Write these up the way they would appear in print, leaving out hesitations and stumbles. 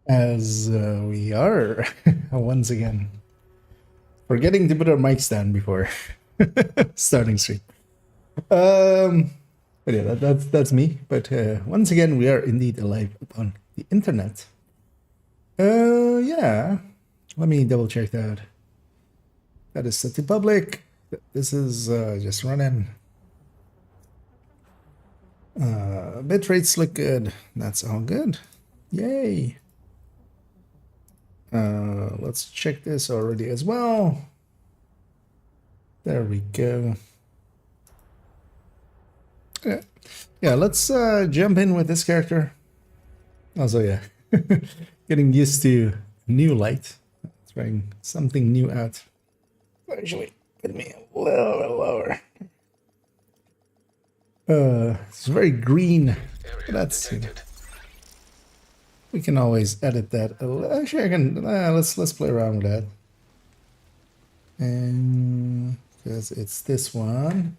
As we are once again forgetting to put our mic stand before starting stream. But yeah, that's me. But once again, we are indeed alive upon the internet. Yeah. Let me double check that. That is set to public. This is just running. Bit rates look good. That's all good. Yay. Let's check this already as well. There we go. Yeah, let's jump in with this character. Also, yeah, getting used to new light. Trying something new out. Actually, put me a little bit lower. It's very green. But that's, you know, we can always edit that. Actually, I can. Let's play around with that. And because it's this one.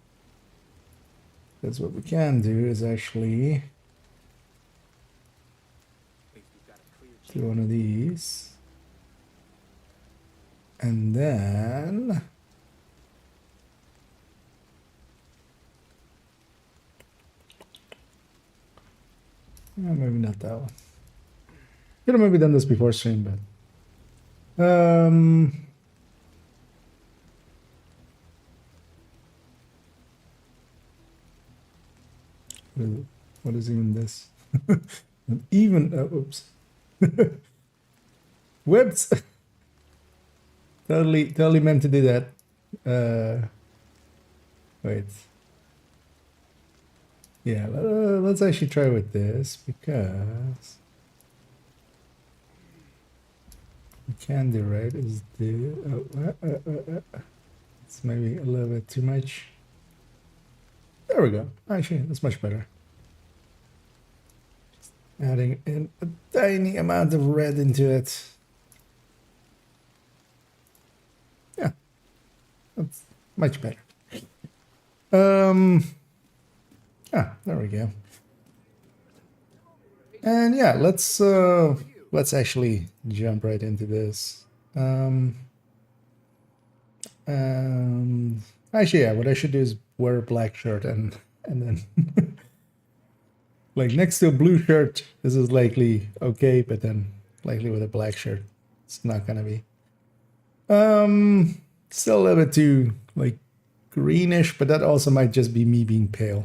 Because what we can do is actually do one of these. And then maybe not that one. Could have maybe done this before stream, but what is even this? Even oops. Whoops. Totally meant to do that. Wait. Yeah, let's actually try with this because we can do right is do it's maybe a little bit too much. There we go. Actually, that's much better. Just adding in a tiny amount of red into it. Yeah, that's much better. There we go. And yeah, let's actually jump right into this. Actually, yeah, what I should do is wear a black shirt and then like next to a blue shirt, this is likely okay, but then likely with a black shirt, it's not gonna be. Still a little bit too like greenish, but that also might just be me being pale.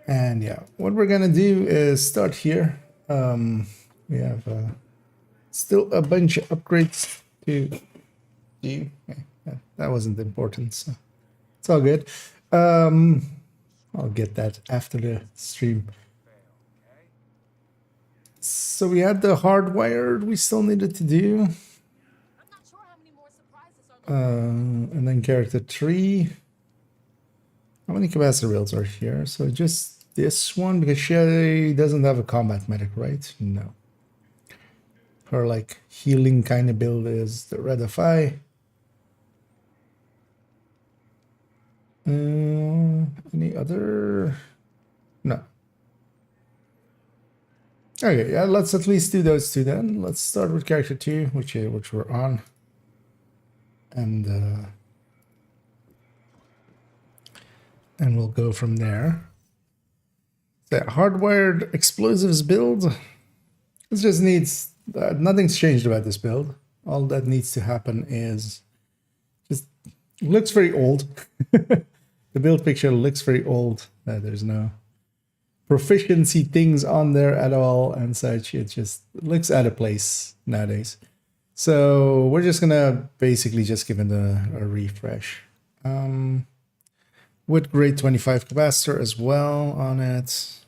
And yeah, what we're gonna do is start here. We have still a bunch of upgrades to do. Yeah, that wasn't important, so it's all good. I'll get that after the stream. So we had the hardwired we still needed to do. And then character 3. How many capacitor rails are here? So just this one, because she doesn't have a combat medic, right? No. Her like healing kind of build is the red FI. Any other? No. Okay, yeah, let's at least do those two then. Let's start with character 2, which we're on. And we'll go from there. The hardwired explosives build. It just needs nothing's changed about this build. All that needs to happen is just looks very old. The build picture looks very old. There's no proficiency things on there at all and such. It just looks out of place nowadays. So we're just gonna basically just give it a refresh. With grade 25 capacitor as well on it.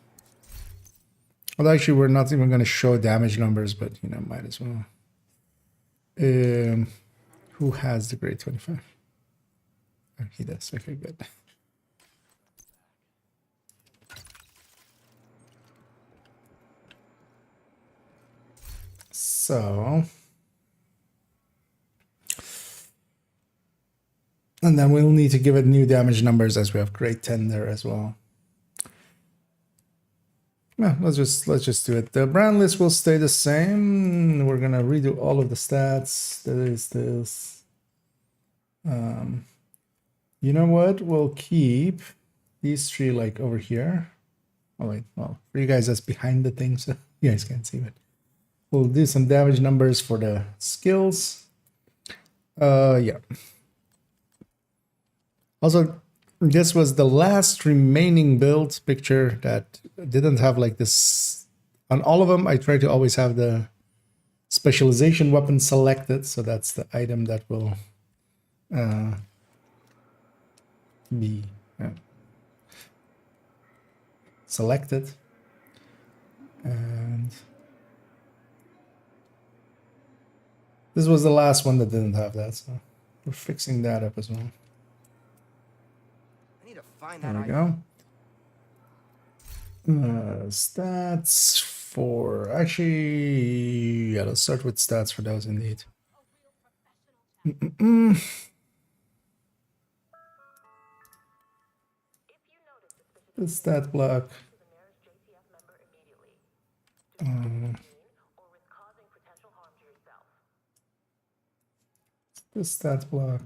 Well, actually, we're not even going to show damage numbers, but you know, might as well. Who has the grade 25? Oh, he does. Okay, good. So, and then we'll need to give it new damage numbers as we have grade 10 there as well. Yeah, let's just do it. The brand list will stay the same. We're gonna redo all of the stats. That is this. You know what? We'll keep these three like over here. Oh wait, well, for you guys that's behind the thing, so you guys can't see it. We'll do some damage numbers for the skills. Yeah. Also, this was the last remaining build picture that didn't have like this. On all of them, I try to always have the specialization weapon selected, so that's the item that will be selected. And this was the last one that didn't have that, so we're fixing that up as well. There we go. Stats for actually, yeah, let's start with stats for those indeed. The stat block. The stat block.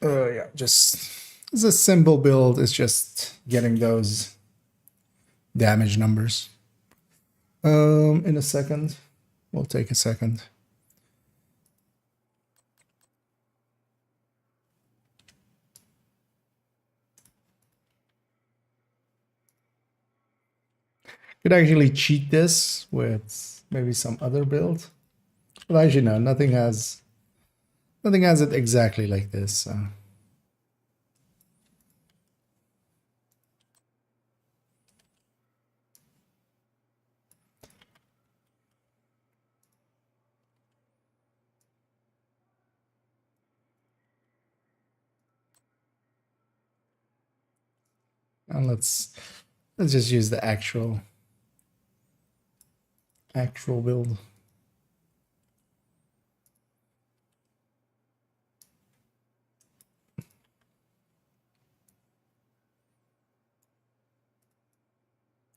Yeah, just it's a simple build. It's just getting those damage numbers. In a second, we'll take a second. Could actually cheat this with maybe some other build, but actually no, nothing has it exactly like this. So. And let's just use the actual build.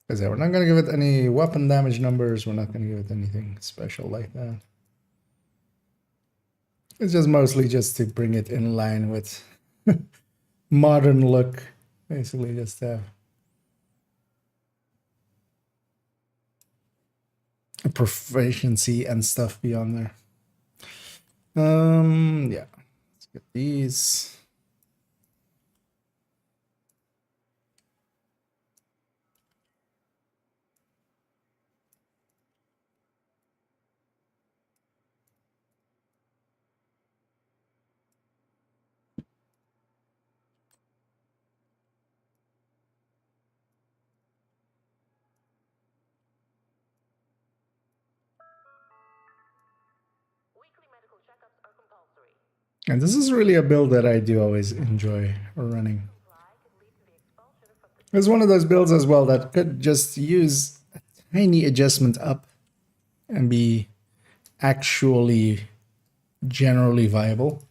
Because we're not going to give it any weapon damage numbers. We're not going to give it anything special like that. It's just mostly just to bring it in line with modern look. Basically just have a proficiency and stuff beyond there. Yeah. Let's get these. And this is really a build that I do always enjoy running. It's one of those builds as well that could just use a tiny adjustment up and be actually generally viable.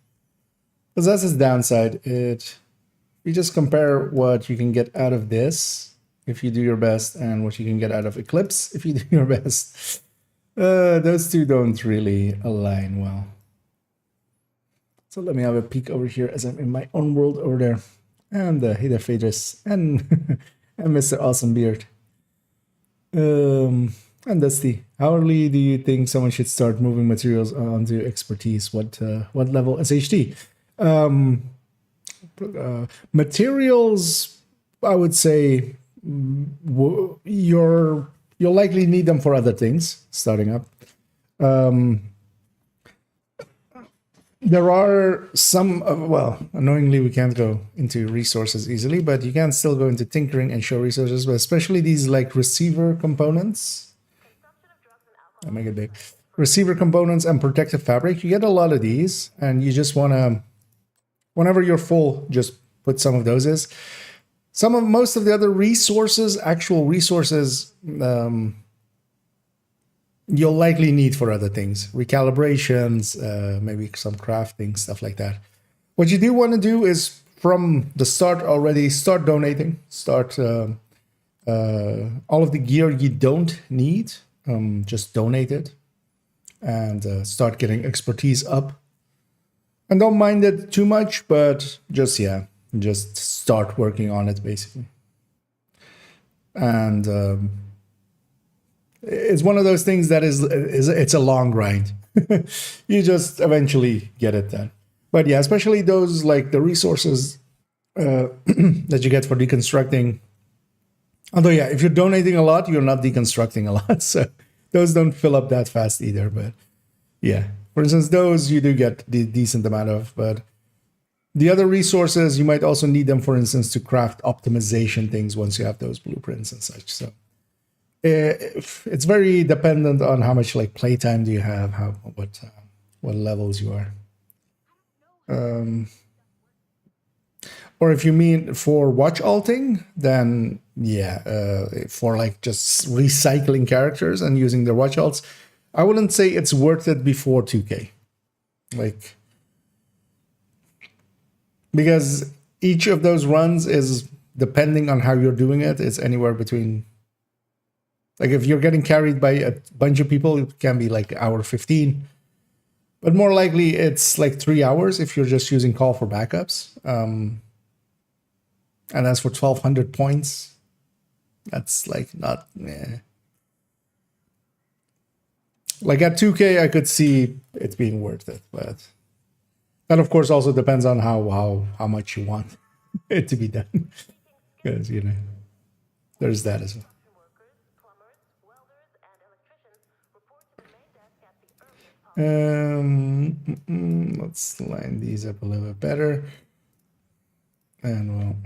Because that's its downside. You just compare what you can get out of this if you do your best and what you can get out of Eclipse if you do your best. Those two don't really align well. So let me have a peek over here as I'm in my own world over there. And hey there, Phaedrus, and and Mr. Awesome Beard. And Dusty, how early do you think someone should start moving materials onto expertise? What level SHT? Materials, I would say, you'll likely need them for other things starting up. There are some, well, annoyingly, we can't go into resources easily, but you can still go into tinkering and show resources, but especially these like receiver components. I'll make it big. Receiver components and protective fabric. You get a lot of these, and you just want to, whenever you're full, just put some of those in. Most of the other resources, actual resources, you'll likely need for other things, recalibrations, maybe some crafting, stuff like that. What you do want to do is from the start already, start donating, start all of the gear you don't need, just donate it and start getting expertise up. And don't mind it too much, but just, yeah, just start working on it basically. And it's one of those things that it's a long grind. You just eventually get it done. But yeah, especially those like the resources that you get for deconstructing. Although yeah, if you're donating a lot, you're not deconstructing a lot, so those don't fill up that fast either. But yeah, for instance, those you do get the decent amount of. But the other resources, you might also need them, for instance, to craft optimization things once you have those blueprints and such. So it's very dependent on how much like playtime do you have, what levels you are. Or if you mean for watch alting, then yeah, for like just recycling characters and using their watch alts, I wouldn't say it's worth it before 2K. Like, because each of those runs is, depending on how you're doing it, it's anywhere between, like if you're getting carried by a bunch of people, it can be like hour 15. But more likely it's like 3 hours if you're just using call for backups. And as for 1,200 points, that's like not, like at 2K, I could see it being worth it, but that of course also depends on how much you want it to be done, because you know there's that as well. Let's line these up a little bit better, and we'll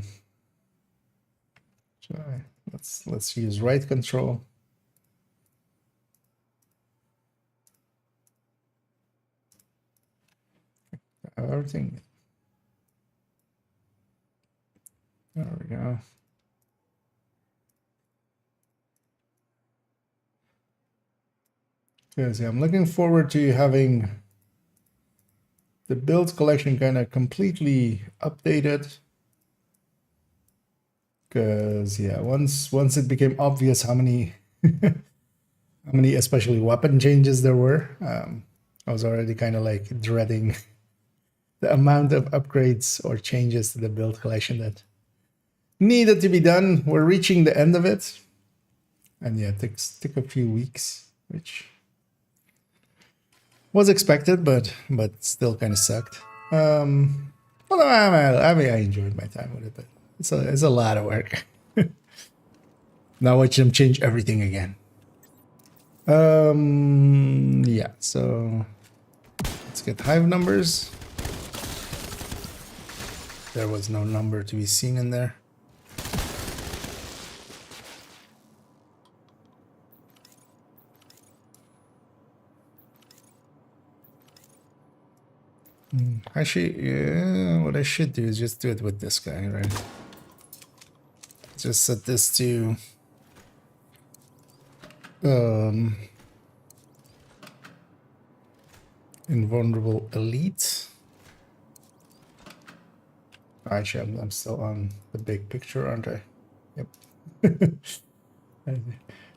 try. Let's use right control. Everything. There we go. Because yeah, I'm looking forward to having the build collection kind of completely updated. Because yeah, once it became obvious how many especially weapon changes there were, I was already kind of like dreading the amount of upgrades or changes to the build collection that needed to be done. We're reaching the end of it, and yeah, it took a few weeks, which was expected, but still kind of sucked. Although I mean, I enjoyed my time with it, but it's a lot of work. Now watch them change everything again. Yeah, so let's get hive numbers. There was no number to be seen in there. Actually, yeah, what I should do is just do it with this guy, right? Just set this to invulnerable elite. Actually, I'm still on the big picture, aren't I? Yep.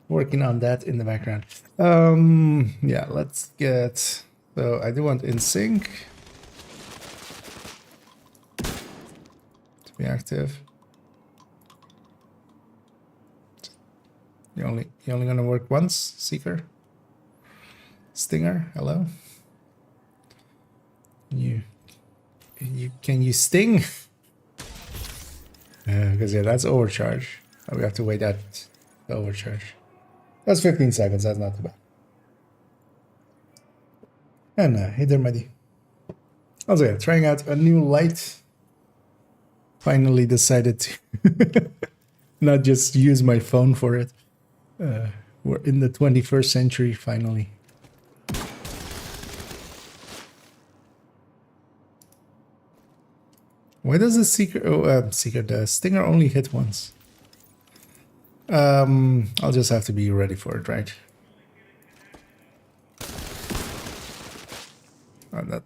Working on that in the background. Yeah, let's get, so I do want in sync to be active. You're only gonna work once, Seeker. Stinger, hello. Can you sting? Because yeah, that's overcharge. We have to wait at the overcharge. That's 15 seconds. That's not too bad. And hey there, Mehdi. Also, yeah, trying out a new light. Finally decided to not just use my phone for it. We're in the 21st century, finally. Why does the the Stinger only hit once? I'll just have to be ready for it, right?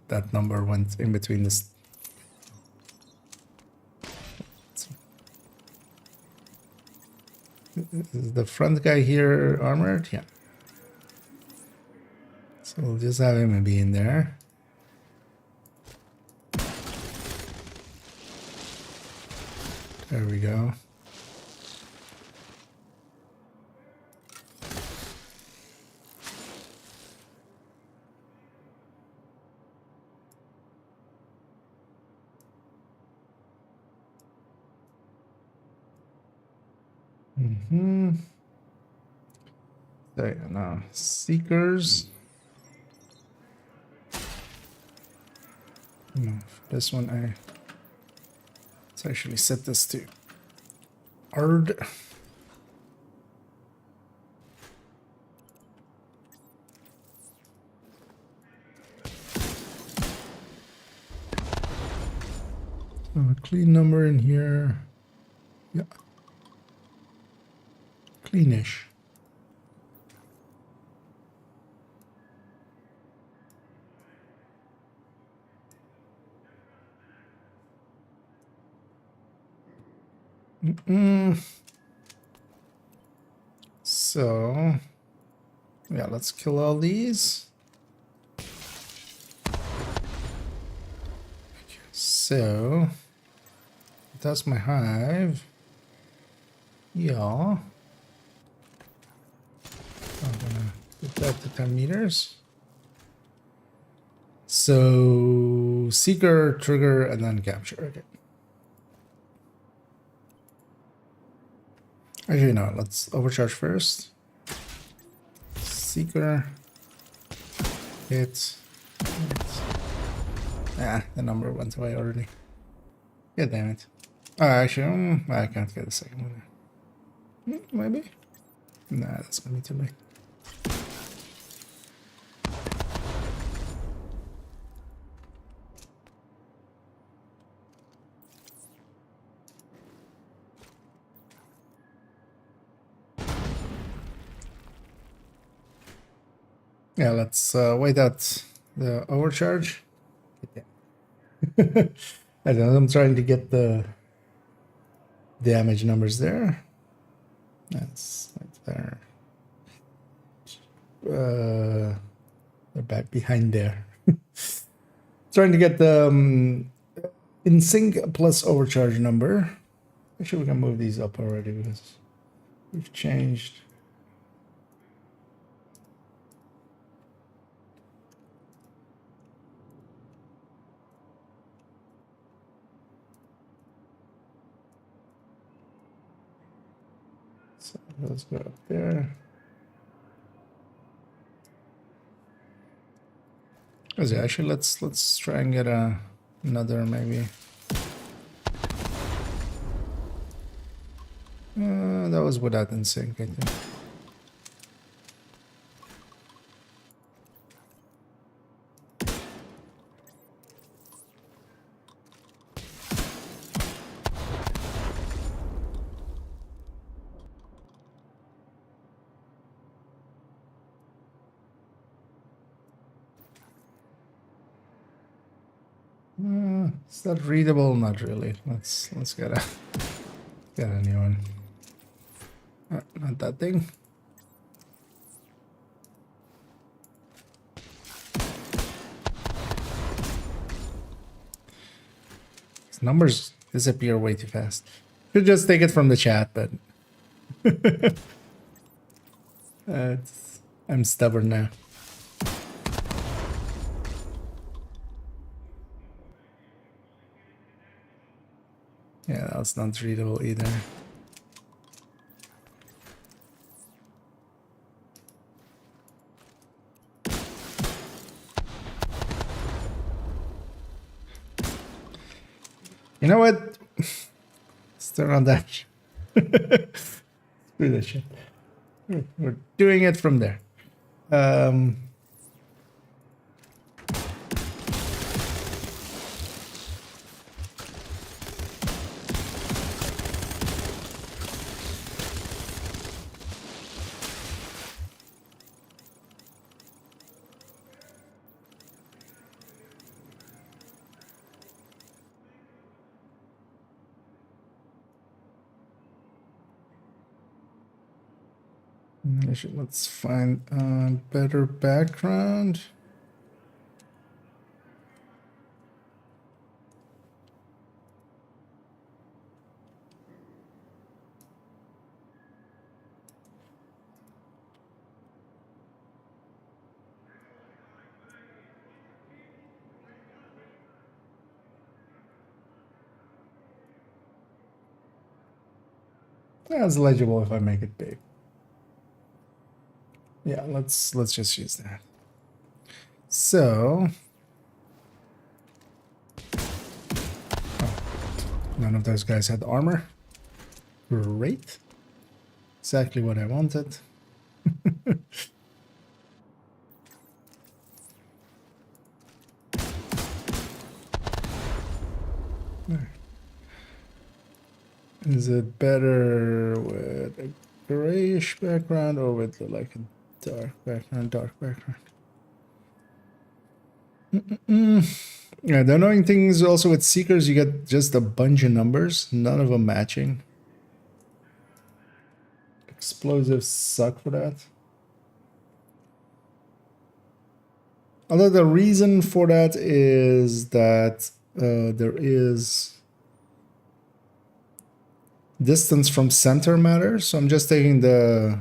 That number went in between this. Is the front guy here armored? Yeah. So we'll just have him be in there. There we go. So yeah, now seekers. This one let's actually set this to hard. So a clean number in here. Yeah. Cleanish. So yeah, let's kill all these. Okay, so that's my hive. Yeah. I'm gonna put that to 10 meters. So seeker, trigger, and then capture. Okay. Actually, no, let's overcharge first. Seeker. Hit. Ah, the number went away already. Yeah, damn it. Actually, I can't get the second one. Maybe? Nah, that's gonna be too late. Yeah, let's wait out the overcharge. I don't know, I'm trying to get the damage numbers there. That's right there. They're back behind there. Trying to get the in sync plus overcharge number. Actually, we can move these up already because we've changed. So let's go up there. Actually, let's try and get another maybe. That was without in sync, I think. Is that readable? Not really. Let's get a new one. Not that thing. These numbers disappear way too fast. Should just take it from the chat, but I'm stubborn now. Yeah, that's not readable either. You know what? Let's turn on that. Screw that shit. We're doing it from there. Let's find a better background. That's legible if I make it big. Yeah, let's just use that. So, none of those guys had armor. Great. Exactly what I wanted. Is it better with a grayish background or with like a dark background? Dark background. Yeah, the annoying thing is also with Seekers, you get just a bunch of numbers, none of them matching. Explosives suck for that. Although the reason for that is that there is distance from center matters. So I'm just taking the,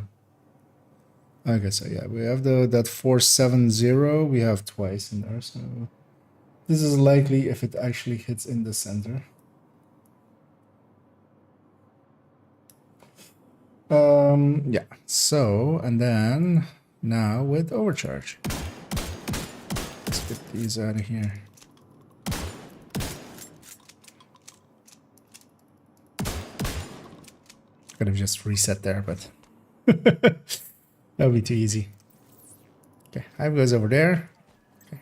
I guess, yeah, we have that 470, we have twice in there. So this is likely if it actually hits in the center. Yeah, so, and then now with overcharge. Let's get these out of here. Could have just reset there, but that would be too easy. Okay, Hive goes over there. Okay.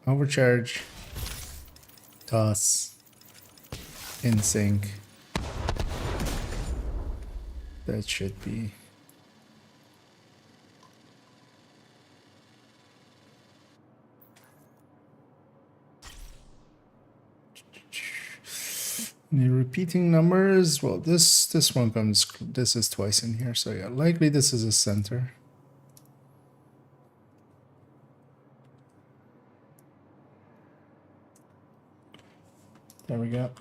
Overcharge. Toss. In sync. That should be. Any repeating numbers? Well, this one comes. This is twice in here, so yeah, likely this is a center. There we go.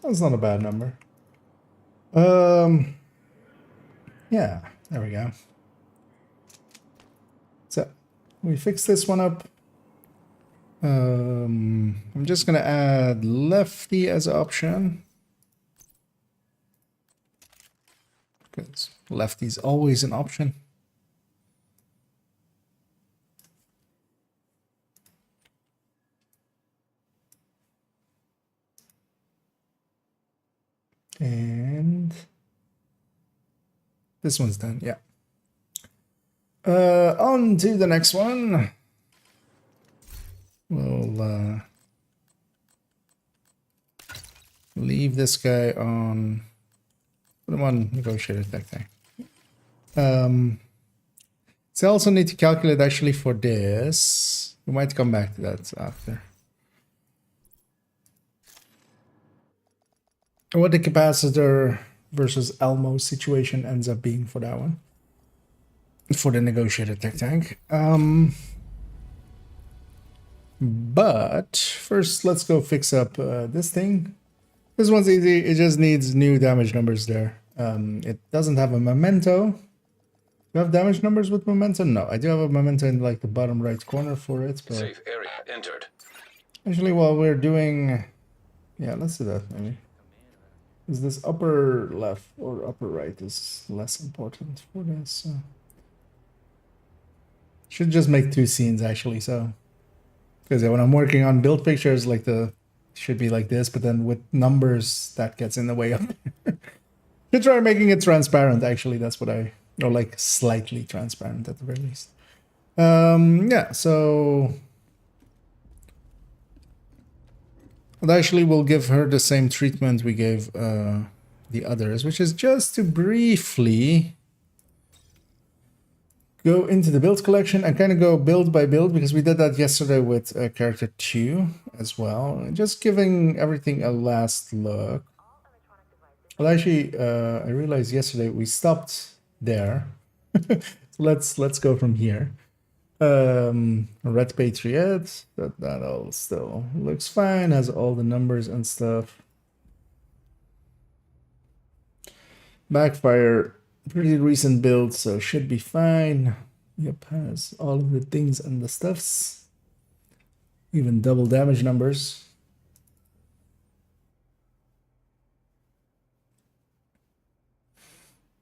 That's not a bad number. Yeah, there we go. So we fix this one up. I'm just gonna add lefty as an option, because lefty's always an option. And this one's done, yeah. On to the next one. We'll leave this guy on. Put him on negotiator tech tank. So I also need to calculate actually for this. We might come back to that after. What the capacitor versus Elmo situation ends up being for that one. For the negotiator tech tank. But first, let's go fix up this thing. This one's easy. It just needs new damage numbers there. It doesn't have a memento. Do you have damage numbers with memento? No, I do have a memento in like the bottom right corner for it. But safe area entered. Actually, while we're doing, yeah, let's do that maybe. Is this upper left or upper right is less important for this? Should just make two scenes actually. So. Because when I'm working on build pictures, like should be like this, but then with numbers that gets in the way of. You try making it transparent. Actually, that's what or like slightly transparent at the very least. Yeah. So, but actually, we'll give her the same treatment we gave the others, which is just to briefly go into the build collection and kind of go build by build, because we did that yesterday with character 2 as well. Just giving everything a last look. Well, actually, I realized yesterday we stopped there. So let's go from here. Red Patriot, that all still looks fine, has all the numbers and stuff. Backfire, pretty recent build, so should be fine. Yep, has all of the things and the stuffs. Even double damage numbers.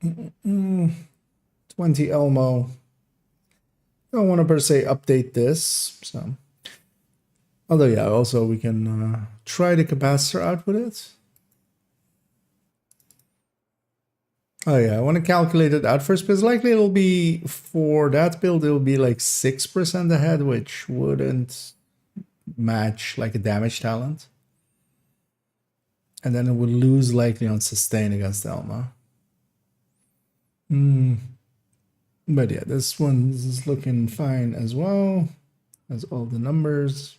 Mm-mm-mm. 20 Elmo. Don't want to per se update this, so. Although, yeah, also we can try the capacitor out with it. Oh yeah, I want to calculate it out first, because likely it'll be, for that build, it'll be like 6% ahead, which wouldn't match like a damage talent. And then it would lose likely on sustain against Elma. But yeah, this one is looking fine as well. Has all the numbers.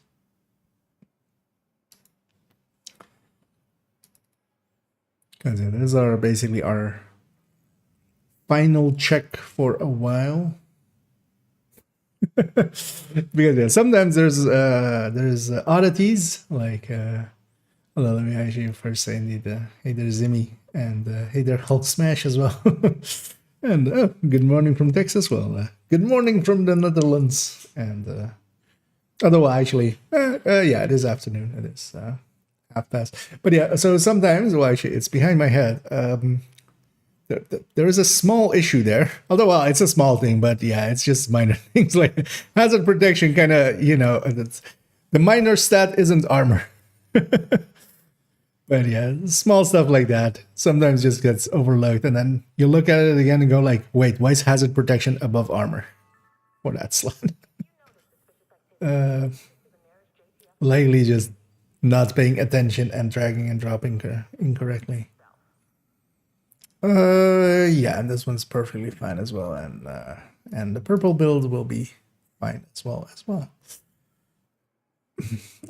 Because yeah, these are basically our final check for a while. Because yeah, sometimes there's oddities like hold on, let me actually first say indeed hey there Zimmy, and hey there Hulk Smash as well. And good morning from Texas. Well, good morning from the Netherlands. And although actually yeah, it is afternoon, it is half past. But yeah, so sometimes, well, actually it's behind my head. There is a small issue there, although, well, it's a small thing, but yeah, it's just minor things like hazard protection kind of, you know, the minor stat isn't armor. But yeah, small stuff like that sometimes just gets overlooked, and then you look at it again and go like, wait, why is hazard protection above armor for that slot? Likely just not paying attention and dragging and dropping incorrectly. Yeah, and this one's perfectly fine as well, and the purple build will be fine as well.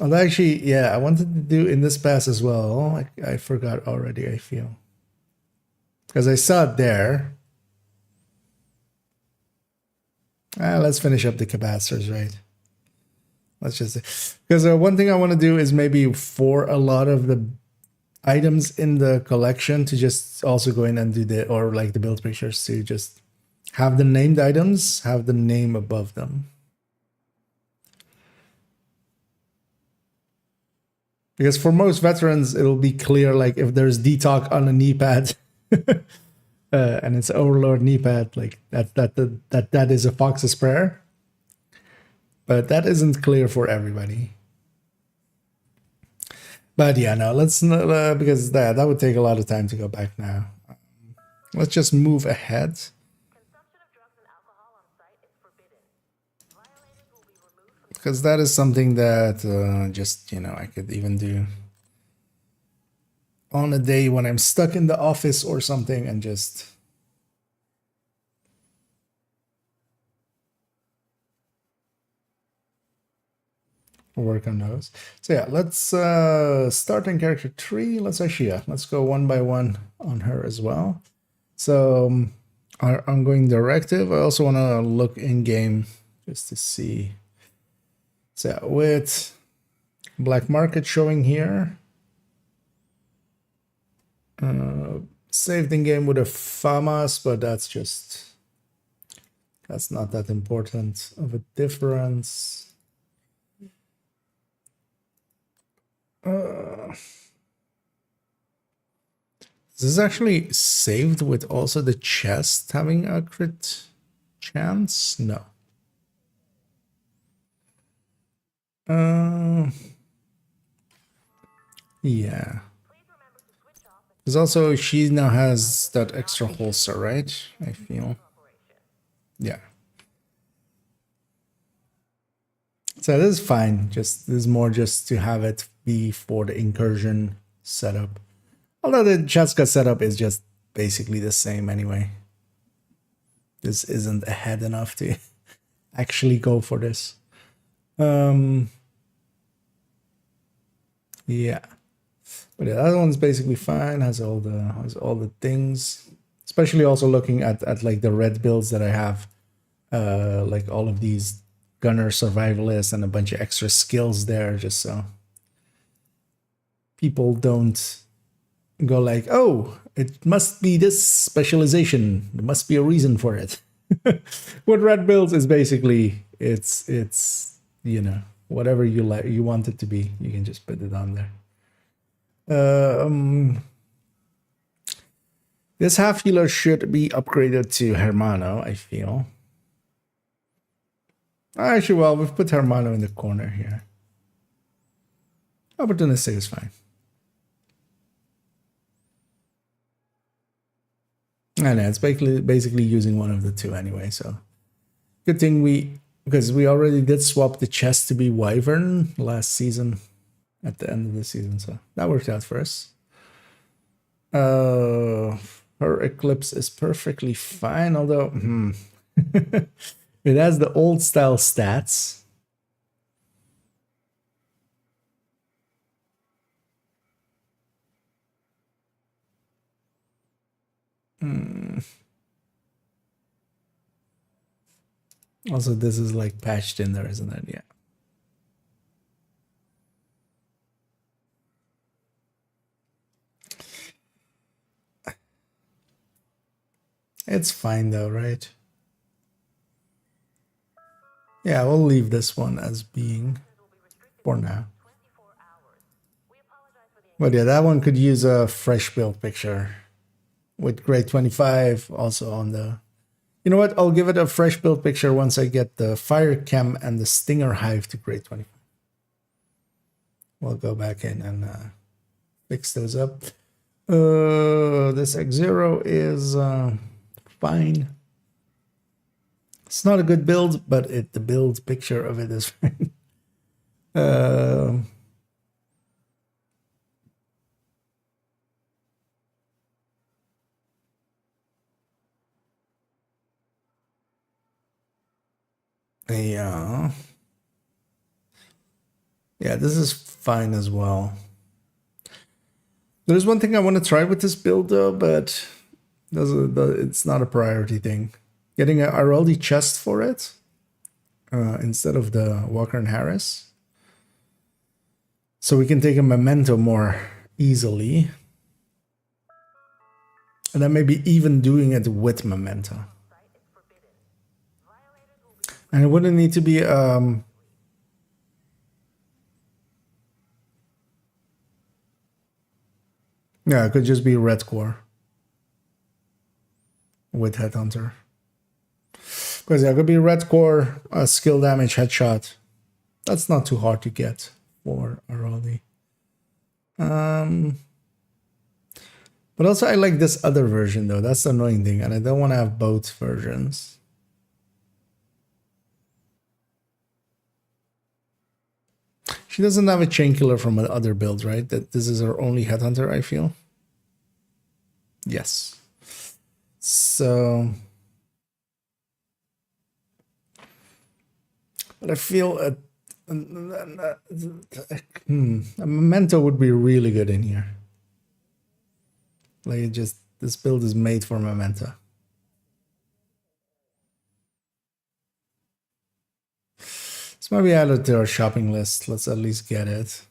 Although actually, yeah, I wanted to do in this pass as well. I forgot already, I feel, because I saw it there. Let's finish up the capacitors, right? Let's just, because one thing I want to do is maybe for a lot of the items in the collection to just also go in and do the, or like the build pictures, to just have the named items have the name above them. Because for most veterans, it'll be clear, like if there's DTOC on a knee pad and it's Overlord knee pad, like that is a Fox's Prayer. But that isn't clear for everybody. But yeah, no, let's not, because that would take a lot of time to go back now. Let's just move ahead. Because that is something that just, you know, I could even do on a day when I'm stuck in the office or something, and just work on those. So yeah, let's start in character 3. Let's actually, yeah, let's go one by one on her as well. So our ongoing directive, I also want to look in game just to see. So yeah, with black market showing here, saved in game with a FAMAS, but that's not that important of a difference. This is actually saved with also the chest having a crit chance? No. Yeah. Because also she now has that extra holster, right? I feel. Yeah. So this is fine. Just this is more just to have it be for the incursion setup. Although the Cheska setup is just basically the same anyway. this isn't ahead enough to actually go for this. Yeah. But yeah, that one's basically fine, has all the things. Especially also looking at like the red builds that I have. Like all of these gunner survivalists and a bunch of extra skills there, just so people don't go like, oh, it must be this specialization. There must be a reason for it. What red builds is basically it's you know, whatever you like you want it to be, you can just put it on there. This half healer should be upgraded to Hermano, I feel. Actually, well, we've put Hermano in the corner here. Opportunistic is fine. I know, it's basically using one of the two anyway, so. Good thing because we already did swap the chest to be Wyvern last season, at the end of the season, so that worked out for us. Her Eclipse is perfectly fine, although it has the old style stats. Also, this is like patched in there, isn't it? Yeah. It's fine though, right? Yeah, we'll leave this one as being for now. But yeah, that one could use a fresh build picture with grade 25 also on the... You know what? I'll give it a fresh build picture once I get the Fire Chem and the Stinger Hive to grade 25. We'll go back in and fix those up. This X0 is fine. It's not a good build, but the build picture of it is fine. Yeah. Yeah, this is fine as well. There's one thing I want to try with this build though, but it's not a priority thing. Getting a Araldi chest for it instead of the Walker and Harris. So we can take a memento more easily. And then maybe even doing it with memento. And it wouldn't need to be yeah, it could just be red core with headhunter. Because yeah, it could be red core, skill damage, headshot. That's not too hard to get for Araldi. But also I like this other version though. That's the annoying thing, and I don't want to have both versions. She doesn't have a chain killer from other builds, right? That this is her only headhunter, I feel. Yes. So, but I feel a memento would be really good in here. Like, this build is made for memento. This might be added to our shopping list. Let's at least get it.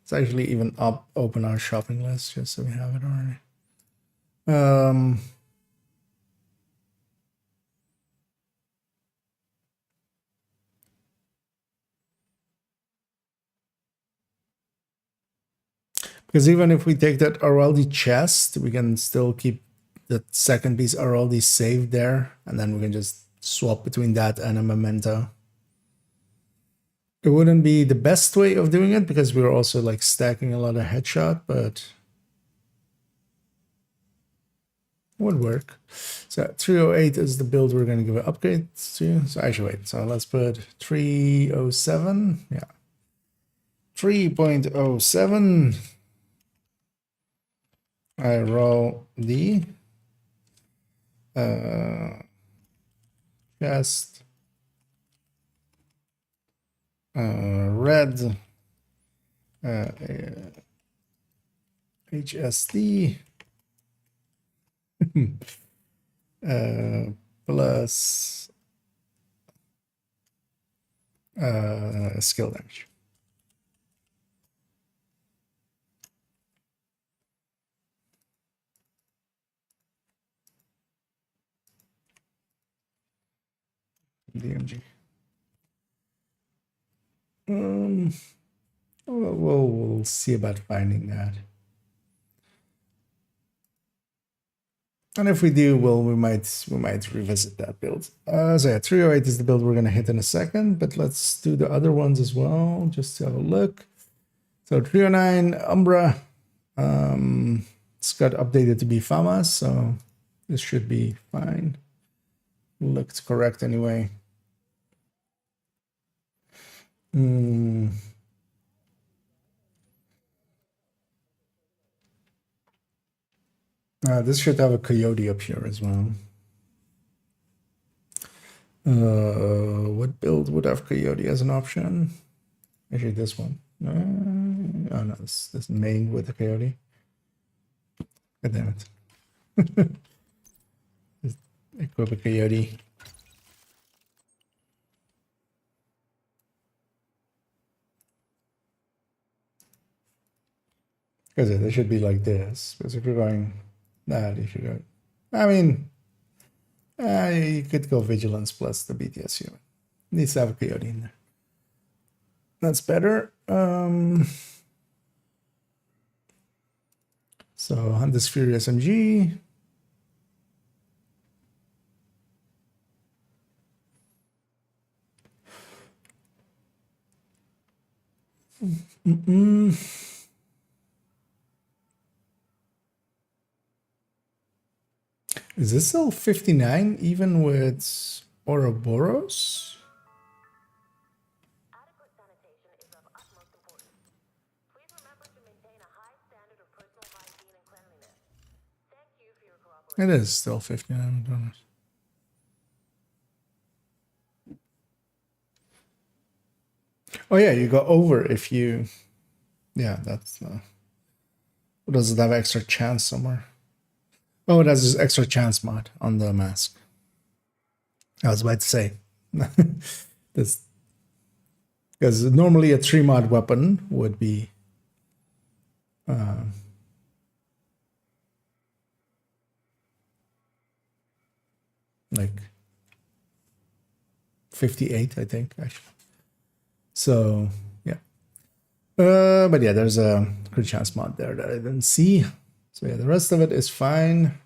Let's actually even open our shopping list just so we have it already. Because even if we take that Araldi chest, we can still keep the second piece Araldi saved there, and then we can just swap between that and a memento. It wouldn't be the best way of doing it because we're also like stacking a lot of headshot, but would work. So 308 is the build we're going to give an upgrade to. So actually, wait. So let's put 307. Yeah. 3.07. I roll the chest, red, HSD, plus skill damage. DMG. We'll see about finding that. And if we do, well, we might revisit that build. So yeah, 308 is the build we're gonna hit in a second, but let's do the other ones as well, just to have a look. So 309 Umbra, it's got updated to be FAMAS, so this should be fine. Looked correct anyway. This should have a coyote up here as well. What build would have coyote as an option? Actually, this one. Oh no, this main with the coyote. God damn it. Equip a coyote. Because it should be like this. Because if you're going that, you should go. I mean, you could go vigilance plus the BTS human. Needs to have a coyote in there. That's better. So hunt this Fury SMG. Is this still 59 even with Ouroboros? Adequate sanitation is of utmost importance. Please remember to maintain a high standard of personal hygiene and cleanliness. Thank you for your cooperation. It is still 59 $. Oh yeah, you go over if you... Yeah, that's... does it have extra chance somewhere? Oh, it has this extra chance mod on the mask. I was about to say. This... Because normally a 3 mod weapon would be... like 58, I think, actually. So, yeah. But yeah, there's a crit chance mod there that I didn't see. So yeah, the rest of it is fine.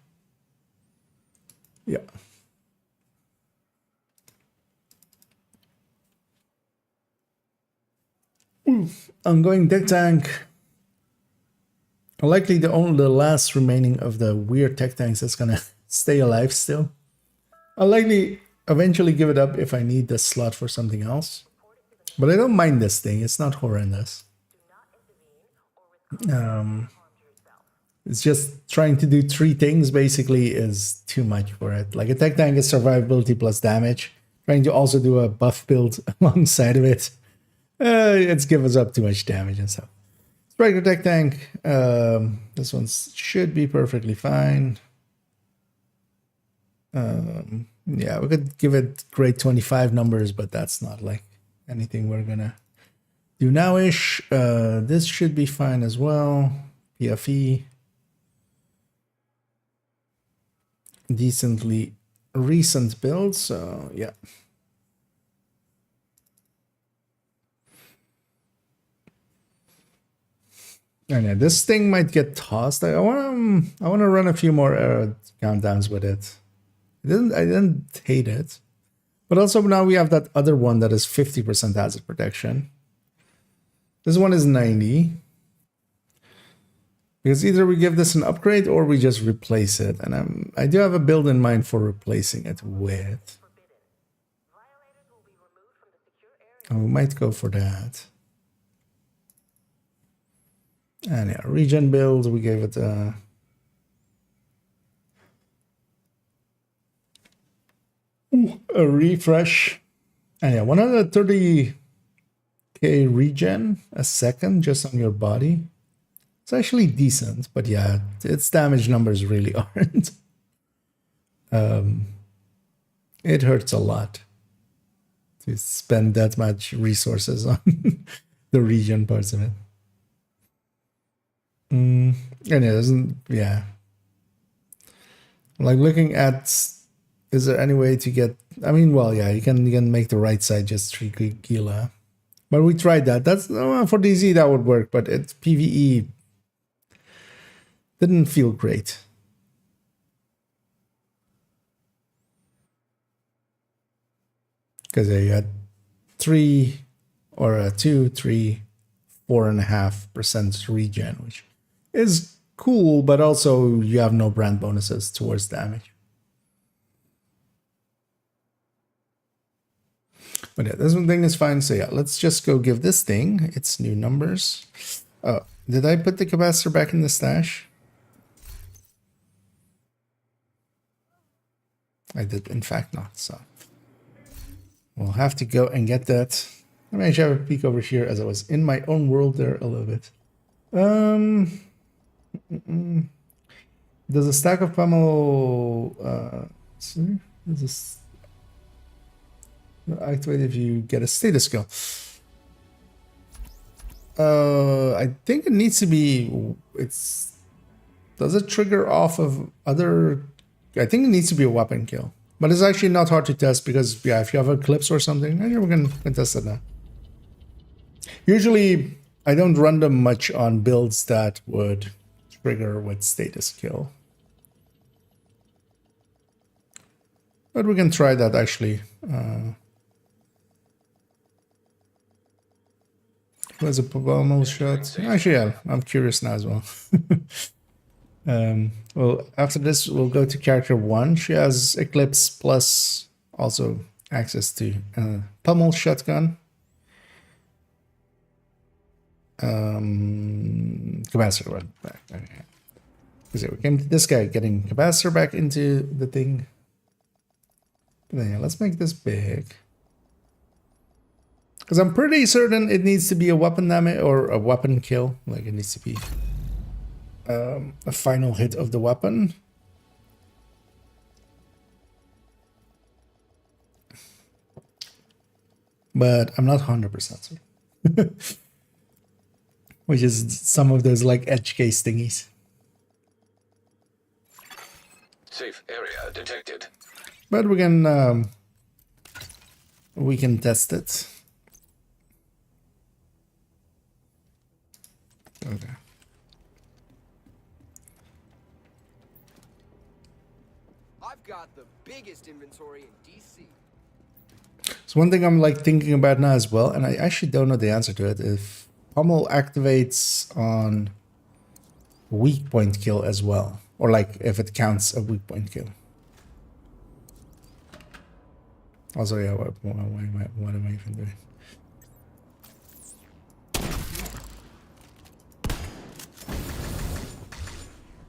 Yeah. Ongoing deck tank. Likely the last remaining of the weird tech tanks that's gonna stay alive still. I'll likely eventually give it up if I need the slot for something else. But I don't mind this thing. It's not horrendous. It's just trying to do 3 things basically is too much for it. Like a tech tank is survivability plus damage. Trying to also do a buff build alongside of it. It's give us up too much damage and stuff. Striker tech tank. This one should be perfectly fine. Yeah, we could give it grade 25 numbers, but that's not like anything we're gonna do now-ish. This should be fine as well. PFE. Decently recent build, so yeah. And yeah, this thing might get tossed. I want to run a few more countdowns with it. I didn't hate it. But also now we have that other one that is 50% hazard protection. This one is 90. Because either we give this an upgrade or we just replace it. And I do have a build in mind for replacing it with. And we might go for that. And yeah, regen build, we gave it A refresh. And yeah, 130k regen a second just on your body. It's actually decent, but yeah, its damage numbers really aren't. It hurts a lot to spend that much resources on the regen parts of it. And it doesn't, yeah. Like looking at, is there any way to get, I mean, well, yeah, you can make the right side just 3 Gila. But we tried that. That's for DZ that would work, but it's PVE didn't feel great. Because you had 3 or 2, 3, 4.5% regen, which is cool, but also you have no brand bonuses towards damage. But yeah, this one thing is fine. So yeah, let's just go give this thing its new numbers. Oh, did I put the capacitor back in the stash? I did, in fact, not. So we'll have to go and get that. Let me actually have a peek over here as I was in my own world there a little bit. Does a stack of pummel see? Does this activate if you get a status skill? I think it needs to be. Does it trigger off of other? I think it needs to be a weapon kill, but it's actually not hard to test because yeah, if you have Eclipse or something, we can test it now. Usually, I don't run them much on builds that would trigger with status kill, but we can try that actually. Was a pummel shot? Actually, yeah, I'm curious now as well. Well, after this, we'll go to character 1. She has Eclipse plus also access to pummel shotgun. Capacitor one back. Okay. So we came to this guy getting capacitor back into the thing. But then yeah, let's make this big. Because I'm pretty certain it needs to be a weapon damage or a weapon kill. Like it needs to be a final hit of the weapon. But I'm not 100% certain. Which is some of those like edge case thingies. Safe area detected. But we can test it. Okay. I've got the biggest inventory in DC. So one thing I'm like thinking about now as well, and I actually don't know the answer to it, if pummel activates on weak point kill as well, or like if it counts a weak point kill. Also, yeah, what am I even doing?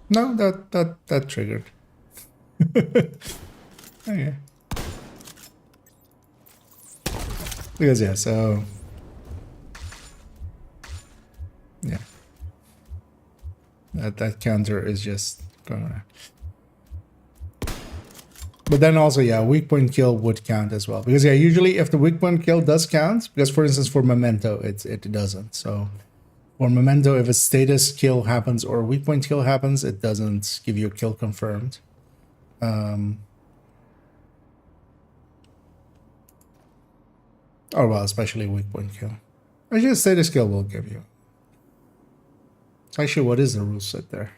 No, that triggered. Okay. Because yeah, so yeah, that counter is just going around. But then also, yeah, weak point kill would count as well. Because yeah, usually if the weak point kill does count, because for instance for Memento, it doesn't. So for Memento, if a status kill happens or a weak point kill happens, it doesn't give you a kill confirmed. Oh well, especially weak point kill. Actually, a status kill will give you. Actually, what is the rule set there?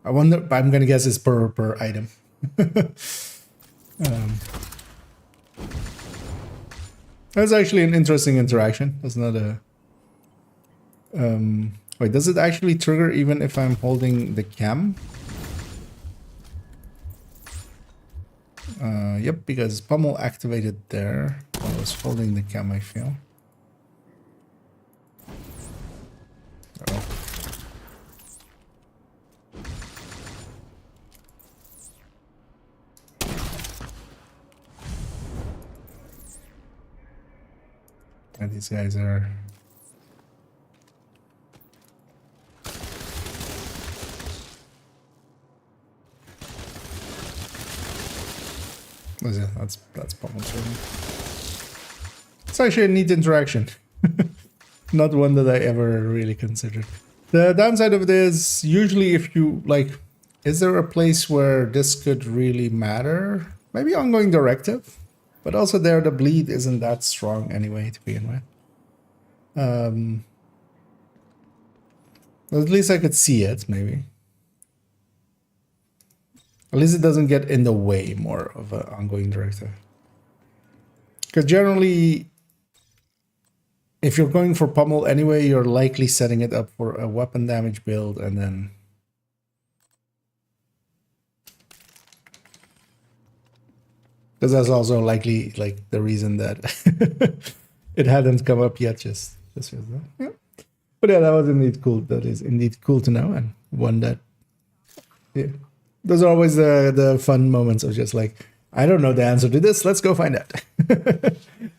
I wonder. I'm gonna guess it's per item. That's actually an interesting interaction. That's not a. Wait, does it actually trigger even if I'm holding the cam? Yep, because pummel activated there while I was holding the cam, I feel. Uh-oh. And these guys are. What's it? That's pommel training. It's actually a neat interaction. Not one that I ever really considered. The downside of it is usually if you like, is there a place where this could really matter? Maybe ongoing directive, but also there the bleed isn't that strong anyway to begin with. At least I could see it, maybe. At least it doesn't get in the way more of an ongoing directive. Because generally, if you're going for pummel anyway, you're likely setting it up for a weapon damage build and then... Because that's also likely like the reason that it hadn't come up yet. Just yeah. But yeah, that was indeed cool. That is indeed cool to know, and one that yeah, those are always the fun moments of just like, I don't know the answer to this. Let's go find out.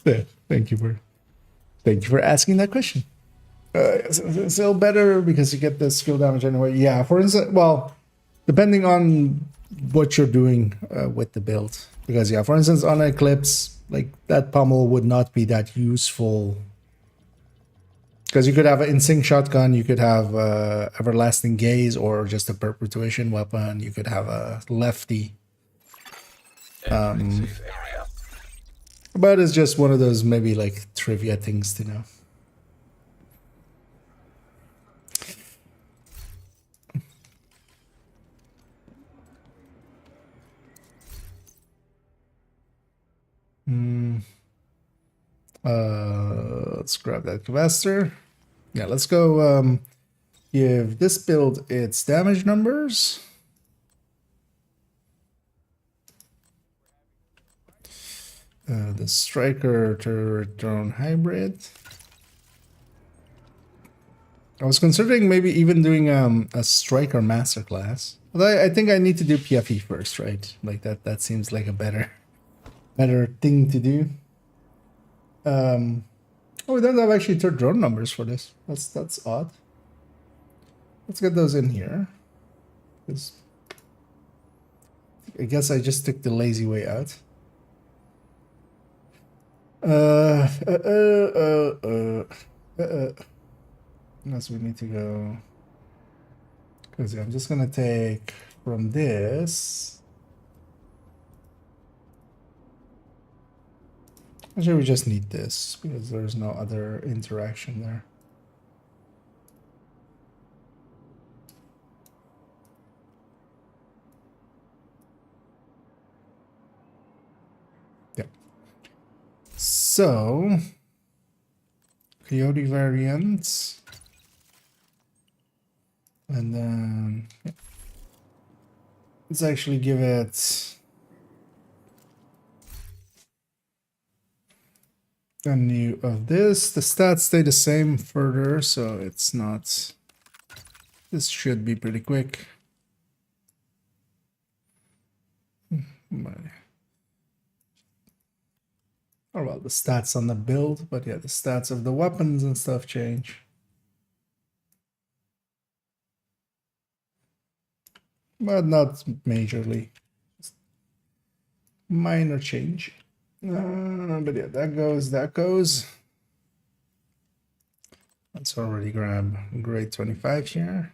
So, thank you for asking that question. It's still better because you get the skill damage anyway. Yeah, for instance, well, depending on what you're doing with the build. Because yeah, for instance, on Eclipse, like that pummel would not be that useful. Because you could have an in-sync shotgun, you could have everlasting gaze, or just a perpetuation weapon. You could have a lefty. Safe area. But it's just one of those maybe like trivia things to know. Let's grab that capacitor. Yeah, let's go give this build its damage numbers. The striker turret drone hybrid. I was considering maybe even doing a striker masterclass. Although I think I need to do PFE first, right? Like that seems like a better thing to do. Oh, we don't have actually third drone numbers for this. That's odd. Let's get those in here. I guess I just took the lazy way out. Unless we need to go. Because yeah, I'm just gonna take from this. Actually, we just need this because there's no other interaction there. Yeah. So, Coyote variant. And then, yeah. Let's actually give it a new of this. The stats stay the same further, so it's not. This should be pretty quick. Or well, the stats on the build, but yeah, the stats of the weapons and stuff change. But not majorly. Just minor change. But yeah, that goes. Let's already grab grade 25 here.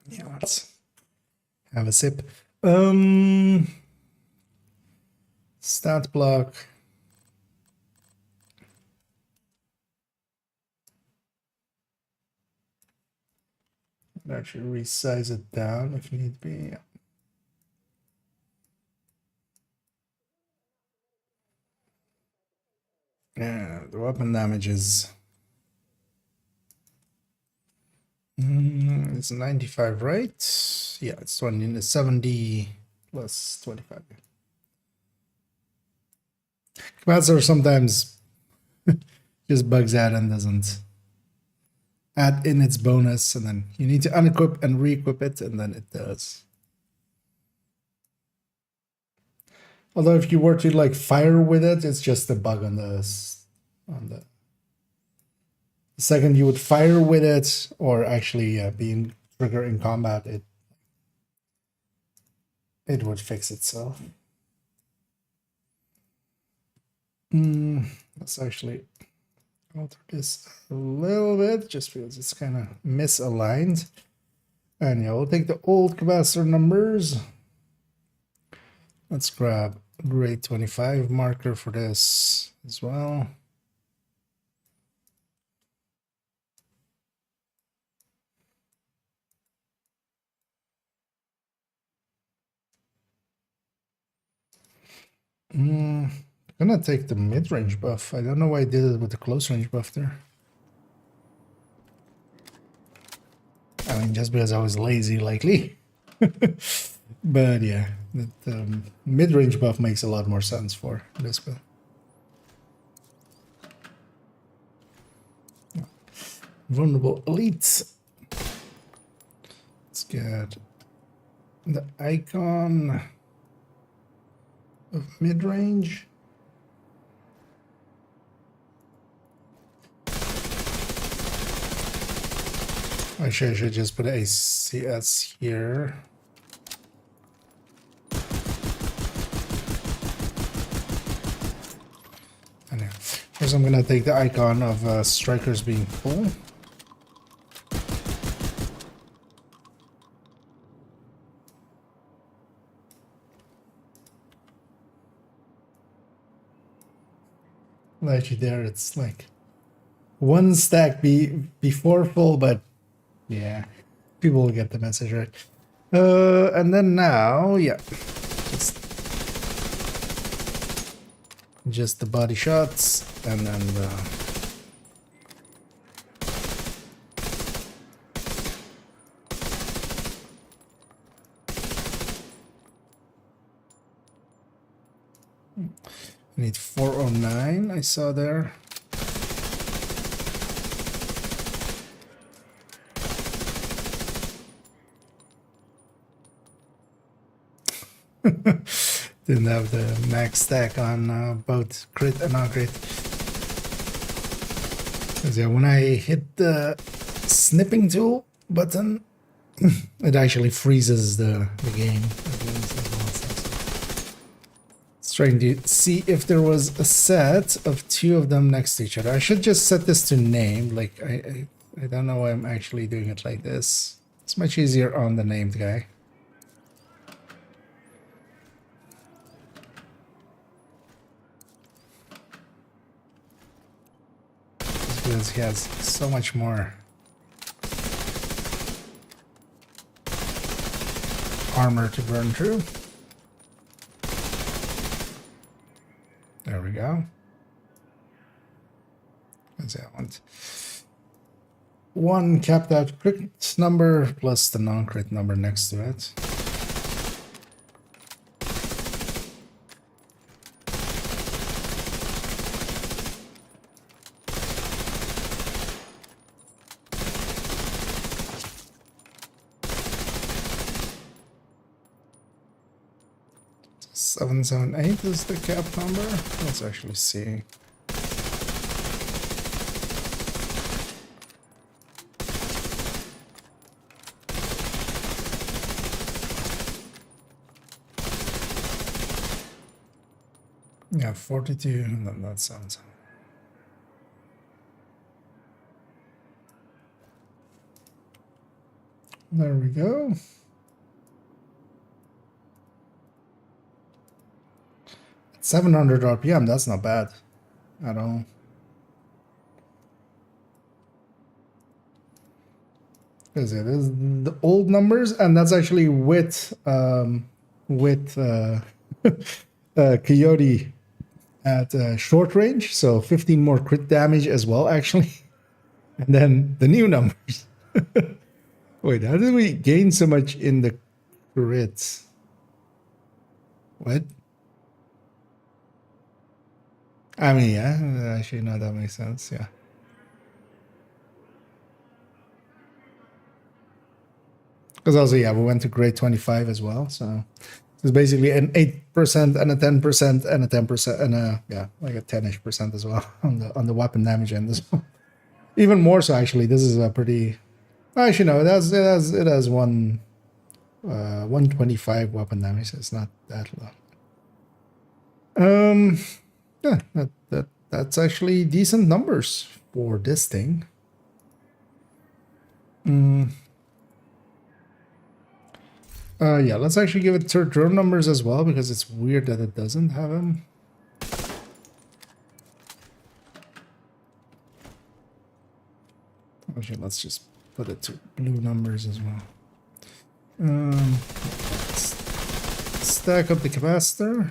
Yeah, let's have a sip. Stat block. Actually resize it down if need be. Yeah, the weapon damage is it's 95, right? Yeah, it's 70 plus 25. Commands are sometimes Just bugs out and doesn't add in its bonus, and then you need to unequip and re-equip it, and then it does. Although if you were to like fire with it, it's just a bug on the second you would fire with it, or actually being trigger in combat, it would fix itself. Let's actually alter this a little bit, just because it's kind of misaligned. And yeah, we'll take the old capacitor numbers. Let's grab grade 25 marker for this as well. I'm gonna take the mid-range buff. I don't know why I did it with the close range buff there. I mean, just because I was lazy, likely. But yeah, the mid-range buff makes a lot more sense for this build. Vulnerable elites. Let's get the icon of mid-range. Actually, I should just put ACS here. Anyway, first I'm gonna take the icon of strikers being full. Actually, there it's like one stack before full, but yeah, people will get the message, right? And then now, yeah, just the body shots, and then the I need 409, I saw there. Didn't have the max stack on both crit and non-crit. Because yeah, when I hit the snipping tool button, it actually freezes the game. It's trying to see if there was a set of two of them next to each other. I should just set this to named. Like I don't know why I'm actually doing it like this. It's much easier on the named guy. Because he has so much more armor to burn through. There we go. What's that one? One capped out crit number plus the non-crit number next to it. Seven 778 is the cap number. Let's actually see. Yeah, 42, and then that sounds. There we go. 700 RPM, that's not bad at all. Because it is the old numbers, and that's actually with Coyote at short range, so 15 more crit damage as well, actually. And then the new numbers. Wait, how did we gain so much in the crits? What? I mean, yeah, actually, no, that makes sense. Yeah. Because also, yeah, we went to grade 25 as well. So it's basically an 8% and a 10% and a 10% and a, yeah, like a 10-ish percent as well on the weapon damage end as well. Even more so, actually. This is a pretty. Actually, no, it has 125 weapon damage. So it's not that low. Yeah, that's actually decent numbers for this thing. Yeah, let's actually give it third drone numbers as well, because it's weird that it doesn't have them. Actually, let's just put it to blue numbers as well. Let's stack up the capacitor.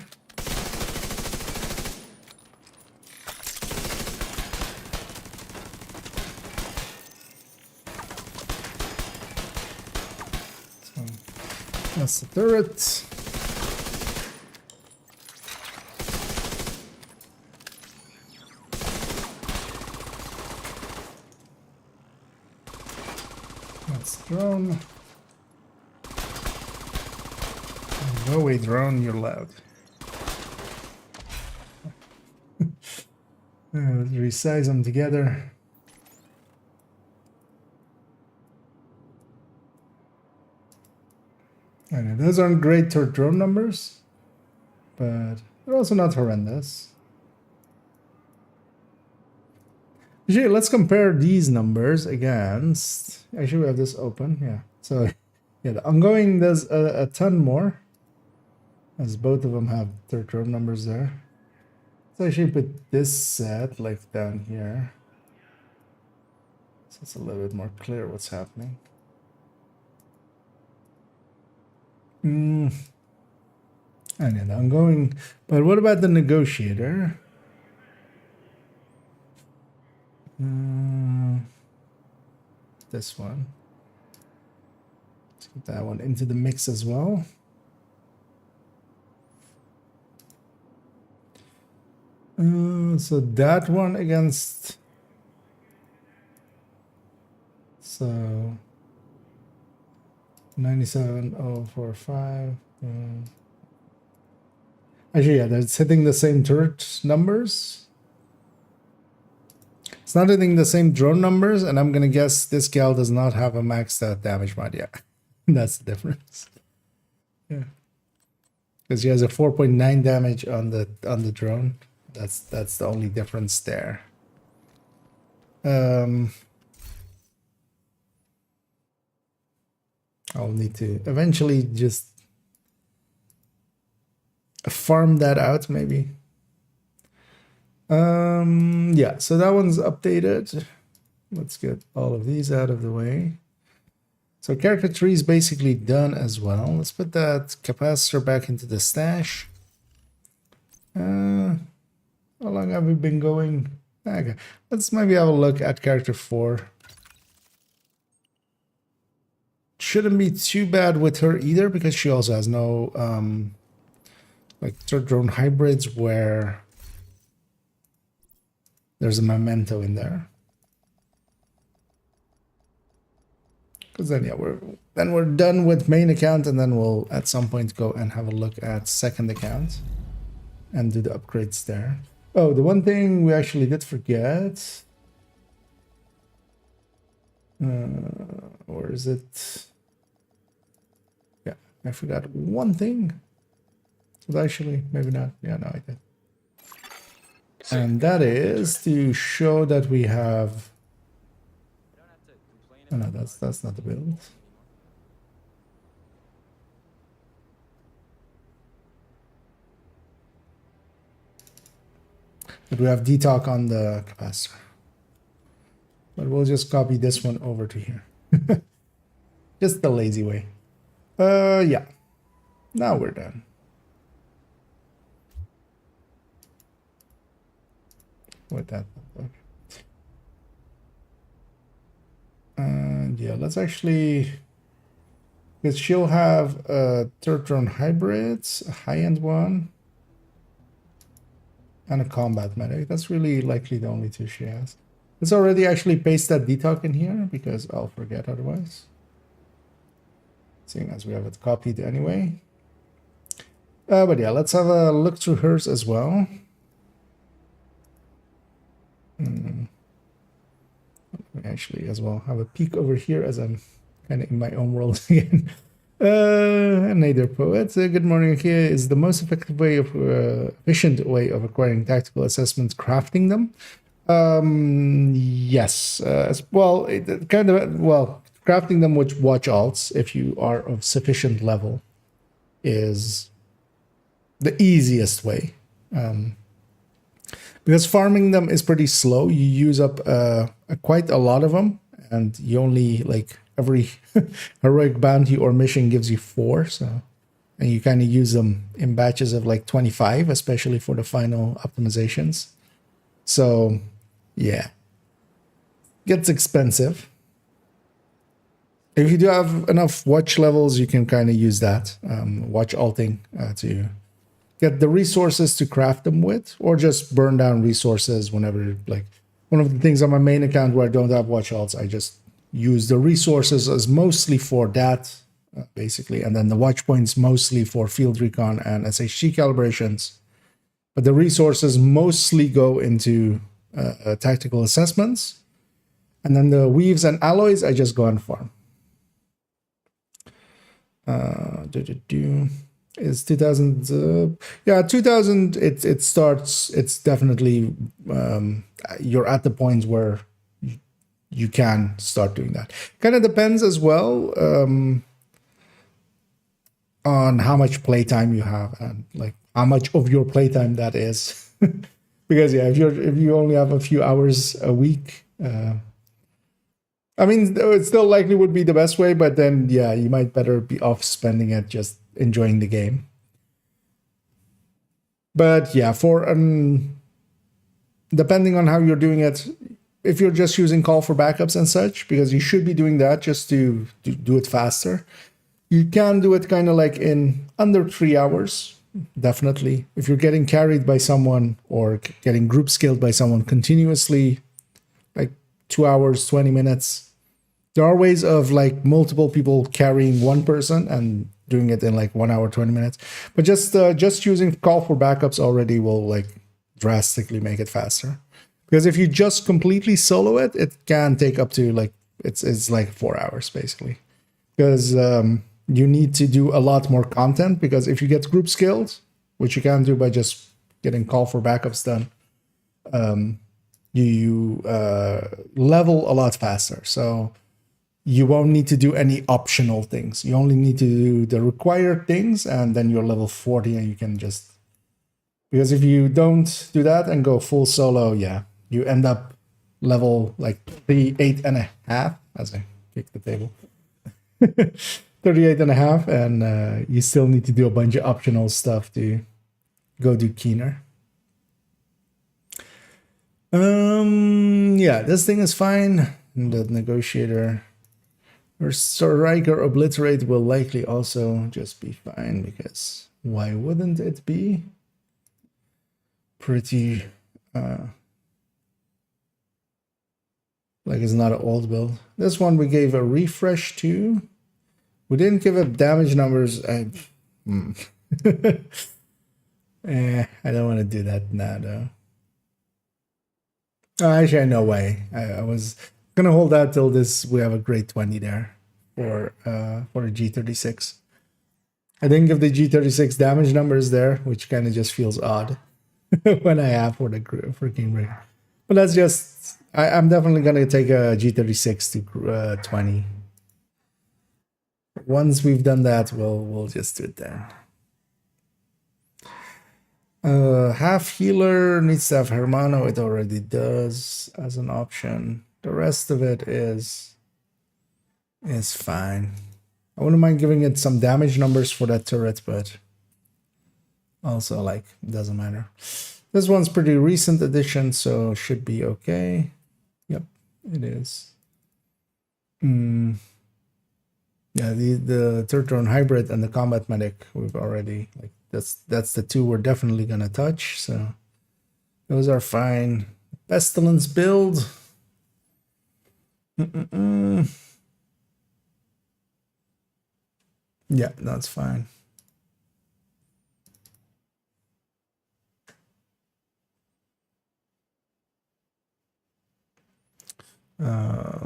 So that's the turret. That's the drone. No way, drone, you're loud. Let's resize them together. I know those aren't great third drone numbers, but they're also not horrendous. Actually, let's compare these numbers against. Actually, we have this open. Yeah. So, yeah, the ongoing does a ton more, as both of them have third drone numbers there. So actually put this set like down here, so it's a little bit more clear what's happening. And yeah, the ongoing. But what about the negotiator? This one. Let's get that one into the mix as well. So that one against. So 97,045. Actually, yeah, it's hitting the same turret numbers. It's not hitting the same drone numbers, and I'm gonna guess this gal does not have a maxed out damage mod yet. That's the difference. Yeah, because she has a 4.9 damage on the drone. That's the only difference there. I'll need to eventually just farm that out, maybe. Yeah, so that one's updated. Let's get all of these out of the way. So character tree is basically done as well. Let's put that capacitor back into the stash. How long have we been going? Okay, let's maybe have a look at character 4. Shouldn't be too bad with her either, because she also has no like third drone hybrids where there's a memento in there. Because then yeah, we're done with main account, and then we'll at some point go and have a look at second account and do the upgrades there. Oh, the one thing we actually did forget. Or is it? Yeah, I forgot one thing. Well, actually, maybe not. Yeah, no, I did. And that is to show that we have. Oh no, that's not the build. But we have detalk on the capacitor. But we'll just copy this one over to here. Just the lazy way. Yeah. Now we're done. With that. Okay. And yeah, let's actually. Because she'll have a third drone hybrids, a high-end one. and a combat medic. That's really likely the only two she has. Let's already actually paste that detox in here because I'll forget otherwise. Seeing as we have it copied anyway. But yeah, let's have a look through hers as well. Let me actually as well have a peek over here as I'm kind of in my own world again. Neither poet. Good morning. Here is the most effective way of efficient way of acquiring tactical assessments, crafting them. Yes. Well, crafting them with watch alts if you are of sufficient level is the easiest way. Because farming them is pretty slow. You use up quite a lot of them, and you only like every heroic bounty or mission gives you 4. So, and you kind of use them in batches of like 25, especially for the final optimizations. So, yeah, gets expensive. If you do have enough watch levels, you can kind of use that watch alting to get the resources to craft them with, or just burn down resources whenever, like, one of the things on my main account where I don't have watch alts, I just use the resources as mostly for that, basically, and then the watch points mostly for field recon and SHG calibrations. But the resources mostly go into tactical assessments, and then the weaves and alloys, I just go and farm. Is 2000 yeah, 2000 it starts. It's definitely you're at the point where you can start doing that. Kind of depends as well on how much playtime you have and like how much of your playtime that is. Because yeah, if you only have a few hours a week, I mean, it still likely would be the best way, but then yeah, you might better be off spending it just enjoying the game. But yeah, for depending on how you're doing it, if you're just using call for backups and such, because you should be doing that just to do it faster, you can do it kind of like in under 3 hours. Definitely. If you're getting carried by someone or getting group skilled by someone continuously, like 2 hours, 20 minutes. There are ways of like multiple people carrying one person and doing it in like 1 hour, 20 minutes. But just using call for backups already will like drastically make it faster. Because if you just completely solo it, it can take up to like, it's like 4 hours basically. Because you need to do a lot more content, because if you get group skilled, which you can do by just getting call for backups done, you level a lot faster. So you won't need to do any optional things. You only need to do the required things, and then you're level 40 and you can just... Because if you don't do that and go full solo, yeah, you end up level like 38.5 as I kick the table. 38.5, and you still need to do a bunch of optional stuff to go do keener. Yeah, this thing is fine. The negotiator or striker obliterate will likely also just be fine, because why wouldn't it be? Pretty like it's not an old build. This one we gave a refresh to. We didn't give it damage numbers. I don't want to do that now though. Actually, no way. I was gonna hold out till this. We have a grade 20 there for a G36. I didn't give the G36 damage numbers there, which kind of just feels odd when I have for the freaking ring. But that's just. I'm definitely gonna take a G36 to 20. Once we've done that, we'll just do it then. Half healer needs to have Hermano. It already does as an option. The rest of it is fine. I wouldn't mind giving it some damage numbers for that turret, but also like doesn't matter. This one's pretty recent addition, so should be okay. Yep, it is. Yeah, the third drone hybrid and the combat medic we've already like that's the two we're definitely gonna touch. So Those are fine. Pestilence build. Yeah, that's fine.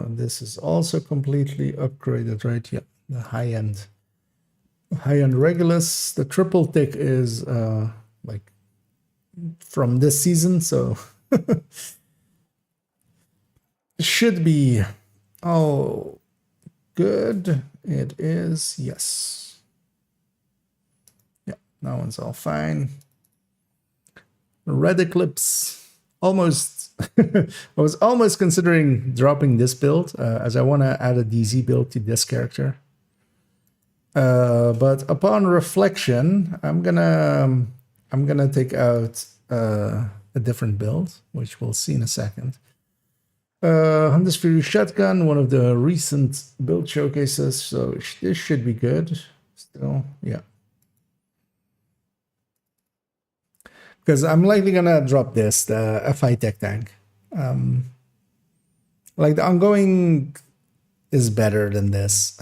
This is also completely upgraded, right? Yeah, the high-end Regulus. The triple tick is like from this season, so should be oh good. It is, yes. Yeah, that one's all fine. Red Eclipse. Almost I was almost considering dropping this build as I want to add a DZ build to this character. But upon reflection, I'm gonna take out a different build, which we'll see in a second. Hunter's Fury Shotgun, one of the recent build showcases, so this should be good. Still, yeah. Because I'm likely gonna drop this, the FI Tech Tank. Like the ongoing is better than this.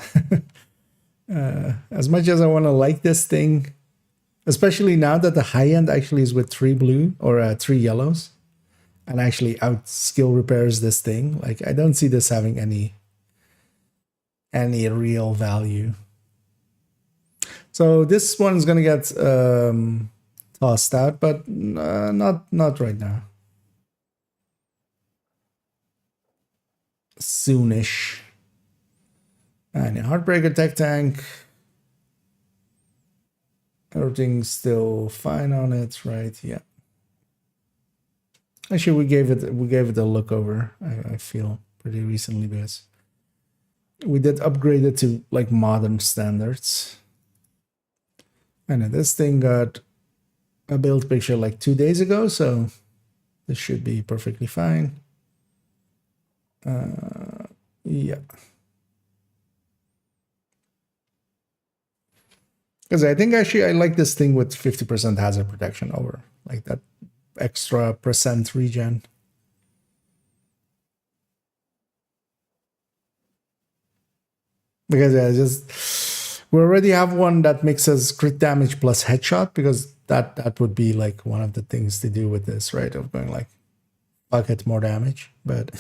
As much as I want to like this thing, especially now that the high end actually is with 3 blue or 3 yellows, and actually out skill repairs this thing. Like I don't see this having any real value. So this one's gonna get tossed out, but not right now. Soonish. And a Heartbreaker Tech Tank. Everything's still fine on it, right? Yeah. Actually, we gave it a look over. I feel pretty recently because we did upgrade it to like modern standards. And this thing got a build picture like 2 days ago, so this should be perfectly fine. Yeah. Because I think actually I like this thing with 50% hazard protection over like that extra percent regen. Because we already have one that mixes crit damage plus headshot, because that would be like one of the things to do with this, right? Of going like fuck it, more damage. But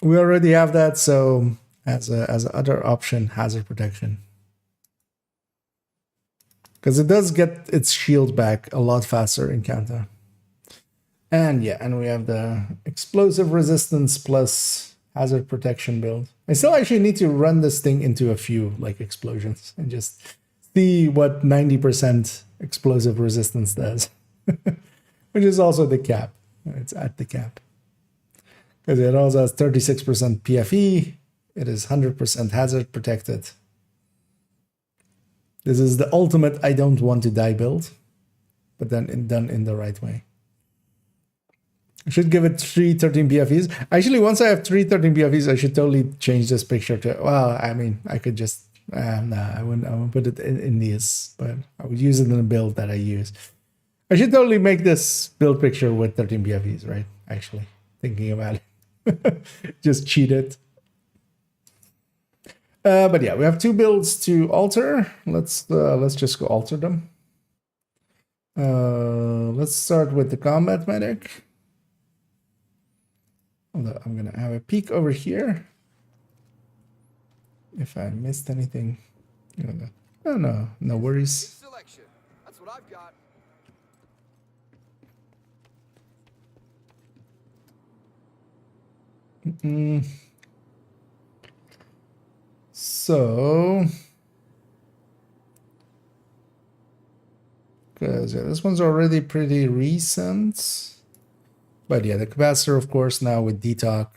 we already have that, so as other option, hazard protection. Because it does get its shield back a lot faster in counter. And yeah, and we have the explosive resistance plus hazard protection build. I still actually need to run this thing into a few like explosions and just see what 90% explosive resistance does. Which is also the cap. It's at the cap. Because it also has 36% PFE. It is 100% hazard protected. This is the ultimate I don't want to die build, but then done in the right way. I should give it 313 PFEs. Actually, once I have 313 PFEs, I should totally change this picture to, well, I mean, I could just, I wouldn't put it in these, but I would use it in the build that I use. I should totally make this build picture with 13 PFEs, right? Actually, thinking about it. Just cheat it. But yeah, we have 2 builds to alter. Let's just go alter them. Let's start with the combat medic. Although I'm gonna have a peek over here. If I missed anything, oh no, no worries. Selection. That's what I've got. So, because yeah, this one's already pretty recent. But yeah, the capacitor, of course, now with detox.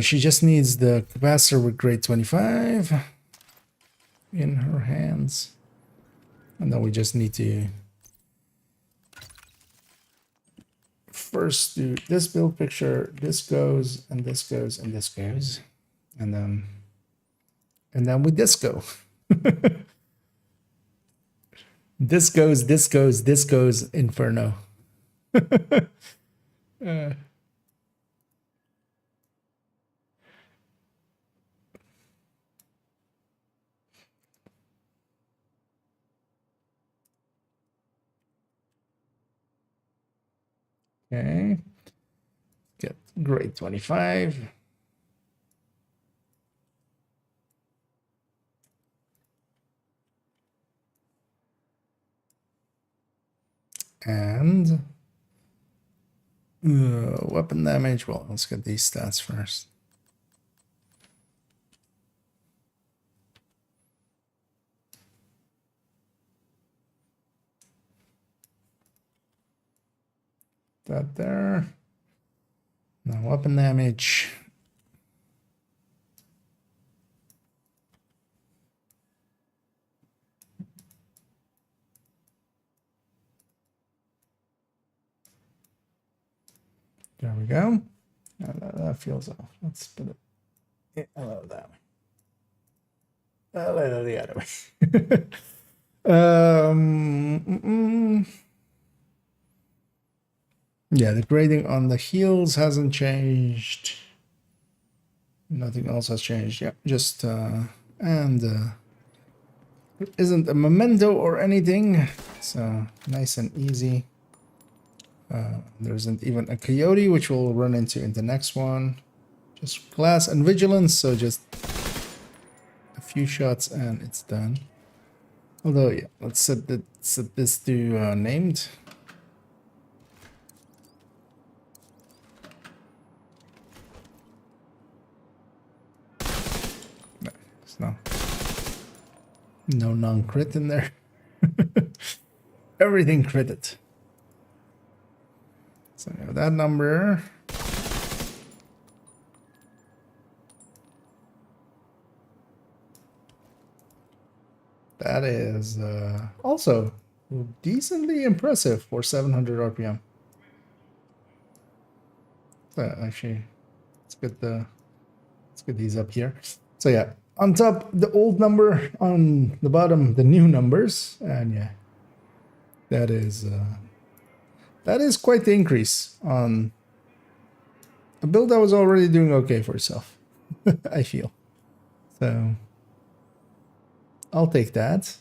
She just needs the capacitor with grade 25 in her hands. And then we just need to first do this build picture. This goes, and this goes, and this goes. And then we disco. This goes, this goes, this goes, Inferno. Okay. Get grade 25. And weapon damage. Well, let's get these stats first. That there. Now weapon damage. There we go. That feels off. Let's put it a little that way. A little the other way. Yeah, the grading on the heals hasn't changed. Nothing else has changed. Yeah, just and it isn't a memento or anything, so nice and easy. There isn't even a coyote, which we'll run into in the next one. Just glass and vigilance, so just a few shots and it's done. Although, yeah, let's set this to named. No, it's no non-crit in there. Everything critted. So that number. That is also decently impressive for 700 RPM. So actually, let's get these up here. So yeah, on top the old number, on the bottom the new numbers, and yeah, that is quite the increase on a build that was already doing okay for itself. I feel so. I'll take that.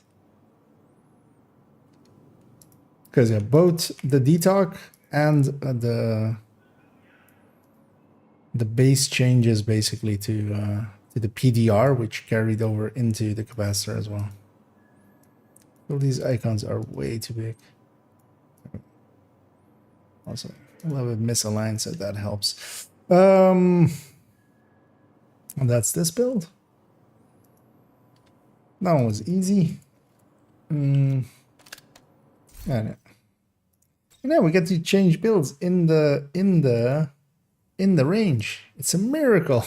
Because yeah, both the detox and the base changes basically to the PDR, which carried over into the capacitor as well. Well, these icons are way too big. Also, a little bit misaligned, so that helps. And that's this build. That one was easy. And yeah, we get to change builds in the range. It's a miracle.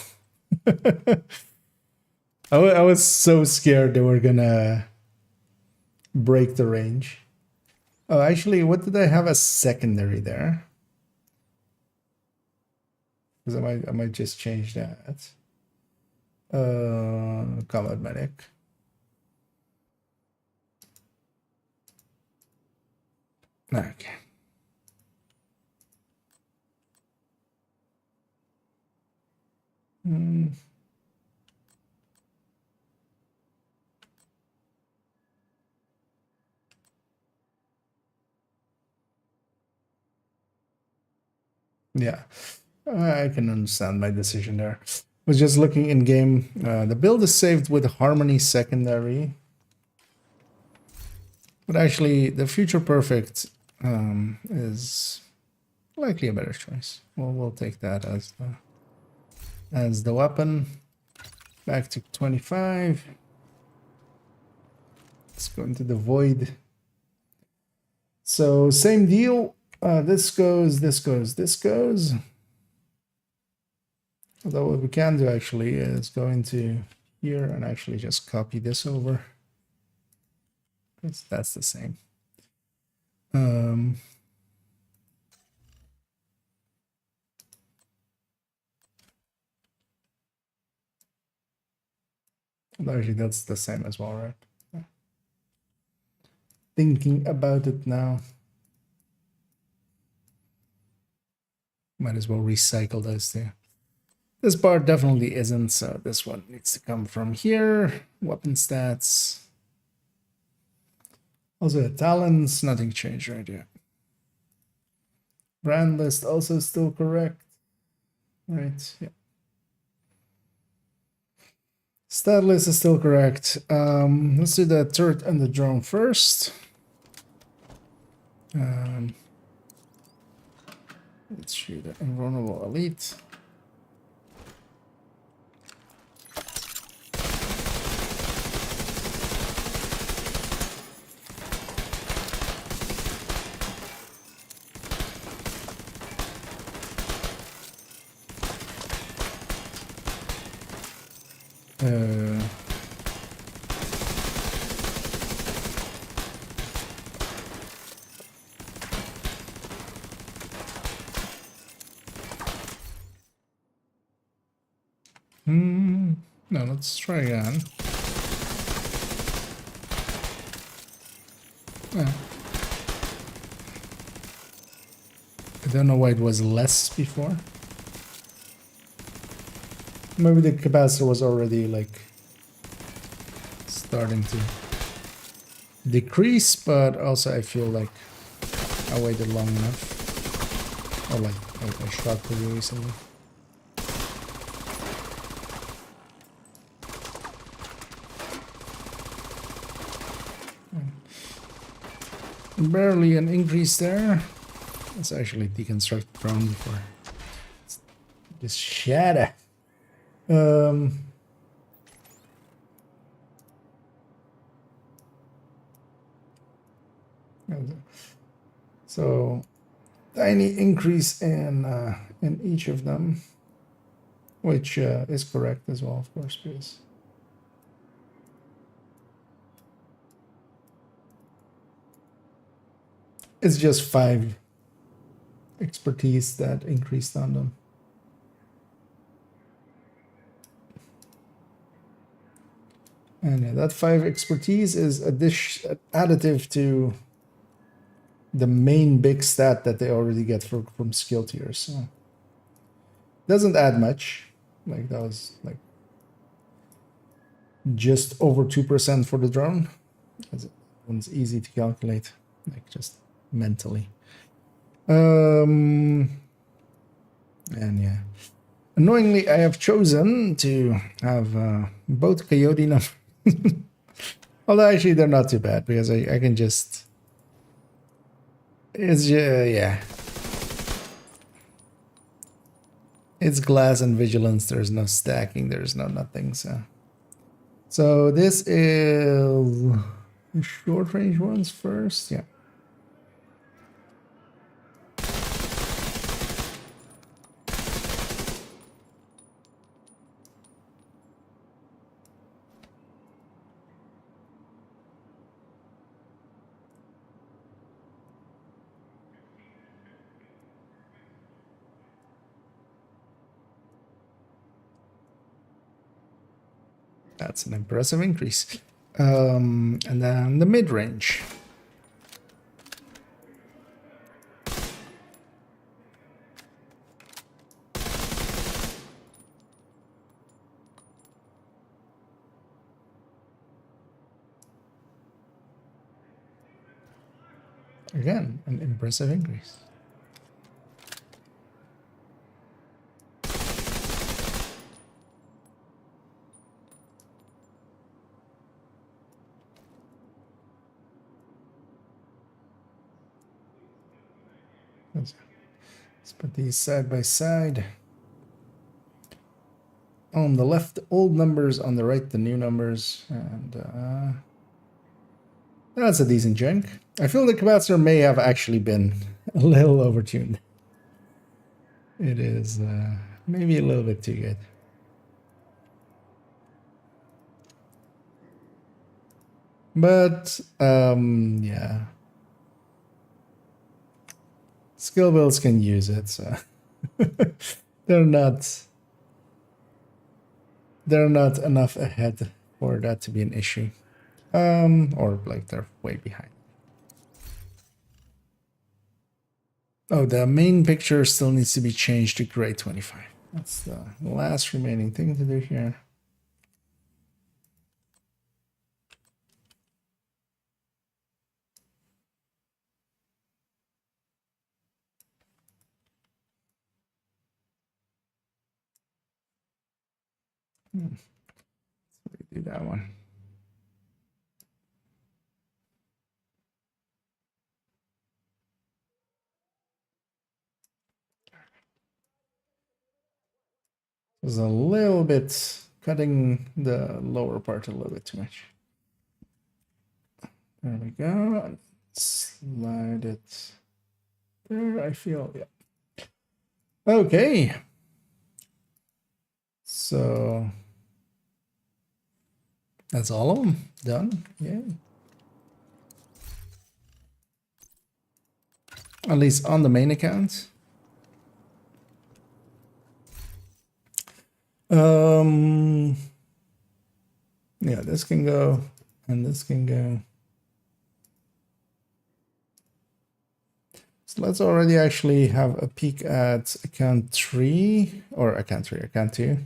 I was so scared they were gonna break the range. Oh, actually, what did I have as secondary there? Because I might just change that. Combat medic. Okay. Yeah, I can understand my decision there. Was just looking in game. The build is saved with Harmony secondary, but actually the Future Perfect is likely a better choice. Well, we'll take that as the weapon. Back to 25. Let's go into the void. So same deal. This goes, this goes, this goes. Although what we can do actually is go into here and actually just copy this over. That's the same. Actually, that's the same as well, right? thinking about it now. Might as well recycle those two. This part definitely isn't, so this one needs to come from here. Weapon stats. Also the talents, nothing changed right here. Brand list also still correct. Right, yeah. Stat list is still correct. Let's do the turret and the drone first. Let's shoot the invulnerable elite. No, let's try again. Yeah. I don't know why it was less before. Maybe the capacitor was already like starting to decrease, but also I feel like I waited long enough. Or like I shot pretty recently. Barely an increase there. Let's actually deconstruct the drone before just shatter. So tiny increase in each of them, which is correct as well, of course, because it's just 5 expertise that increased on them. And yeah, that 5 expertise is additive to the main big stat that they already get from skill tiers. So doesn't add much. Like that was like just over 2% for the drone. It's easy to calculate, like just mentally. And yeah, annoyingly, I have chosen to have both coyote numbers. Although actually they're not too bad because I can just. It's yeah. It's glass and vigilance. There's no stacking. There's no nothing. So this is short range ones first. Yeah. That's an impressive increase. And then the mid-range. Again, an impressive increase. Let's put these side by side. On the left, the old numbers. On the right, the new numbers. And that's a decent chunk. I feel the capacitor may have actually been a little overtuned. It is maybe a little bit too good. But yeah. Skill builds can use it, so they're not enough ahead for that to be an issue. Or like they're way behind. Oh, the main picture still needs to be changed to grade 25. That's the last remaining thing to do here. Do that one. There's a little bit cutting the lower part a little bit too much. There we go. Slide it there, I feel, yeah. Okay. So that's all of them done. Yeah. At least on the main account. Yeah, this can go and this can go. So let's already actually have a peek at account 3 or account 3, account 2,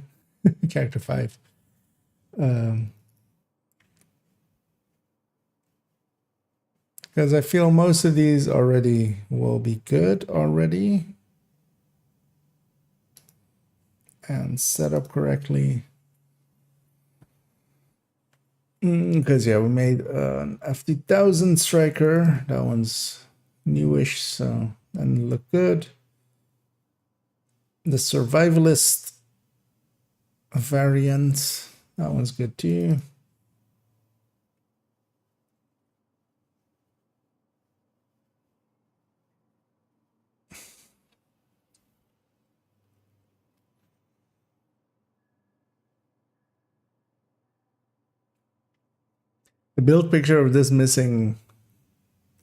character 5. Because I feel most of these already will be good already and set up correctly. Because yeah, we made an FD1000 striker. That one's newish, so and look good. The survivalist variant, that one's good too. The build picture of this missing,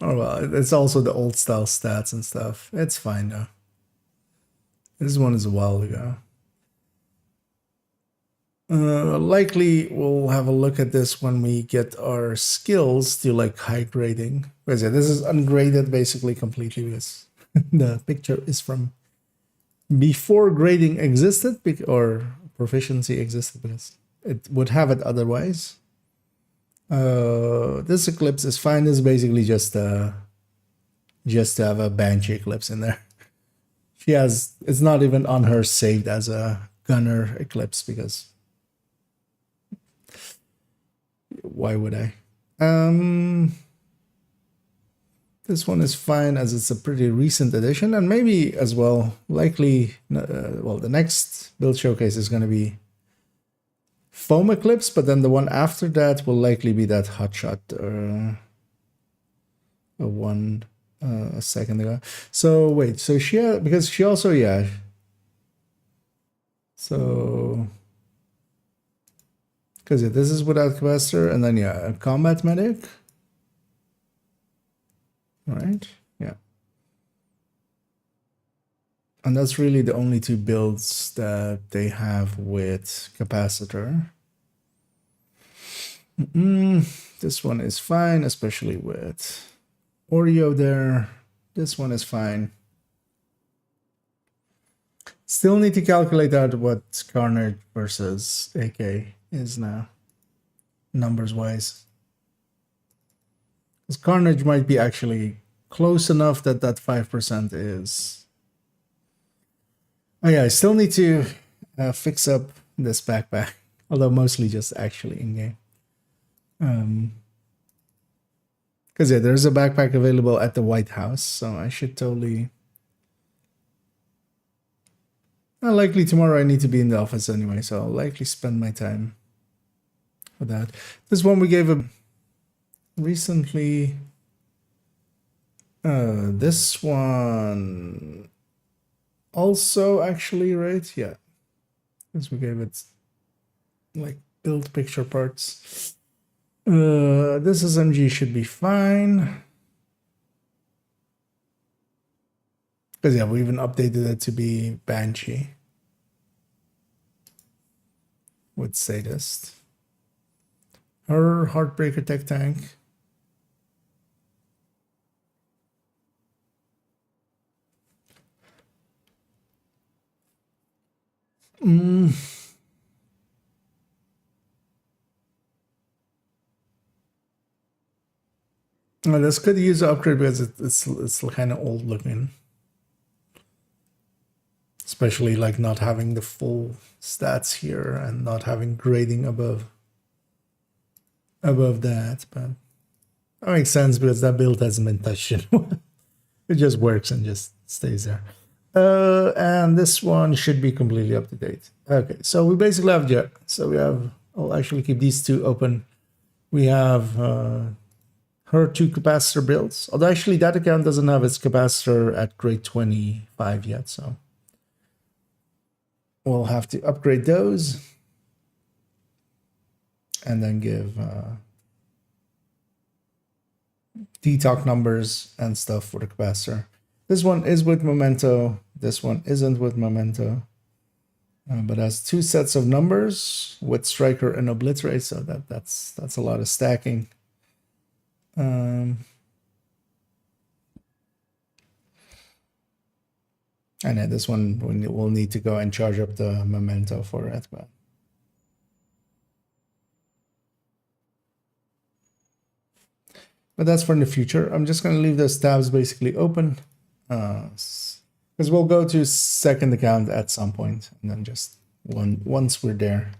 oh well, it's also the old style stats and stuff. It's fine though. This one is a while ago. Likely we'll have a look at this when we get our skills to like high grading. Because yeah, this is ungraded basically completely because the picture is from before grading existed or proficiency existed, because it would have it otherwise. This eclipse is fine. This is basically just to have a banshee eclipse in there. She has, it's not even on her saved as a gunner eclipse because why would I? This one is fine as it's a pretty recent addition, and maybe as well, likely, well, the next build showcase is going to be Foam Eclipse, but then the one after that will likely be that hotshot a second ago. So wait, so she had, because she also, yeah. So because yeah, this is without capacitor, and then yeah, a combat medic. All right, yeah. And that's really the only two builds that they have with capacitor. This one is fine, especially with Oreo there. This one is fine. Still need to calculate out what Carnage versus AK is now, numbers wise. Because Carnage might be actually close enough that that 5% is. Oh yeah, I still need to fix up this backpack, although mostly just actually in game. Because yeah, there's a backpack available at the White House, so I should totally. Likely tomorrow I need to be in the office anyway, so I'll likely spend my time for that. This one we gave a recently. This one also actually, right? Yeah, because we gave it like build picture parts. This SMG should be fine. Because yeah, we even updated it to be Banshee with Sadist. Her Heartbreaker Tech Tank. Well, this could use an upgrade because it's kind of old looking. Especially like not having the full stats here and not having grading above that, but that makes sense because that build hasn't been touched in a while. It just works and just stays there. And this one should be completely up to date. Okay, so we basically have so we have, I'll actually keep these two open. We have her 2 capacitor builds, although actually that account doesn't have its capacitor at grade 25 yet, so we'll have to upgrade those and then give detox numbers and stuff for the capacitor. This one is with memento. This one isn't with memento, but has 2 sets of numbers with striker and obliterate. So that's a lot of stacking. And then this one we'll need to go and charge up the memento for it, but that's for the future. I'm just going to leave those tabs basically open because we'll go to second account at some point, and then just once we're there,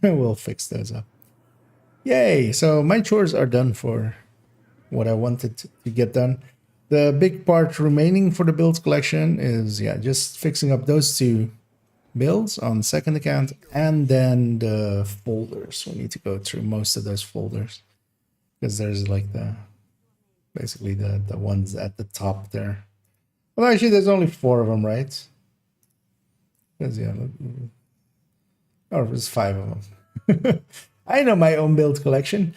we'll fix those up. Yay! So my chores are done for what I wanted to get done. The big part remaining for the builds collection is, yeah, just fixing up those 2 builds on second account, and then the folders. We need to go through most of those folders because there's like basically the ones at the top there. Well, actually, there's only 4 of them, right? Because, yeah, or there's 5 of them. I know my own build collection.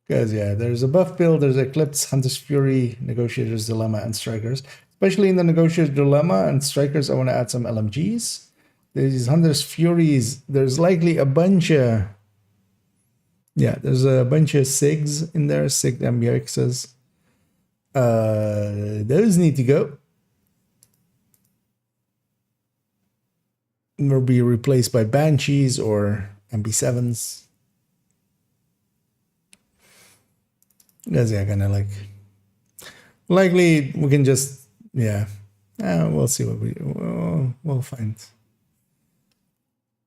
Because, yeah, there's a buff build, there's Eclipse, Hunter's Fury, Negotiator's Dilemma, and Strikers. Especially in the Negotiator's Dilemma and Strikers, I want to add some LMGs. These Hunter's Furies, there's likely a bunch of... Yeah, there's a bunch of SIGs in there, SIG MBXs. Those need to go. Or be replaced by Banshees or MB7s. Because, yeah, kind of like... Likely, we can just... Yeah. We'll see what we'll find.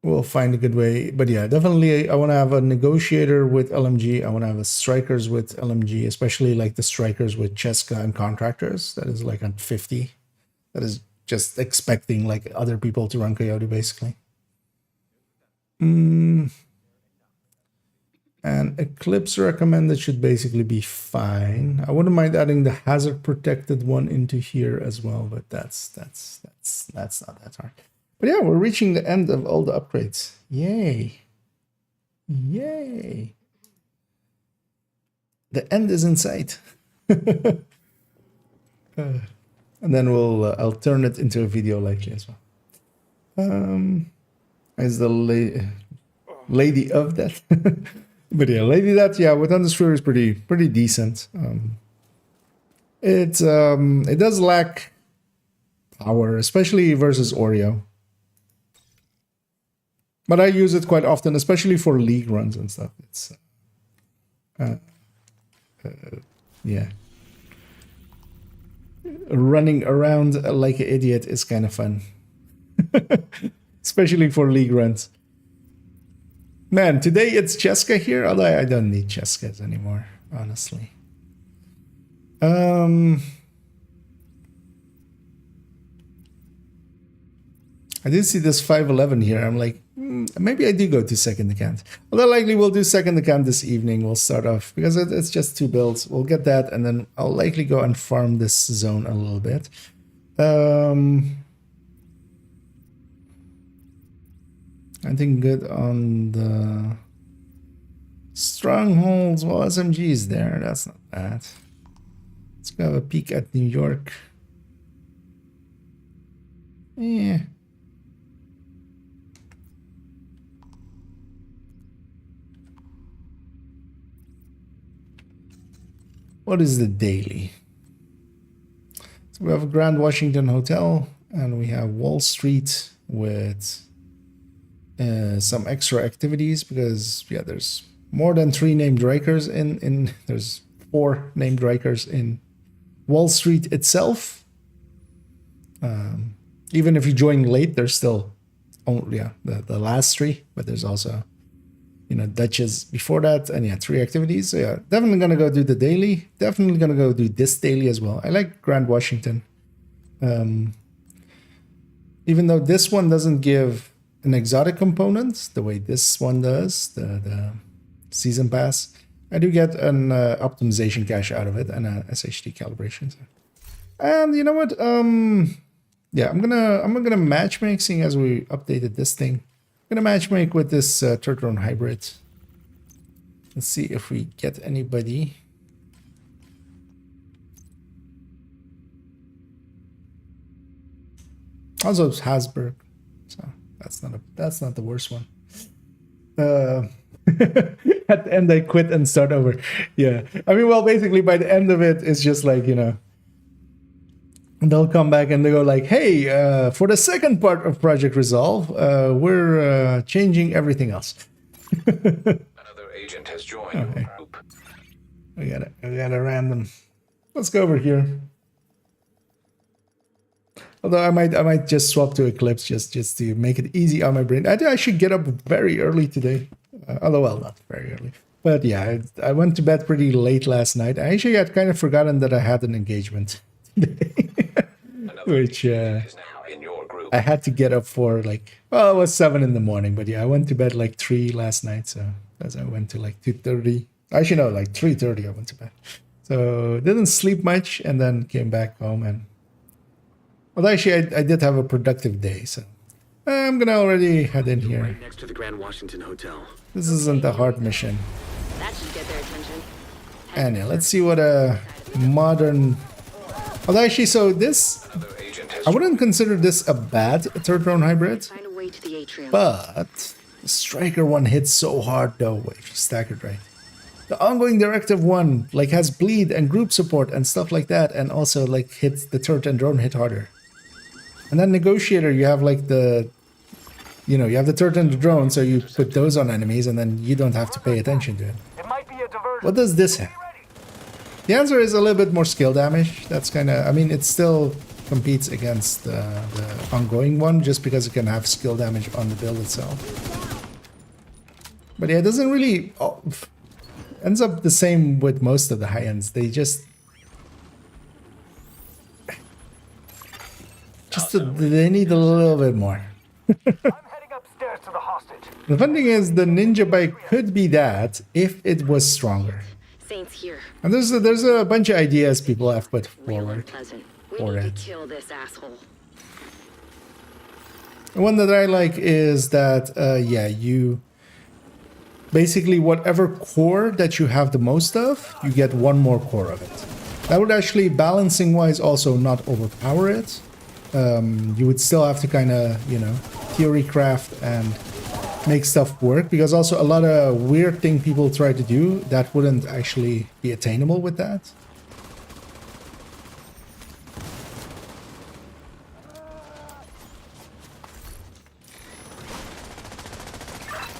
We'll find a good way. But yeah, definitely I want to have a negotiator with LMG. I want to have a strikers with LMG, especially like the strikers with Cheska and contractors. That is like at 50. That is just expecting like other people to run Coyote basically. And Eclipse recommended should basically be fine. I wouldn't mind adding the hazard protected one into here as well, but that's not that hard. But yeah, we're reaching the end of all the upgrades. Yay. Yay. The end is in sight. And then I'll turn it into a video likely as well. As the lady of that. But yeah, Lady That, yeah, with Undersphere is pretty decent. It does lack power, especially versus Oreo. But I use it quite often, especially for league runs and stuff. It's yeah. Running around like an idiot is kind of fun. Especially for league runs. Man, today it's Cheska here, although I don't need Cheskas anymore, honestly. I did see this 511 here. I'm like, maybe I do go to second account. Although likely we'll do second account this evening. We'll start off, because it's just 2 builds. We'll get that, and then I'll likely go and farm this zone a little bit. I think good on the strongholds. Well, SMG is there. That's not bad. Let's go have a peek at New York. Yeah. What is the daily? So we have a Grand Washington Hotel. And we have Wall Street with some extra activities because, yeah, there's more than 3 named Rikers in there's 4 named Rikers in Wall Street itself. Even if you join late, there's still only the last 3, but there's also, you know, Dutches before that, and yeah, 3 activities. So yeah, definitely gonna go do the daily. Definitely gonna go do this daily as well. I like Grand Washington. Even though this one doesn't give an exotic component the way this one does, the season pass, I do get an optimization cache out of it and a SHD calibration. And you know what? Yeah, I'm gonna matchmake, seeing as we updated this thing. I'm gonna matchmake with this turtle drone hybrid. Let's see if we get anybody. Also, it's Hasberg, so that's not the worst one. At the end, I quit and start over. Yeah, I mean, well, basically, by the end of it, it's just like, you know, they'll come back and they go like, "Hey, for the second part of Project Resolve, we're changing everything else." Another agent has joined Okay. your group. We got a random. Let's go over here. Although I might just swap to Eclipse just to make it easy on my brain. I think I should get up very early today. Although, well, not very early. But yeah, I went to bed pretty late last night. I actually had kind of forgotten that I had an engagement today. Another Which agent is now in your group. I had to get up for like, well, it was 7 in the morning. But yeah, I went to bed like 3 last night. So as I went to like 2:30. Actually, no, like 3:30 I went to bed. So didn't sleep much and then came back home. And well, actually, I did have a productive day. So I'm going to already head in here. Right next to the Grand Washington Hotel. This isn't a hard mission. That should get their attention. And yeah, let's see what a modern... Although actually, so this... Another agent has I wouldn't consider this a bad third drone hybrid, Find a way to the atrium. but the Striker one hits so hard though, if you stack it right. The ongoing directive one like has bleed and group support and stuff like that, and also like hits the turret and drone hit harder. And then Negotiator, you have like the... You know, you have the turret and the drone, so you put those on enemies and then you don't have to pay attention to it. It might be a diversion. What does this have? The answer is a little bit more skill damage. That's kind of... I mean, it still competes against the ongoing one just because it can have skill damage on the build itself. But yeah, it doesn't really... Oh, ends up the same with most of the high ends. They just... They need a little bit more. I'm heading upstairs to the hostage. The fun thing is the ninja bike could be that if it was stronger. Saints here. And there's a bunch of ideas people have put Real forward. unpleasant. We For need it. to kill this asshole. The one that I like is that, yeah, you... Basically, whatever core that you have the most of, you get 1 more core of it. That would actually, balancing-wise, also not overpower it. You would still have to kind of, you know, theory craft and make stuff work, because also a lot of weird thing people try to do that wouldn't actually be attainable with that.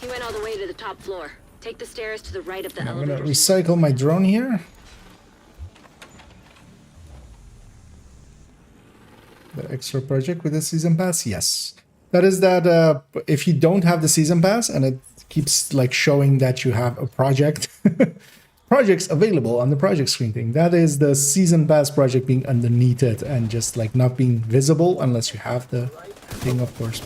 He went all the way to the top floor. Take the stairs to the right of the I'm elevator. gonna recycle my drone here. The extra project with the season pass, yes. That is that if you don't have the season pass and it keeps like showing that you have a project, projects available on the project screen thing, that is the season pass project being underneath it and just like not being visible unless you have the thing, of course.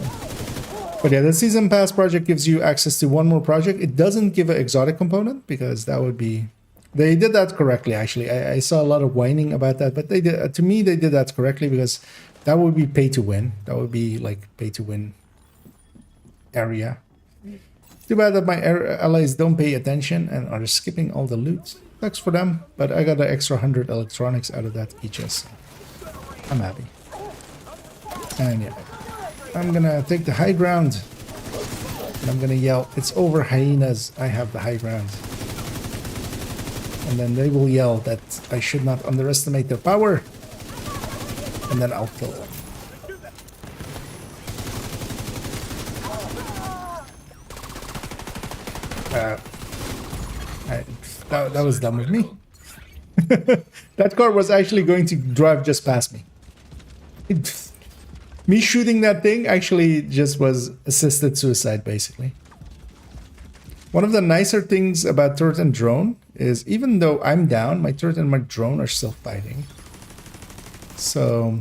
But yeah, the season pass project gives you access to 1 more project. It doesn't give an exotic component because that would be... They did that correctly, actually. I saw a lot of whining about that, but they did, to me, they did that correctly because that would be pay to win. That would be like pay to win area. Too bad that my allies don't pay attention and are skipping all the loot. Sucks for them, but I got an extra 100 electronics out of that each. I'm happy. And yeah, I'm gonna take the high ground. And I'm gonna yell, "It's over, hyenas. I have the high ground." And then they will yell that I should not underestimate their power. And then I'll kill them. That was dumb of me. That car was actually going to drive just past me. Me shooting that thing actually just was assisted suicide, basically. One of the nicer things about turret and drone is even though I'm down, my turret and my drone are still fighting. So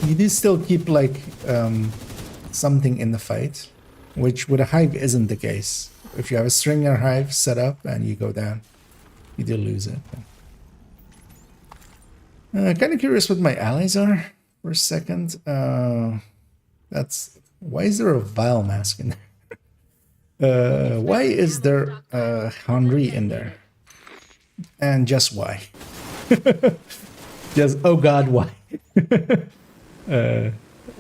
you do still keep like something in the fight, which with a hive isn't the case. If you have a stringer hive set up and you go down, you do lose it. Kind of curious what my allies are for a second. That's why is there a Vile mask in there? Why is there Henry in there? And just why? Just oh god, why?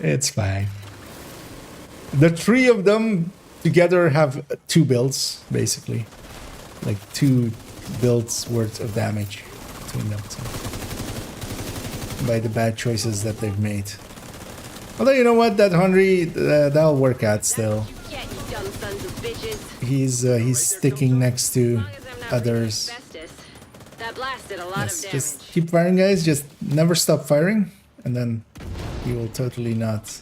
It's fine. The three of them together have 2 builds, basically. Like 2 builds worth of damage between them. So. By the bad choices that they've made. Although you know what, that Henry, that'll work out still. He's sticking next to others. Yes, just keep firing, guys. Just never stop firing, and then you will totally not.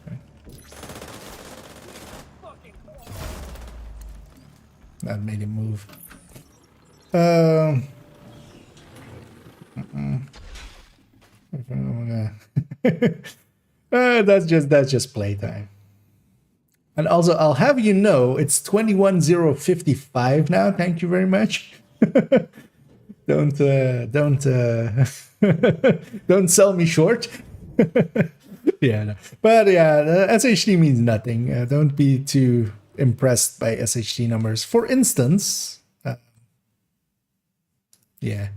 Okay. That made him move. That's just playtime. And also, I'll have you know, it's 21,055 now. Thank you very much. don't don't sell me short. Yeah, no. But yeah, the SHD means nothing. Don't be too impressed by SHD numbers. For instance, yeah,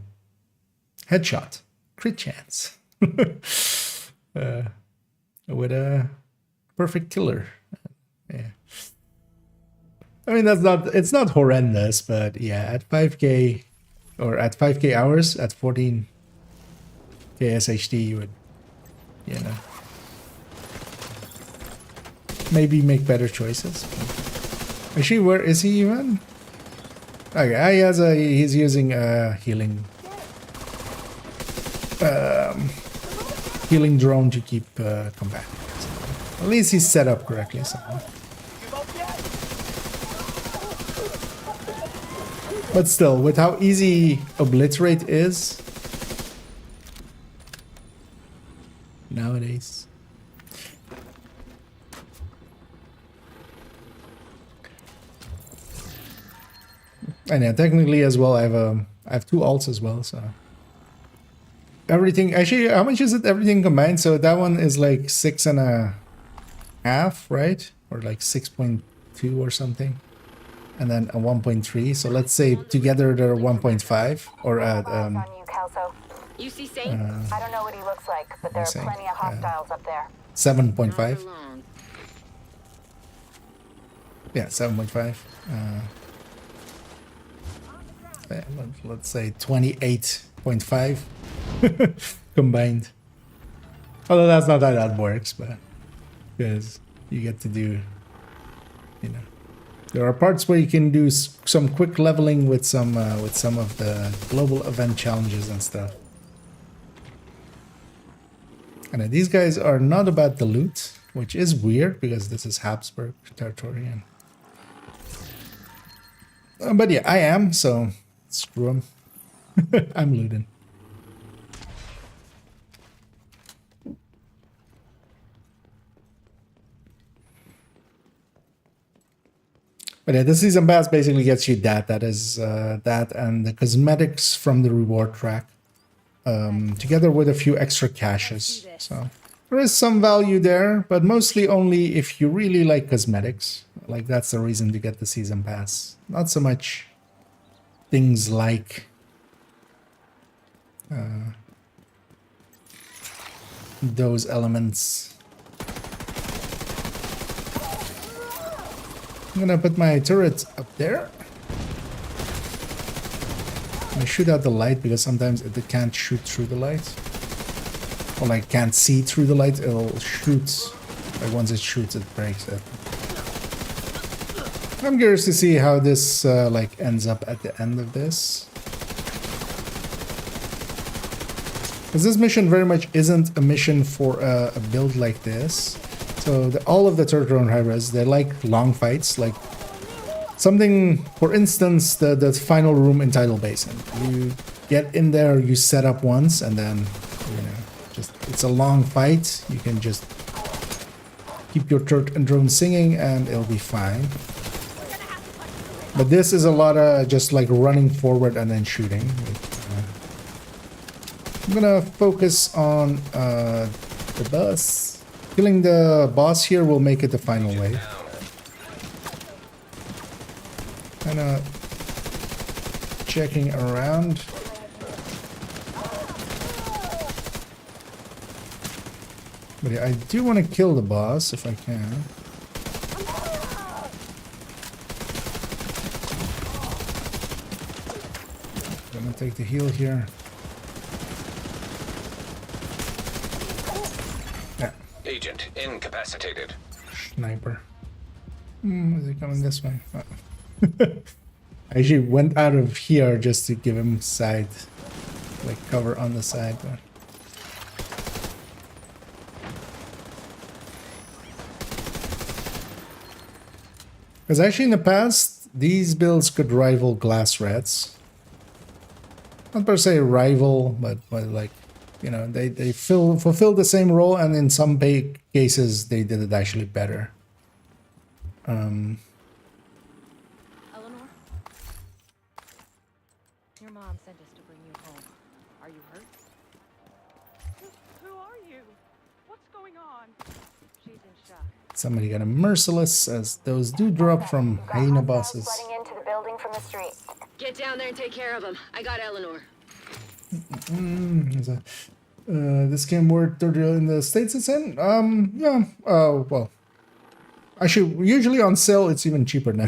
headshot, crit chance, with a perfect killer. Yeah, I mean it's not horrendous, but yeah, at 5k or at 5k hours at 14k SHD, you would, you know, maybe make better choices. Actually, where is he even? Okay, he's using a healing drone to keep combat. So at least he's set up correctly. So. But still, with how easy Obliterate is nowadays. And yeah, technically as well, I have 2 alts as well, so everything. Actually, how much is it? Everything combined. So that one is like 6.5, right? Or like 6.2 or something. And then a 1.3. So let's say together they're 1.5 or at You see Saint? I don't know what he looks like, but there are plenty of hostiles up there. 7.5. Yeah, 7.5. Let's say 28.5 combined. Although that's not how that works, but because you get to do, you know, there are parts where you can do some quick leveling with some of the global event challenges and stuff. And these guys are not about the loot, which is weird because this is Habsburg territory. And but yeah, I am, so screw them. I'm looting. But yeah, the season pass basically gets you that. That is that and the cosmetics from the reward track, together with a few extra caches. So there is some value there, but mostly only if you really like cosmetics. Like that's the reason to get the season pass. Not so much things like those elements. I'm gonna put my turret up there. I'm gonna shoot out the light because sometimes it can't shoot through the light. Or like can't see through the light, it'll shoot Like once it shoots, it breaks it. I'm curious to see how this like ends up at the end of this. Because this mission very much isn't a mission for a build like this. So all of the third drone hybrids, they like long fights, like something, for instance, the final room in Tidal Basin. You get in there, you set up once, and then, you know, just it's a long fight. You can just keep your third drone singing and it'll be fine. But this is a lot of just like running forward and then shooting. I'm gonna focus on the bus. Killing the boss here will make it the final wave. Kinda checking around. But yeah, I do want to kill the boss if I can. I'm gonna take the heal here. Agent incapacitated. Sniper. Is he coming this way? Oh. I actually went out of here just to give him side, like cover on the side. But because actually in the past, these builds could rival Glass Reds. Not per se rival, but like, you know, they fulfill the same role, and in some cases they did it actually better. Eleanor? Your mom sent us to bring you home. Are you hurt? Who are you? What's going on? She's in shock. Somebody got a merciless, as those do drop from hyena bosses. Flooding into the building from the street. Get down there and take care of him. I got Eleanor. This game worth $30 in the States it's in? Yeah. Well, actually, usually on sale it's even cheaper now.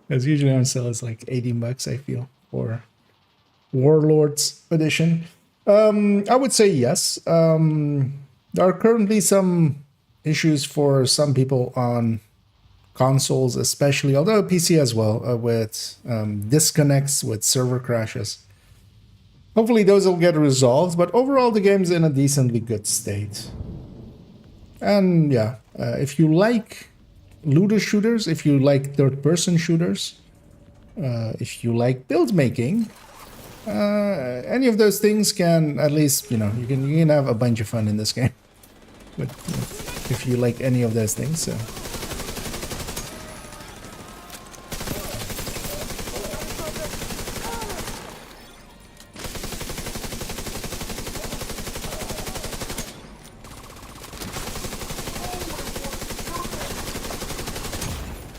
Because usually on sale it's like $80, I feel, for Warlords edition. I would say yes. There are currently some issues for some people on consoles, especially, although PC as well, with disconnects, with server crashes. Hopefully those will get resolved, but overall the game's in a decently good state. And yeah, if you like looter shooters, if you like third-person shooters, if you like build making, any of those things can at least, you know, you can have a bunch of fun in this game. If you like any of those things, so.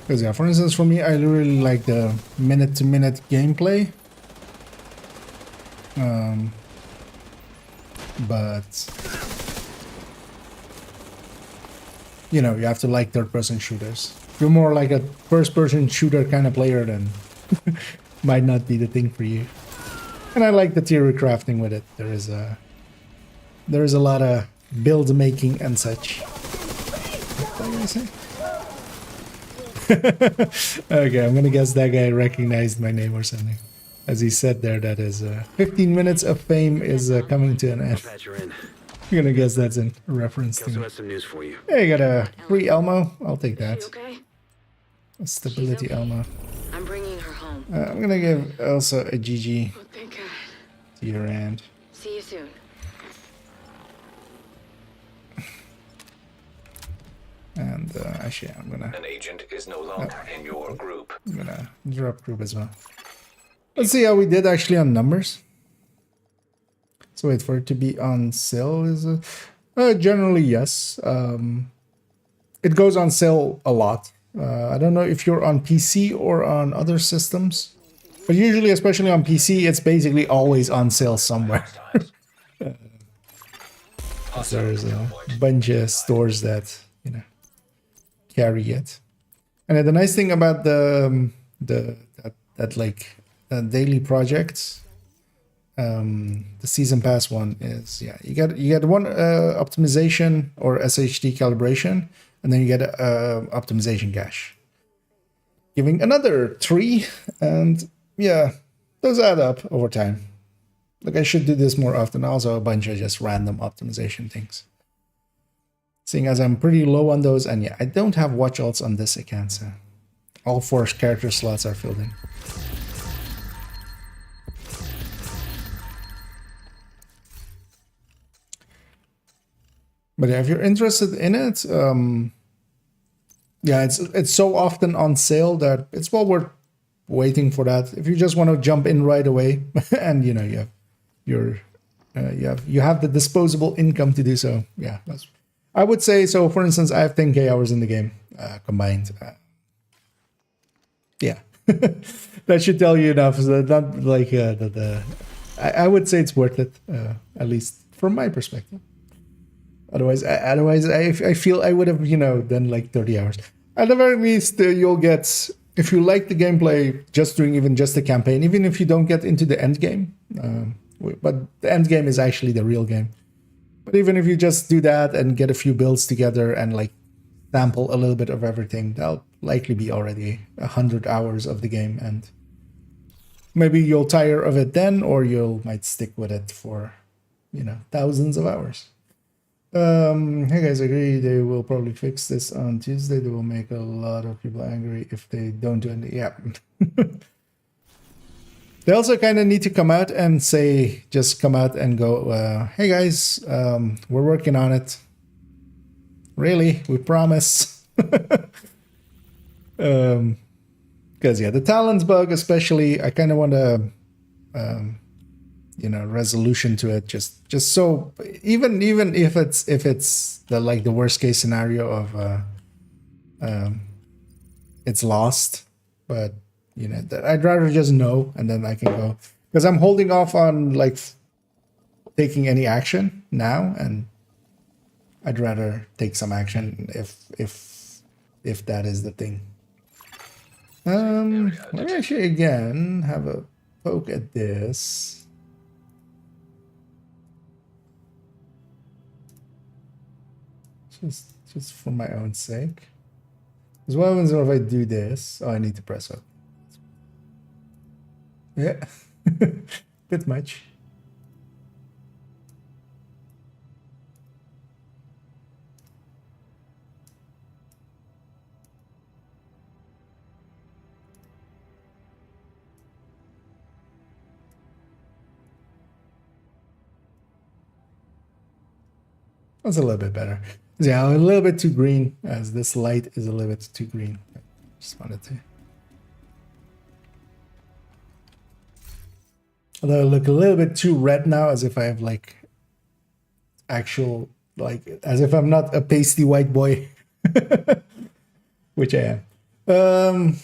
Because yeah, for instance, for me, I really like the minute-to-minute gameplay. But you know, you have to like third-person shooters. If you're more like a first-person shooter kind of player, then might not be the thing for you. And I like the theory crafting with it. There is a lot of build making and such. What did I say? Okay, I'm gonna guess that guy recognized my name or something. As he said there, that is 15 minutes of fame is coming to an end. Patch her in. I'm gonna guess that's in reference He to also me. has some news for you. Hey, you got a free Elmo. I'll take that. She okay? A stability She's okay. Elmo. I'm bringing her home. I'm gonna give Elsa a GG Oh, thank God. to your end. See you soon. And actually, I'm gonna An agent is no longer in your group. drop group as well. Let's see how we did actually on numbers. So wait for it to be on sale. Is generally yes. It goes on sale a lot. I don't know if you're on PC or on other systems, but usually, especially on PC, it's basically always on sale somewhere. There's a bunch of stores that, you know, carry it. And the nice thing about that daily projects the season pass one is, yeah, you get one optimization or SHD calibration, and then you get a optimization cache, giving another 3, and yeah, those add up over time. Like, I should do this more often. Also a bunch of just random optimization things, seeing as I'm pretty low on those. And yeah, I don't have watch alts on this account, so all 4 character slots are filled in. But yeah, if you're interested in it, yeah, it's so often on sale that it's well worth waiting for that. If you just want to jump in right away, and you know you have the disposable income to do so, yeah, I would say so. For instance, I have 10k hours in the game combined. Yeah, that should tell you enough. So not like I would say it's worth it, at least from my perspective. Otherwise, I feel I would have, done like 30 hours. At the very least, you'll get, if you like the gameplay, just doing even just the campaign, even if you don't get into the end game. But the end game is actually the real game. But even if you just do that and get a few builds together and like sample a little bit of everything, that'll likely be already 100 hours of the game. And maybe you'll tire of it then, or you might stick with it for, thousands of hours. Hey guys, agree they will probably fix this on Tuesday. They will make a lot of people angry if they don't do anything. Yeah. They also kind of need to come out and say, just come out and go, hey guys, we're working on it. Really? We promise. Because yeah, the talents bug especially, I kind of want to resolution to it, just so even if it's the worst case scenario of it's lost, but I'd rather just know, and then I can go, because I'm holding off on like taking any action now, and I'd rather take some action if that is the thing. Let me actually again have a poke at this. Just for my own sake. Because what happens if I do this? Oh, I need to press up. Yeah, bit much. That's a little bit better. Yeah, a little bit too green, as this light is a little bit too green. Just wanted to. Although I look a little bit too red now, as if I have like actual, as if I'm not a pasty white boy, which I am.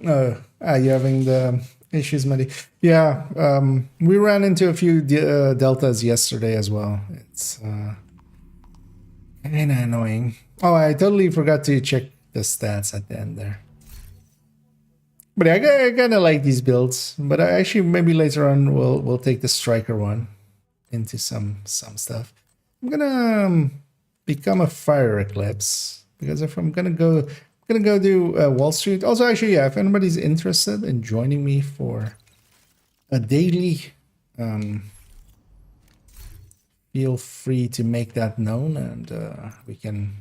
You're having the issues, Maddie. Yeah, we ran into a few deltas yesterday as well. It's kind of annoying. Oh, I totally forgot to check the stats at the end there. But I kind of like these builds. But I actually, maybe later on we'll take the striker one into some stuff. I'm gonna become a fire eclipse, because if I'm gonna go do Wall Street. Also, actually, yeah, if anybody's interested in joining me for a daily, feel free to make that known, and we can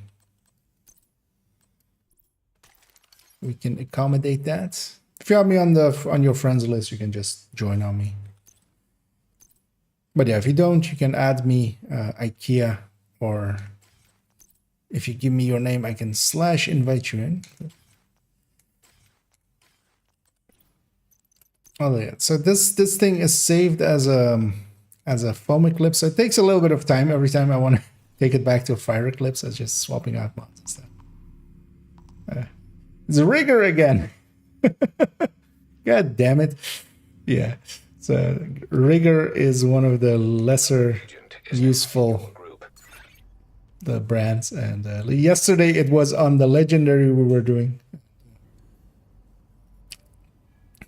accommodate that. If you have me on your friends list, you can just join on me. But yeah, if you don't, you can add me IKEA, or if you give me your name, I can /invite you in. Oh yeah, so this thing is saved as a foam eclipse. So it takes a little bit of time every time I want to take it back to a fire eclipse. I was just swapping out mods and stuff. It's a rigger again. God damn it. Yeah. So rigger is one of the lesser useful the brands, and yesterday it was on the legendary we were doing.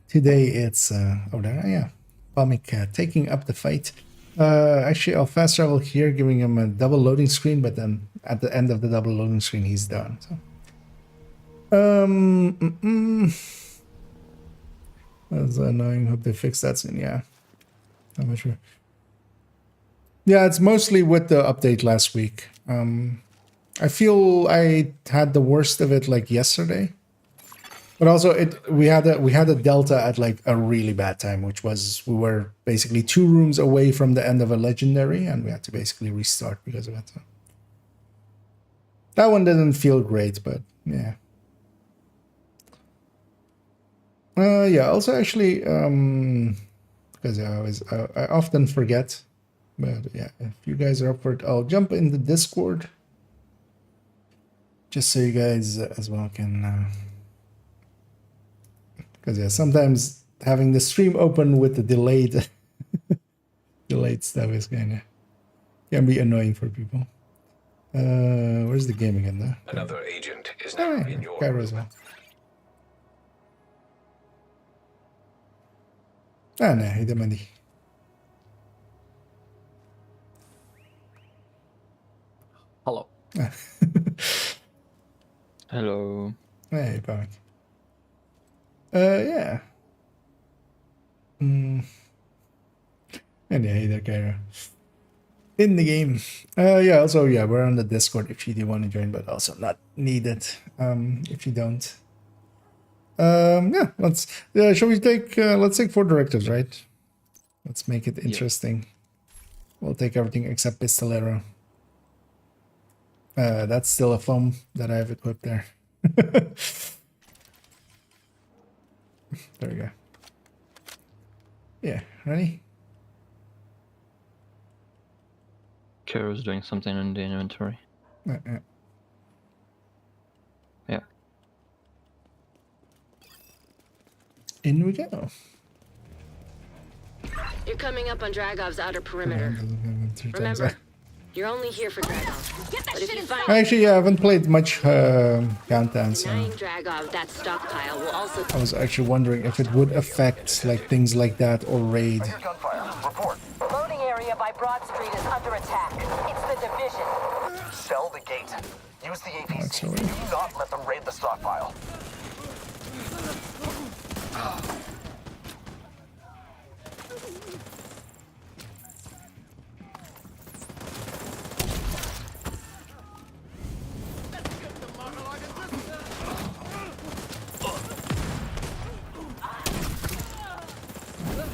Today it's over there. Yeah, Comic taking up the fight. Actually, I'll fast travel here, giving him a double loading screen, but then at the end of the double loading screen, he's done. So, that's annoying. Hope they fix that soon. Yeah, I'm not sure. Yeah, it's mostly with the update last week. I feel I had the worst of it like yesterday. But also, we had a delta at like a really bad time, which was we were basically 2 rooms away from the end of a legendary, and we had to basically restart because of it. So. That one didn't feel great, but yeah. Yeah. Also, actually, because I often forget, but yeah, if you guys are up for it, I'll jump in the Discord, just so you guys as well can. Because yeah, sometimes having the stream open with the delayed stuff is can be annoying for people. Where's the game again though? Another agent is now in your Cairo as well. Nee, helemaal niet. Hallo. Hello. Hey, Pamik. Yeah. And yeah, hey there, Cairo. In the game. Yeah, also, yeah, we're on the Discord if you do want to join, but also not needed if you don't. Yeah, shall we take, let's take 4 directives, right? Let's make it interesting. We'll take everything except Pistolero. That's still a foam that I have equipped there. There we go. Yeah, ready? Kara's doing something in the inventory. Yeah. In we go. You're coming up on Dragov's outer perimeter. Remember, you're only here for Dragov. But if you find Actually, yeah, I haven't played much Countdown, so denying Dragov, that stockpile will also. I was actually wondering if it would affect like things like that or raid. Gunfire. Report. Loading area by Broad Street is under attack. It's the division. Sell the gate. Use the APC. Excellent. Do not let them raid the stockpile.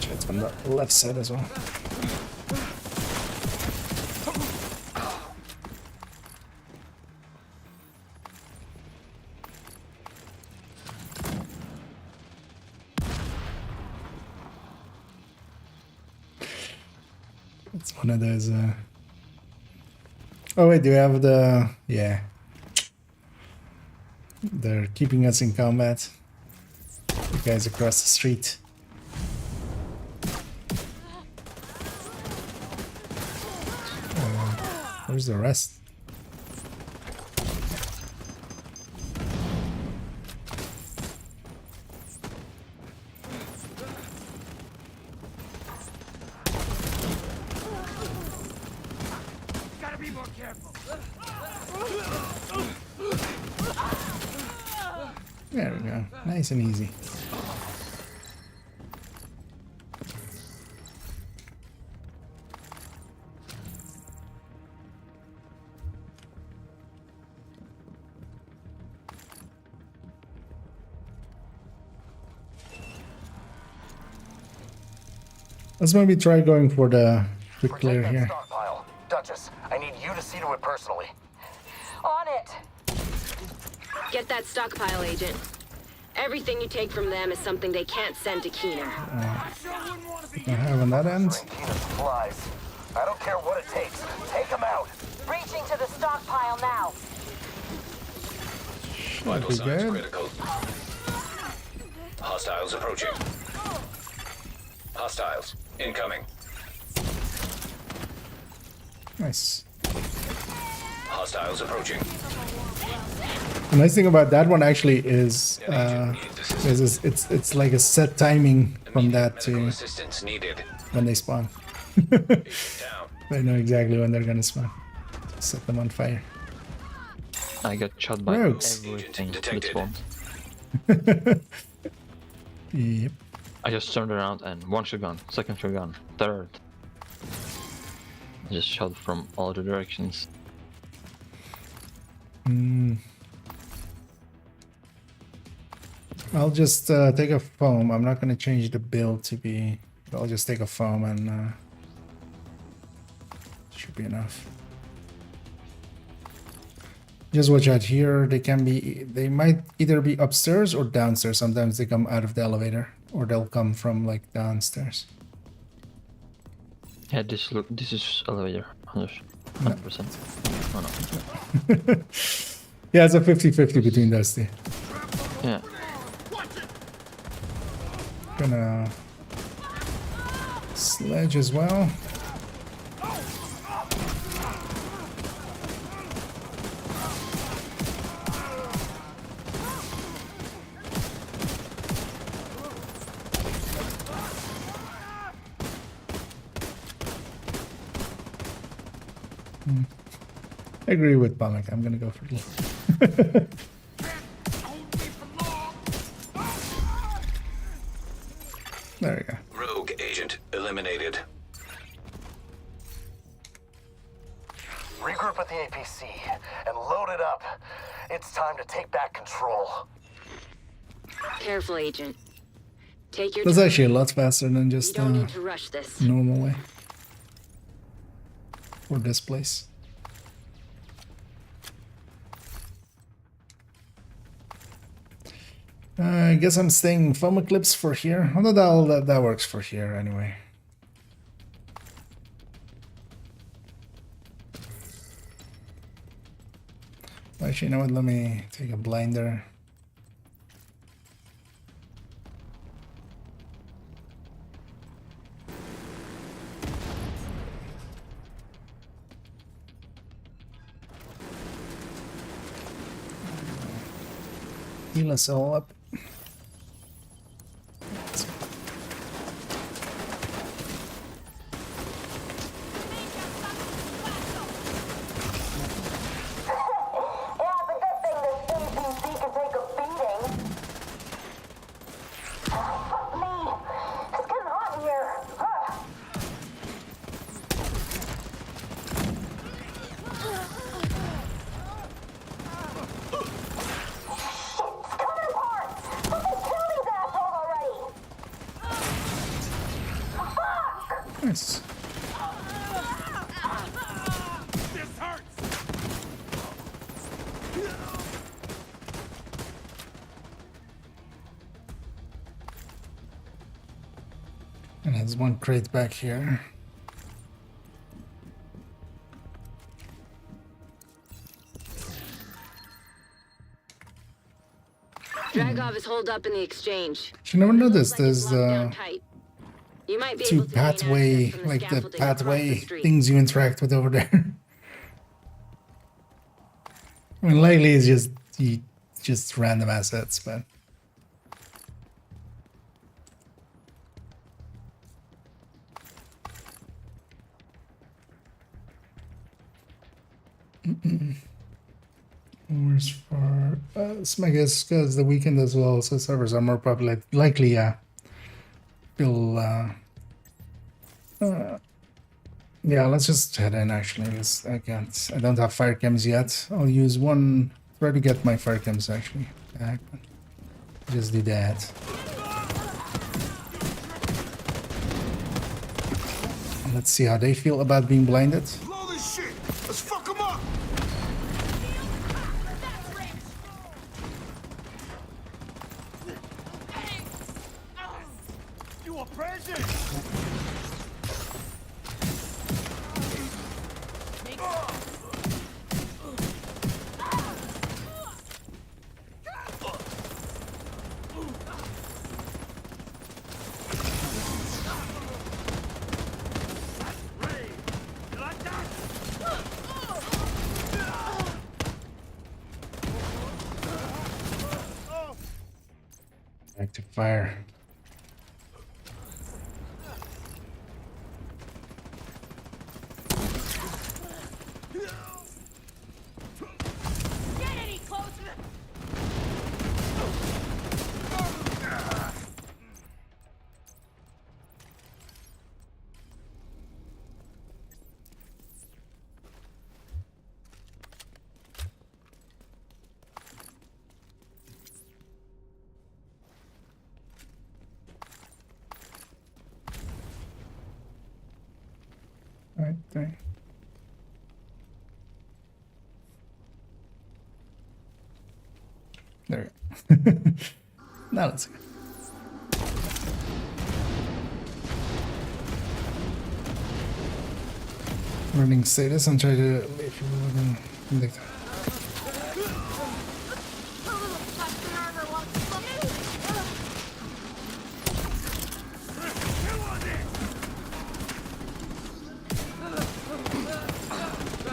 It's on the left side as well. It's one of those. Oh wait, do we have the? Yeah. They're keeping us in combat. You guys across the street. Where's the rest? Gotta be more careful. There we go. Nice and easy. Let's maybe try going for the quick clear Protect that here. stockpile. Duchess, I need you to see to it personally. On it. Get that stockpile, Agent. Everything you take from them is something they can't send to Keener. I have on that end. Bring Tina supplies. I don't care what it takes. Take them out. Reaching to the stockpile now. Vital be signs good. critical. Hostiles approaching. Hostiles incoming. Nice. Hostiles approaching. The nice thing about that one actually is, it's like a set timing from that Medical to assistance needed. when they spawn. Down. They know exactly when they're gonna spawn. Set them on fire. I got shot by Rogues. everything that Detected. spawned. Yep. I just turned around and one shotgun, second shotgun, third. I just shot from all the directions. I'll just take a foam. I'm not gonna change the build to be. I'll just take a foam and should be enough. Just watch out here. They might either be upstairs or downstairs. Sometimes they come out of the elevator, or they'll come from like downstairs. Yeah, this is elevator, 100%. Oh no. Yeah, it's a 50-50 between those two. Yeah. Gonna sledge as well. I agree with Palak. I'm gonna go for this. There we go. Rogue agent eliminated. Regroup with the APC and load it up. It's time to take back control. Careful, Agent. Take your That's time. actually a lot faster than You just don't need to rush this. normal way for this place. I guess I'm staying foam eclipse for here. Although that works for here anyway. Actually, you know what? Let me take a blinder. Heal us all up. Nice. And there's one crate back here. Dragov is holed up in the exchange. You never noticed Looks like it's there's locked down tight. You might be two able to gain pathway, access from the like the scaffolding across pathway the street. things you interact with over there. I mean, lately it's just random assets, but where's for it's my guess because the weekend as well, so servers are more probably likely, yeah. We'll yeah, let's just head in actually. I don't have fire chems yet. I'll use one, try to get my fire chems actually back. Just do that. Let's see how they feel about being blinded. Blow this shit! Let's fuck them up! You a present! You like that? Active fire. Get any closer! Right there. There we go. Now let's go. Running status and try to if you want to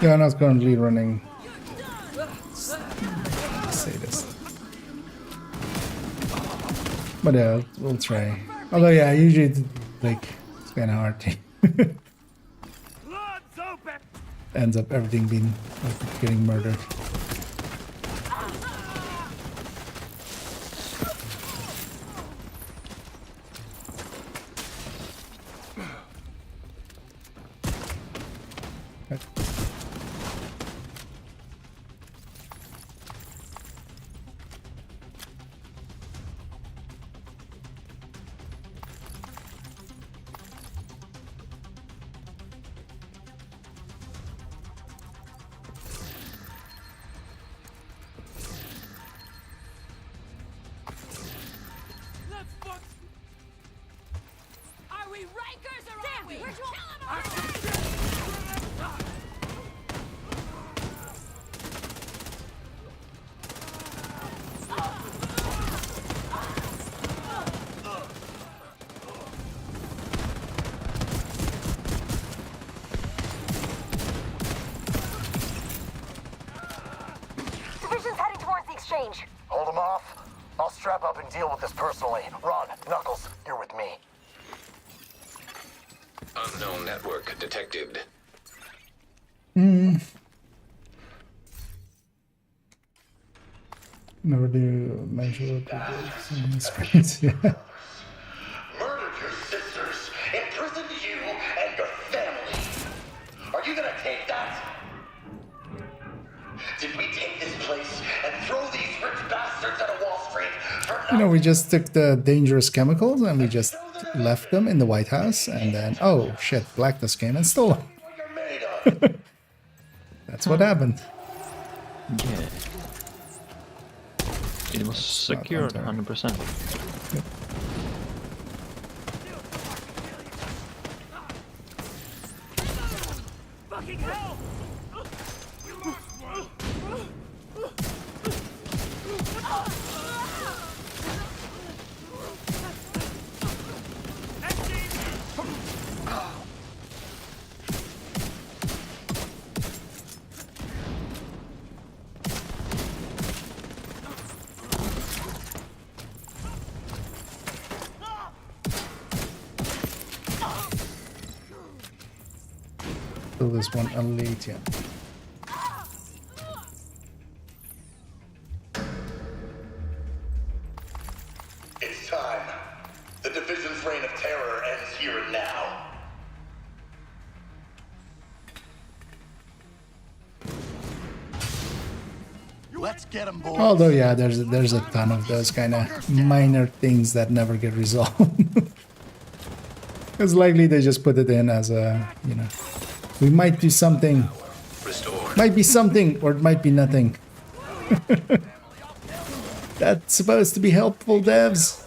yeah, I'm not currently running status. But yeah, we'll try. Although yeah, usually like it's kinda hard to ends up everything being like, getting murdered. Are we Rikers or are we? We're killing them! Division's heading towards the exchange. Hold them off. I'll strap up and deal with this personally. Ron, Knuckles, you're with me. Unknown network detected. Never do mention what in the screens. Yeah. Murdered your sisters, imprisoned you and your family. Are you gonna take that? Did we take this place and throw these rich bastards at a Wall Street for You know, nothing? we just took the dangerous chemicals and we just left them in the White House, and then oh shit, Black Dust came and stole them. What you're made of? That's what happened. Yeah. It was secured on time. 100%. Yep. Fucking hell! Kill this one elite, yeah. It's time. The division's reign of terror ends here and now. Let's get them, boys. Although yeah, there's a ton of those kind of minor things that never get resolved. It's likely they just put it in as a, you know, we might do something, Restored. might be something, or it might be nothing. That's supposed to be helpful, devs.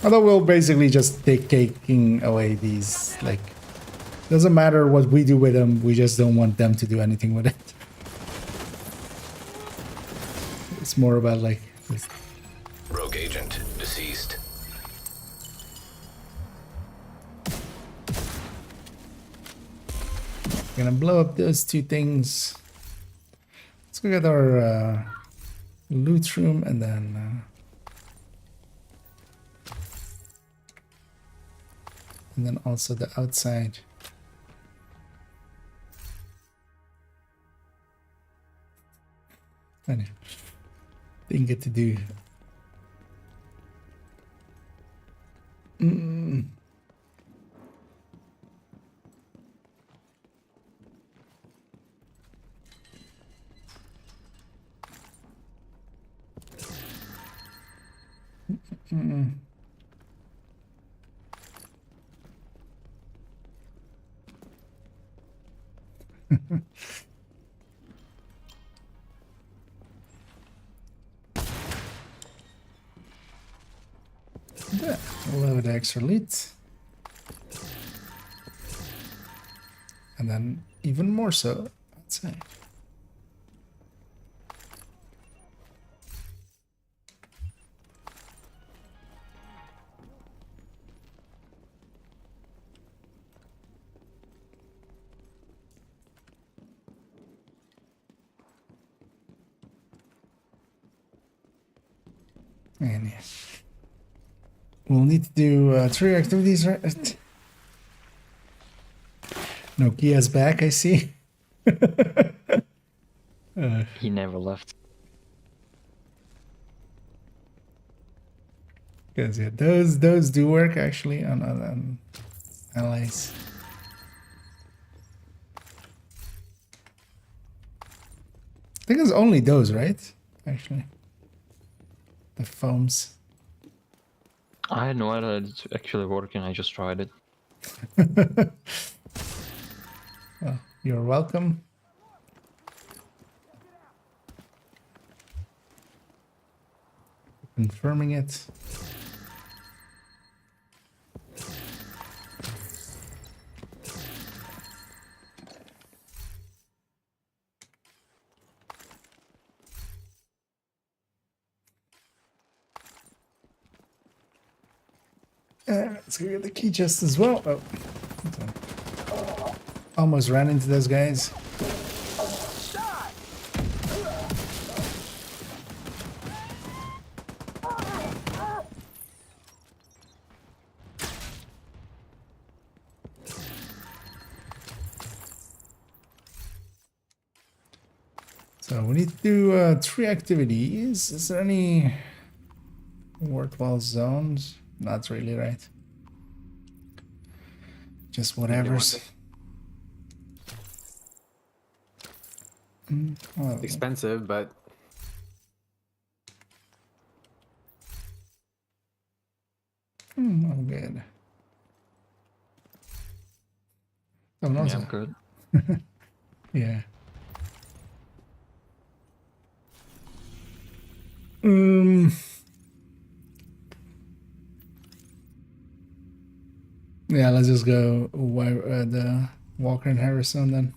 Although we'll basically just taking away these, like, doesn't matter what we do with them, we just don't want them to do anything with it. It's more about like, this. Rogue agent deceased. gonna blow up those two things. Let's go get our loot room and then also the outside. Anyway, didn't get to do. Yeah, a little bit extra loot. And then even more so outside. And yeah. We'll need to do 3 activities, right? Nokia's back, I see. He never left. Because yeah, those do work actually on allies. I think it's only those, right? Actually, the foams. I had no idea it's actually working, I just tried it. Well, you're welcome. Confirming it. Let's go get the key chest as well. Oh, almost ran into those guys. So we need to do 3 activities. Is there any worthwhile zones? Not really, right? Just whatever's. Well, Expensive, but I'm good. Oh, no, Yeah, I'm good. yeah. Yeah, let's just go the Walker and Harrison then.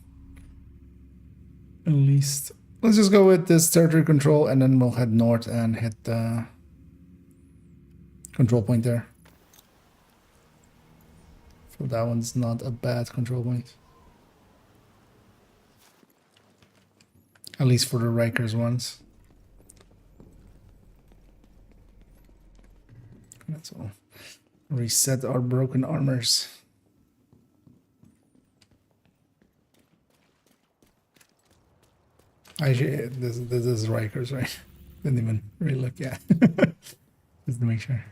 At least. Let's just go with this territory control and then we'll head north and hit the control point there. So that one's not a bad control point. At least for the Rikers ones. That's all. Reset our broken armors. Actually, this is Rikers, right? Didn't even really look at. Just to make sure.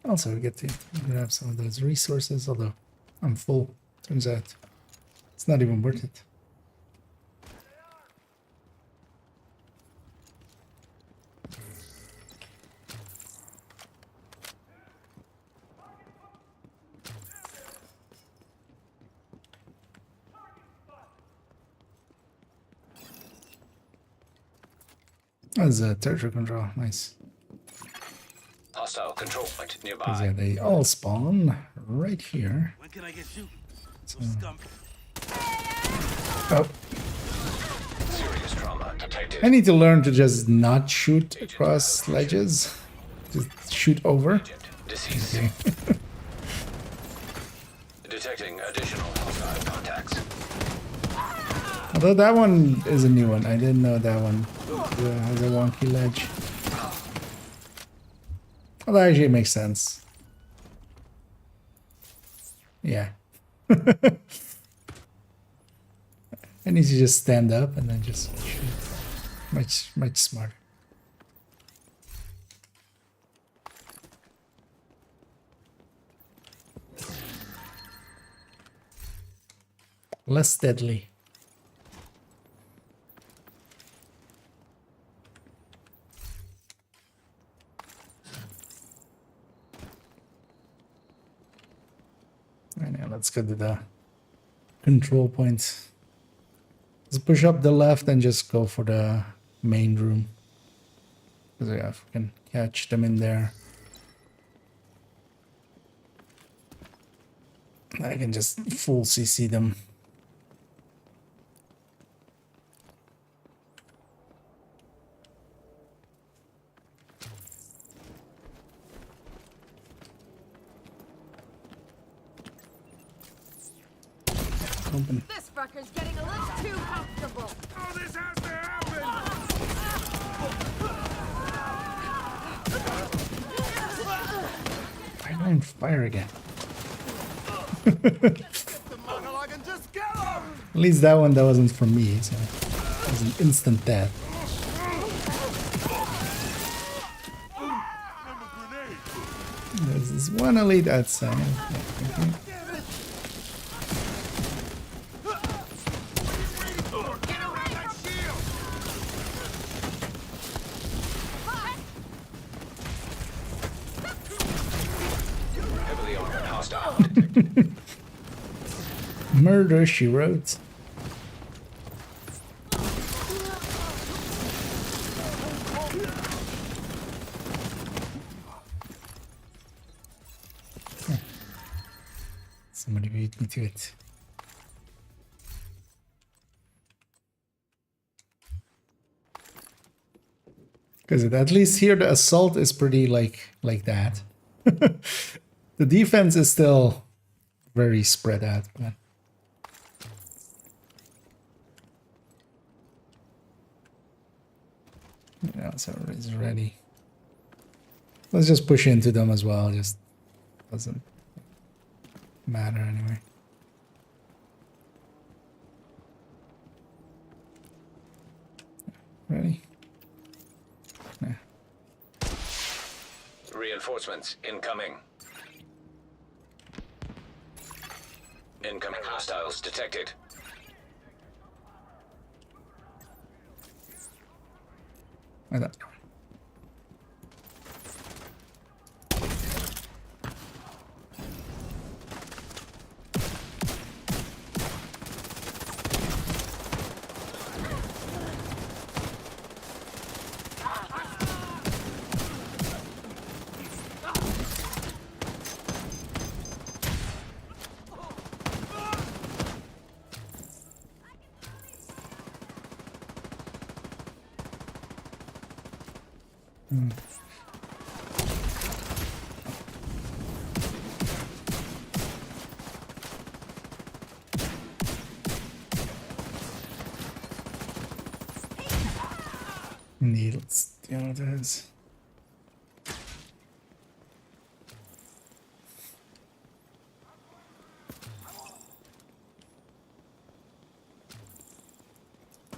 Also, we get to grab some of those resources, although I'm full. Turns out it's not even worth it. That's a territory control. Nice. Hostile control point 'Cause, nearby. yeah, they all spawn right here. When can I get you? So, Scum. oh, Serious trauma detected. I need to learn to just not shoot across ledges. Just shoot over. Agent deceased. Okay. Detecting additional Hostile contacts. Although that one is a new one. I didn't know that one has a wonky ledge. Well, that actually makes sense. Yeah. I need to just stand up and then just shoot. Much smarter. Less deadly. Right now, let's go to the control points. Let's push up the left and just go for the main room. Because yeah, if we can catch them in there, I can just full CC them. Open. This fucker's getting a little too comfortable. Oh, this has to happen! Why am I on fire again? The monologue and just go! At least that one, that wasn't from me, so it was an instant death. There's this one elite outside. Yeah, okay. Get around that shield! Heavily armored hostile detected. Murder, she wrote. Somebody beat me to it. Because at least here the assault is pretty like that. The defense is still very spread out, but yeah, so it's ready. Let's just push into them as well. Just doesn't matter anyway. Ready? Yeah. Reinforcements incoming. Incoming hostiles detected. Like that. Needles. You know what it is.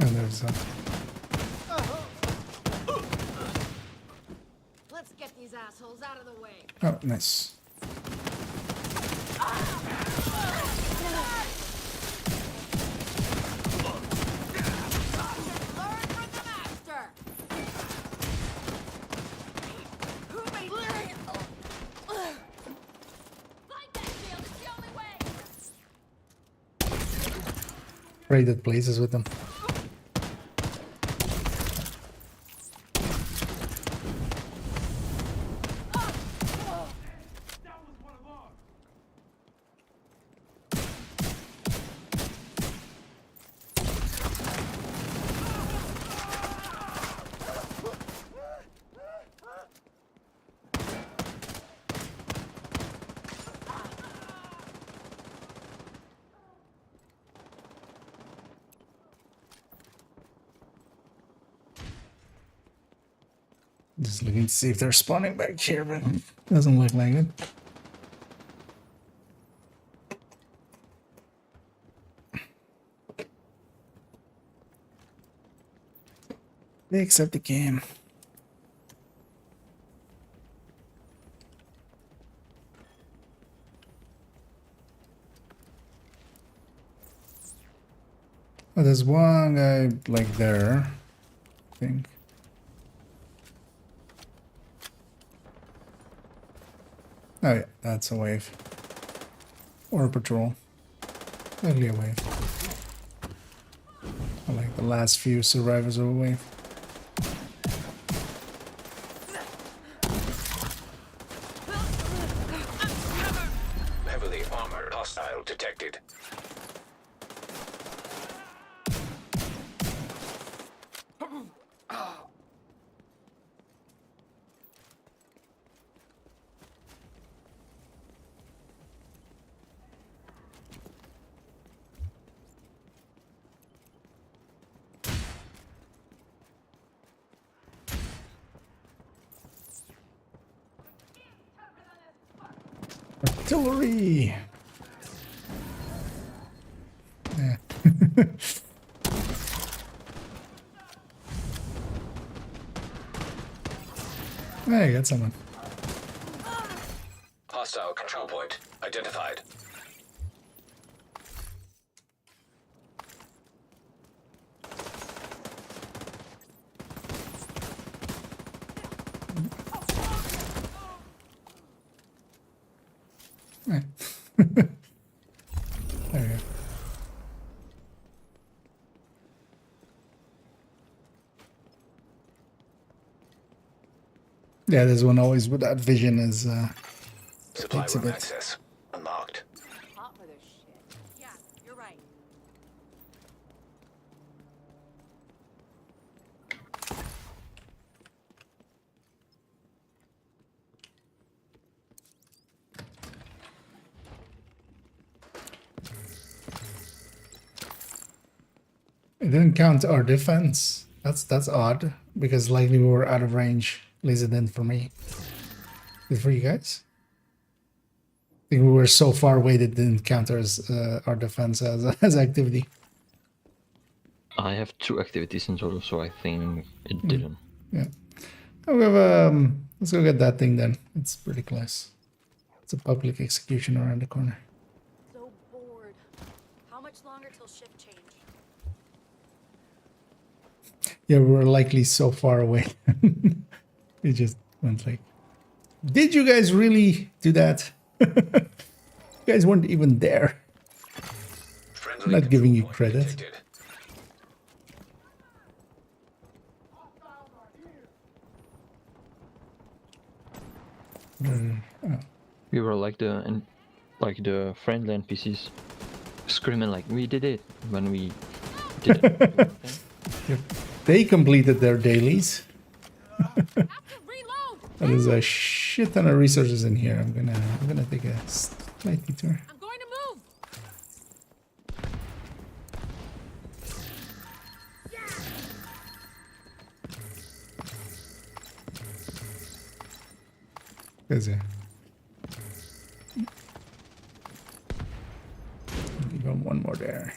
And there's a... Let's get these assholes out of the way. Oh, nice. Learn from the master. Who made Find that shield. It's the only way. Raided places with them. Just looking to see if they're spawning back here, but doesn't look like it. They accept the game. Oh, there's one guy like there, I think. Oh yeah, that's a wave. Or a patrol. Likely a wave. I like the last few survivors of a wave. Heavily armored hostile detected. Artillery! Yeah. Hey, got someone. Hostile control point identified. Right. There we go. Yeah, there's one always with that vision is Supply takes a room bit. access unlocked. Hot for this shit. Yeah, you're right. It didn't count our defense. That's odd because likely we were out of range. At least it didn't for me. Did it for you guys? I think we were so far away that it didn't count as our defense as activity. I have 2 activities in total, so I think it didn't. Yeah. Oh, we have let's go get that thing then. It's pretty close. It's a public execution around the corner. So bored. How much longer till shift change? Yeah, we were likely so far away. We just went like, did you guys really do that? You guys weren't even there. Friendly I'm not giving you control point credit. detected. We were like the friendly NPCs screaming like we did it when we did it. Yep. They completed their dailies. Reload! There's a shit ton of resources in here. I'm gonna take a slight detour. I'm going to move! There's a even one more there.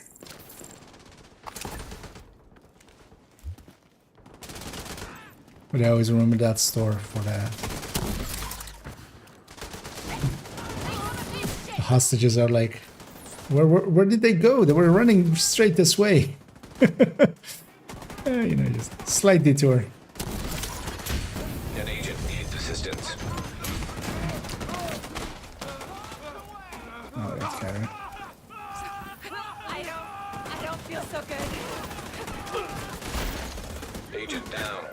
But I always remember that store for that. The hostages are like, where did they go? They were running straight this way. You know, just slight detour. An agent needs assistance. Oh, that's Karen. I don't feel so good. Agent down.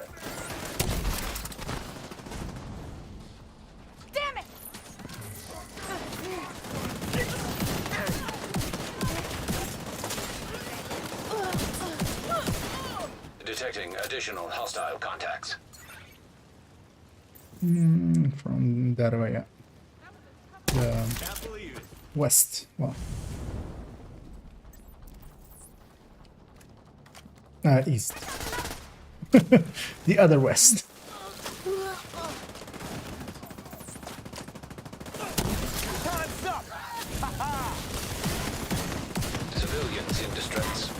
Damn it! Detecting additional hostile contacts. From that way, yeah. The west. Well. East. The other west. What's up? Civilians in distress.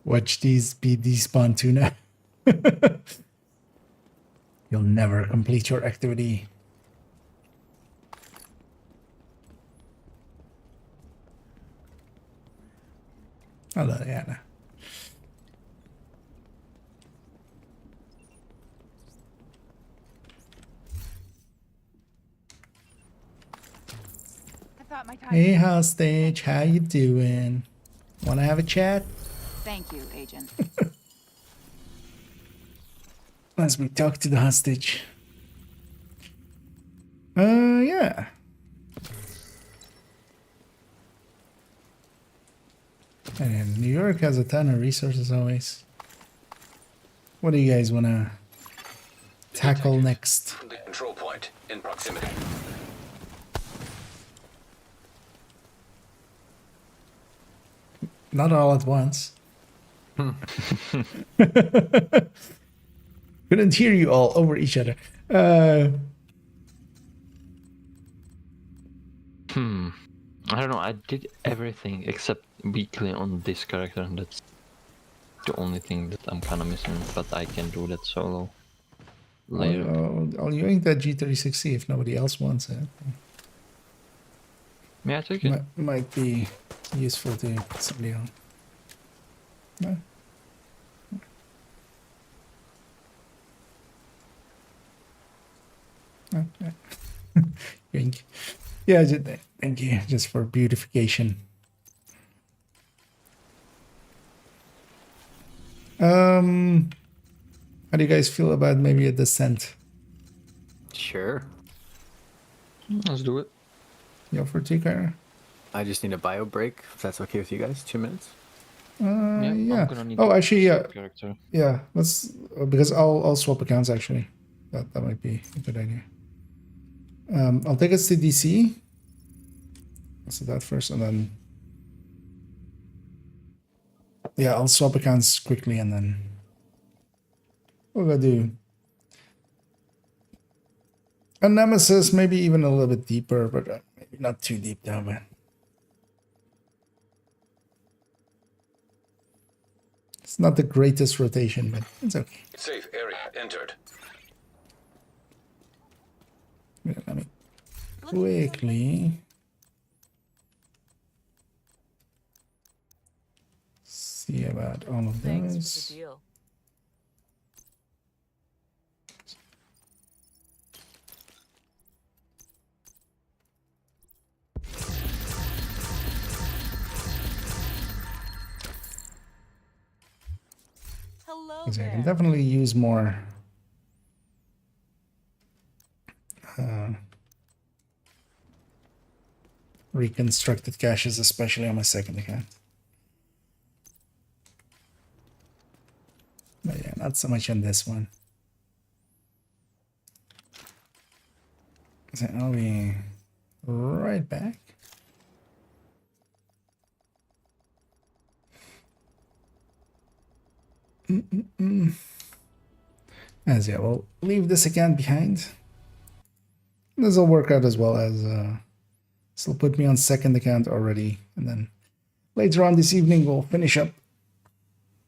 Watch these be despawn tuna. You'll never complete your activity. Hello, Anna. I thought my time. Hey, hostage, how you doing? Want to have a chat? Thank you, Agent. Let's me talk to the hostage. Yeah. And New York has a ton of resources always. What do you guys want to tackle next? The control point in proximity. Not all at once. Couldn't hear you all over each other. I don't know. I did everything except weekly on this character, and that's the only thing that I'm kind of missing. But I can do that solo later. I'll yank that G360 if nobody else wants it. Yeah, I take it. Might be useful to somebody else. No? Okay. Yank. Yeah, thank you. Just for beautification. How do you guys feel about maybe a descent? Sure. Let's do it. You for TKR? I just need a bio break, if that's okay with you guys. 2 minutes. Yeah. Yeah. I'm gonna need Oh, to actually, yeah. swap character. Yeah. Let's because I'll swap accounts actually. That might be a good idea. I'll take us to DC. Let's do that first, and then yeah, I'll swap accounts quickly, and then we're gonna do a nemesis, maybe even a little bit deeper, but maybe not too deep down, but it's not the greatest rotation, but it's okay. Safe area entered. Yeah, let me quickly see about all of those. deal. Hello 'Cause I can definitely use more reconstructed caches, especially on my second account. But yeah, not so much on this one. So I'll be right back. As yeah, we'll leave this account behind. This will work out as well as this will put me on second account already, and then later on this evening we'll finish up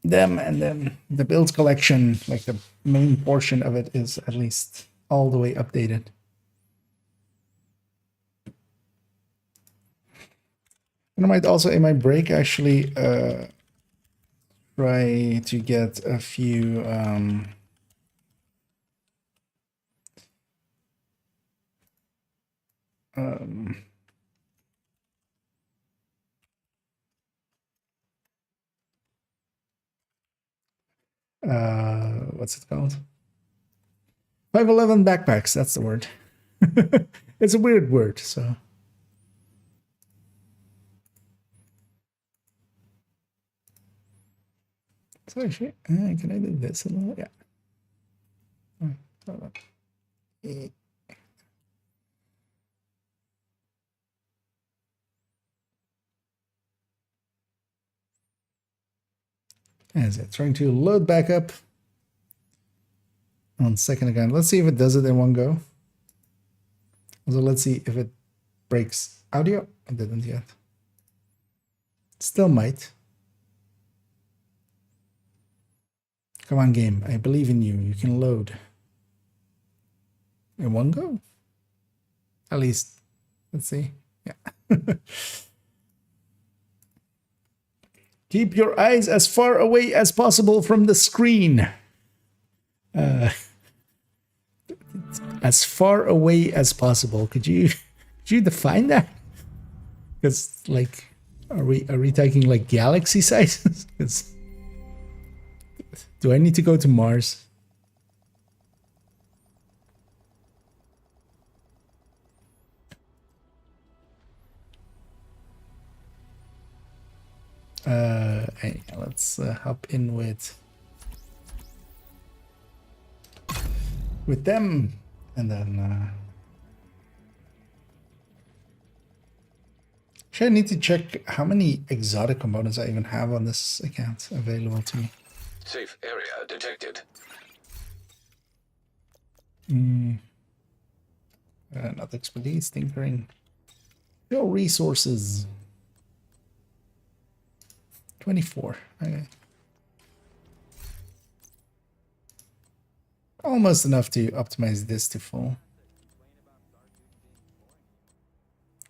them, and then the builds collection, like the main portion of it, is at least all the way updated. And I might also in my break actually try to get a few What's it called? 511 backpacks, that's the word. It's a weird word, so. So actually, can I do this a little? Yeah. Hold on. As it trying to load back up on second account. Let's see if it does it in one go. So let's see if it breaks audio. It didn't yet. Still might. Come on, game. I believe in you. You can load. In one go? At least. Let's see. Yeah. Keep your eyes as far away as possible from the screen. As far away as possible. Could you define that? Because like, are we talking like galaxy sizes? Do I need to go to Mars? Hey, let's hop in with them, and then actually I need to check how many exotic components I even have on this account available to me. Safe area detected. Not expertise, tinkering. Your resources. 24. Okay. Almost enough to optimize this to full.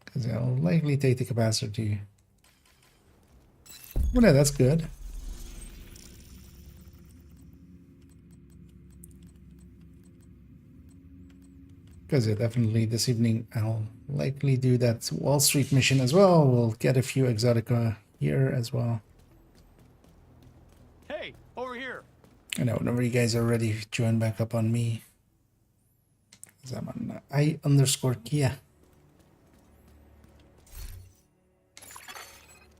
Because I'll likely take the capacity. Well, yeah, that's good. Because yeah, definitely this evening I'll likely do that Wall Street mission as well. We'll get a few exotica here as well. Hey, over here. I know, whenever you guys are ready, join back up on me. Because I'm on I_Kia.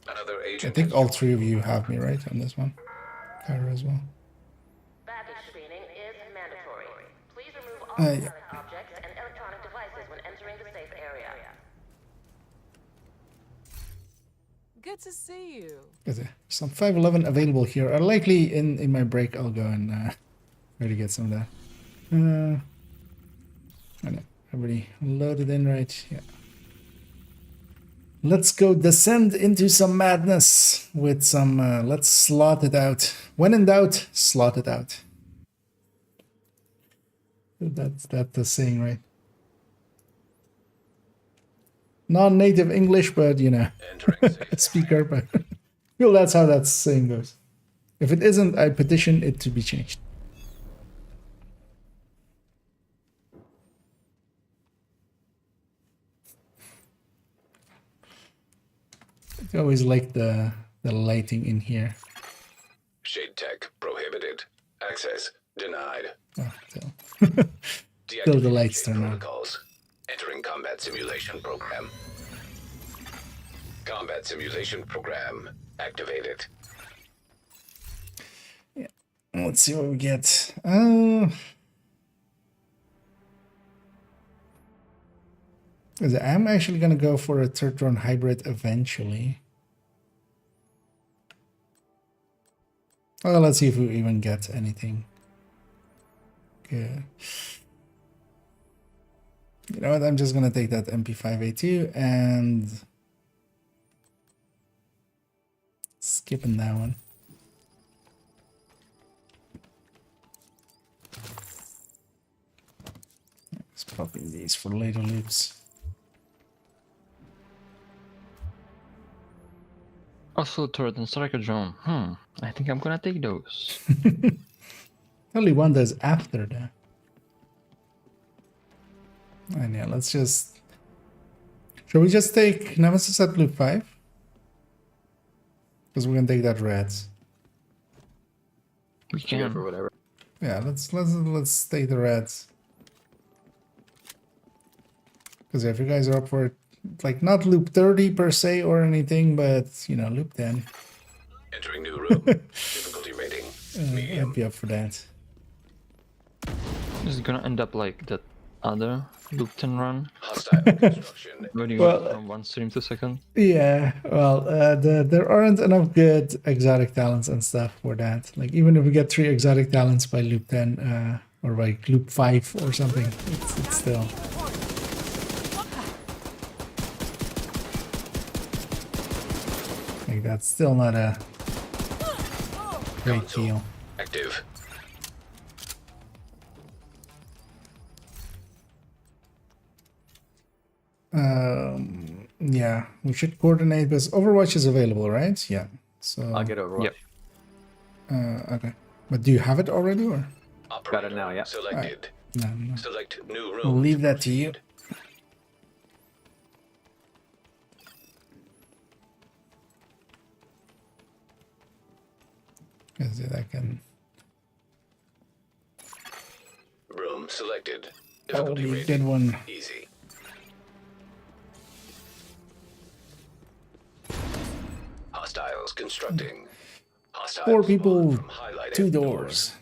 Another I agent. think all three of you have me, right, on this one? Kyra as well. Baggage screening is mandatory. Please remove all Yeah. metallic objects and electronic devices when entering the safe area. Good to see you. There's some 511 available here. Likely in my break, I'll go and try to get some of that. I know, everybody loaded in, right? Yeah. Let's go descend into some madness with some, let's slot it out. When in doubt, slot it out. That's the saying, right? Non-native English, but you know, Entering safe. speaker, but well, that's how that saying goes. If it isn't, I petition it to be changed. I always like the lighting in here. Shade tech prohibited. Access denied. Oh, still the lights Shade turn on. protocols. Entering combat simulation program. Combat simulation program activated. Yeah. Let's see what we get. I'm actually gonna go for a third drone hybrid eventually. Oh, let's see if we even get anything. Good. You know what? I'm just gonna take that MP5A2 and skipping that one. Let's pop in these for later loops. Also, turret and striker drone. I think I'm gonna take those. Only one does after that. And yeah, let's just... Shall we just take Nemesis at loop 5? Because we're gonna take that reds. We You go can. for whatever. Yeah, let's stay the reds. Because if you guys are up for it, like not loop 30 per se or anything, but you know, loop 10. Entering new room. Difficulty rating. Medium. I'd be up for that. This is gonna end up like that other loop 10 run Hostile construction. when you Well, go from one stream to second. Yeah, well, there aren't enough good exotic talents and stuff for that. Like even if we get 3 exotic talents by loop 10, or by loop 5 or something, it's still. Like that's still not a great Console deal. active. Yeah, we should coordinate because Overwatch is available, right? Yeah. So I'll get Overwatch. Yep. okay. But do you have it already or? Operator Got it now, yeah. Selected. No. Select new room. We'll leave that to you. Is it I can Room selected. Oh, Difficulty we rating. did one. Easy. Hostiles constructing. Hostiles 4 people, spawn from highlighted 2 doors.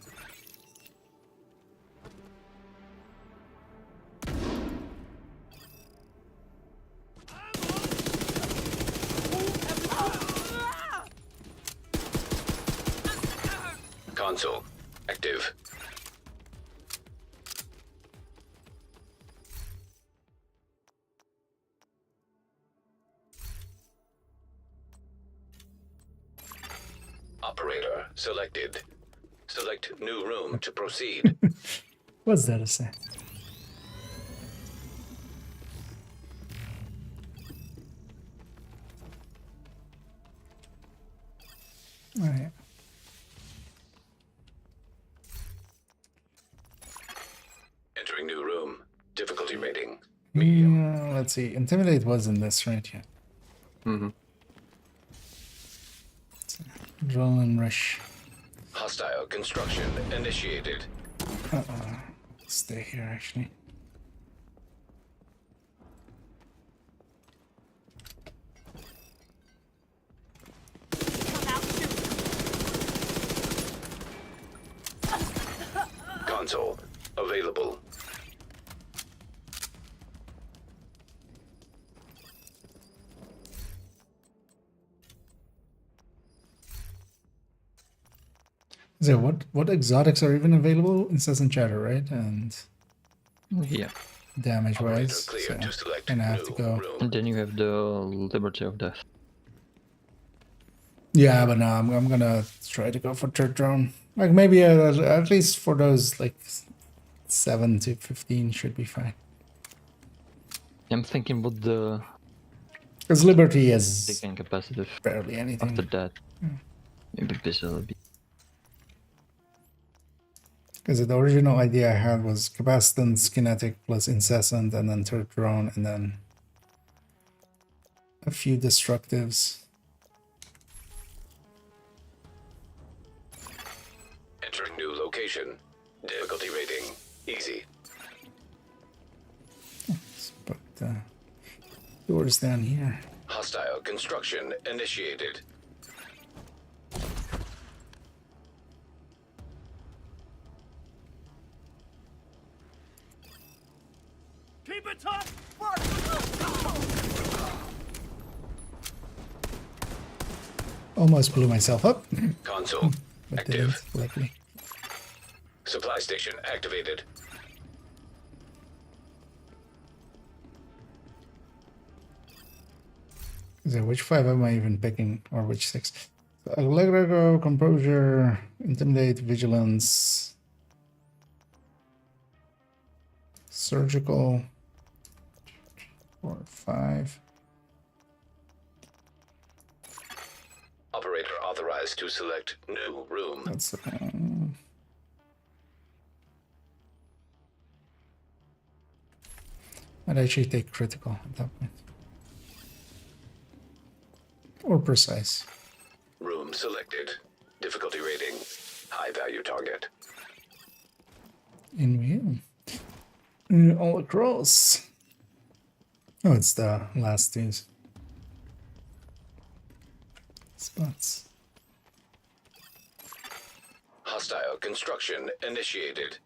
Console active. Operator selected. Select new room to proceed. What's that to say? Alright. Entering new room. Difficulty rating. Let's see. Intimidate was in this, right? Yeah. Mm-hmm. Roll and rush. Hostile construction initiated. Stay here, actually. Console available. So what exotics are even available? Incessant chatter, right? And Yeah. damage Operator wise. clear So to select gonna have new to go. room. And then you have the Liberty of Death. Yeah, but no, I'm gonna try to go for third drone. Like maybe at least for those like 7 to 15 should be fine. I'm thinking about the Because Liberty is taking capacitive barely anything. after that. Maybe this will be. Because the original idea I had was capacitance, kinetic plus incessant, and then third drone, and then a few destructives. Entering new location. Difficulty rating. Easy. But doors down here. Hostile construction initiated. Keep it tight! Almost blew myself up, Console but active. didn't, luckily. Supply station activated. So which 5 am I even picking, or which 6? So Allegro, Composure, Intimidate, Vigilance, Surgical, 4, 5. Operator authorized to select new room. That's I'd actually take critical at that point. Or precise. Room selected. Difficulty rating. High value target. In view. All across. Oh, it's the last two spots. Hostile construction initiated.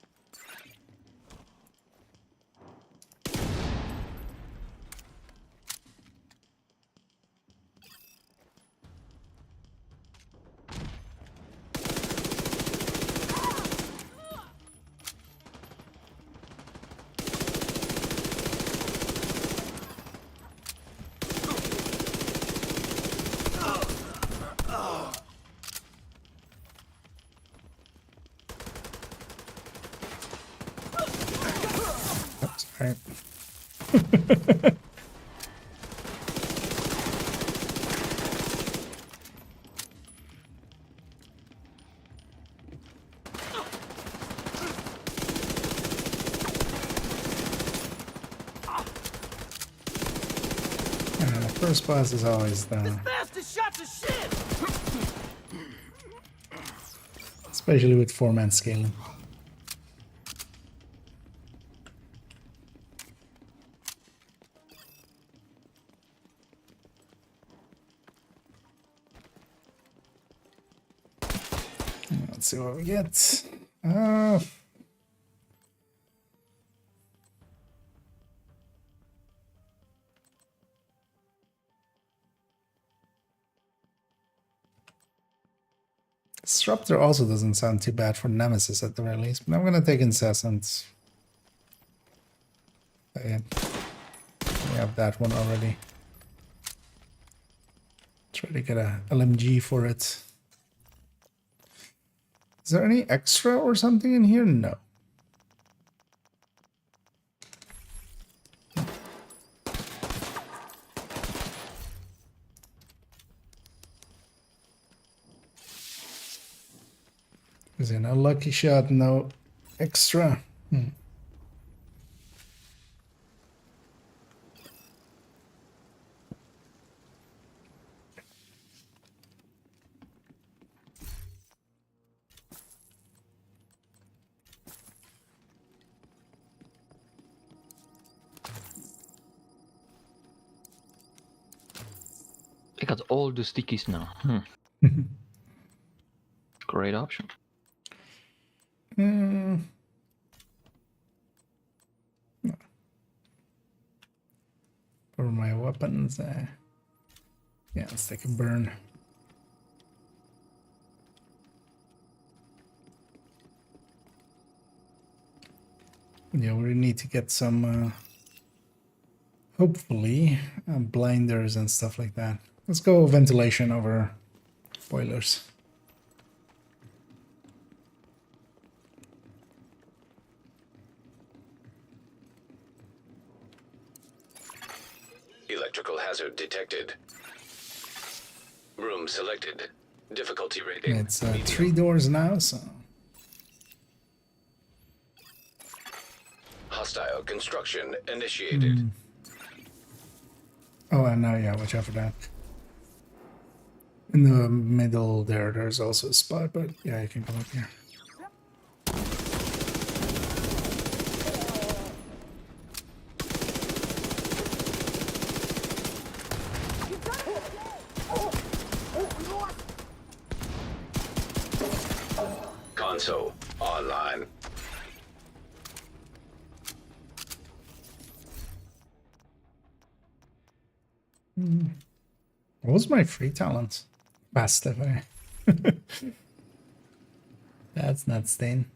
That's right. The first boss is always the, Bastard shots of shit! especially with 4-man scaling. Let's see what we get. Disruptor also doesn't sound too bad for Nemesis at the very least, but I'm gonna take Incessant. We have that one already. Try to get a LMG for it. Is there any extra or something in here? No. Is it a lucky shot? No extra. I got all the stickies now. Great option. For my weapons, yeah, let's take a burn. Yeah, we need to get some, hopefully, blinders and stuff like that. Let's go ventilation over boilers. Electrical hazard detected. Room selected. Difficulty rating. It's medium. 3 doors now, so... Hostile construction initiated. Oh, and now, yeah, watch out for that. In the middle there, there's also a spot, but yeah, you can come up here. Console online. What was my free talent? Passive, eh? That's not stain.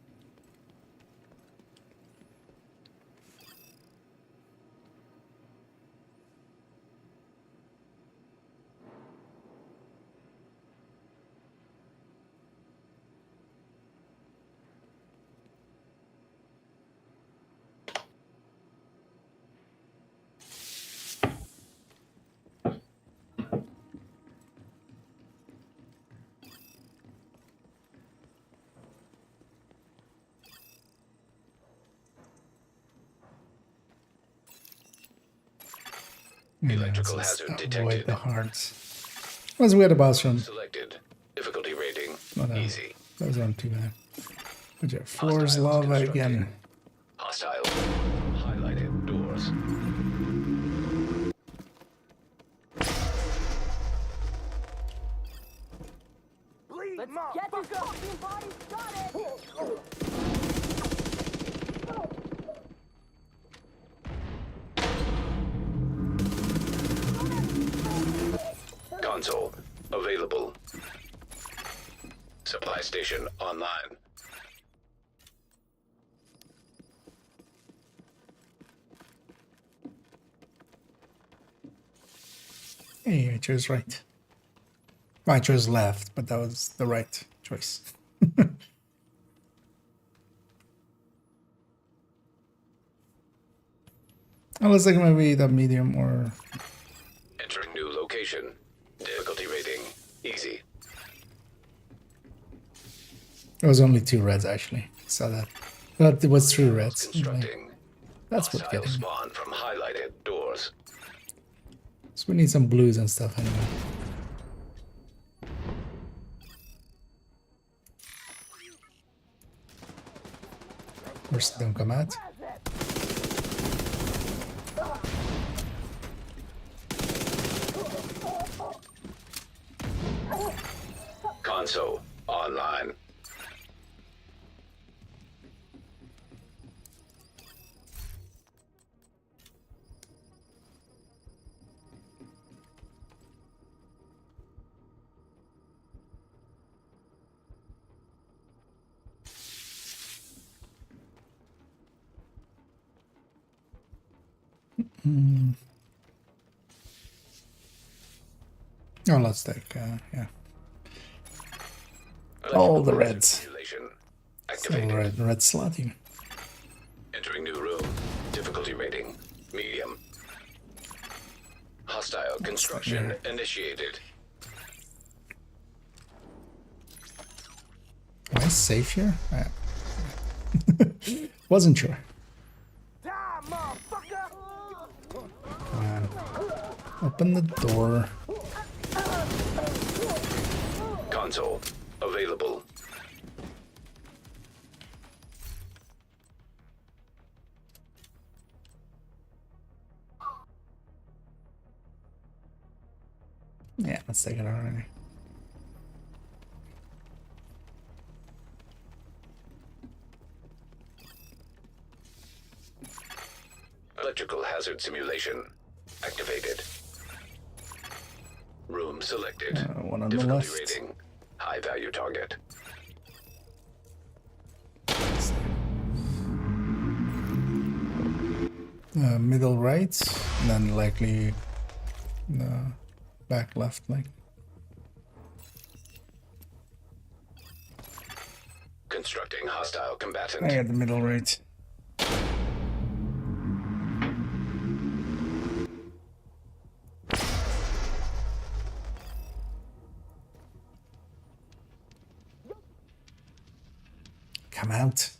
Electrical Let's hazard avoid detected. the hearts. Let's wait a boss room. Selected. Difficulty rating Not a easy. Those aren't too bad. But yeah, floors lava again. Hostile. Highlighted doors. Let's get this fucking body started! Console available. Supply station online. Hey, I chose right. Well, I chose left, but that was the right choice. Unless like maybe the medium or Entering new location. Difficulty rating easy. it was only 2 reds actually. Saw that. But it was 3 reds. Constructing. That's what Hostile getting me. spawn from highlighted doors. So we need some blues and stuff anyway. First don't come out. Console online. Oh, let's take, yeah. All the reds. Simulation So activated. red slotting. Entering new room. Difficulty rating medium. Hostile construction initiated. Am I safe here? Wasn't sure. Die, motherfucker! Come on. Open the door. Console available. Yeah, let's take it already. Electrical hazard simulation activated. Room selected. One on the Difficulty left. rating high value target. Middle right, and then likely back left, like. Constructing hostile combatant. I got the middle right. Come out.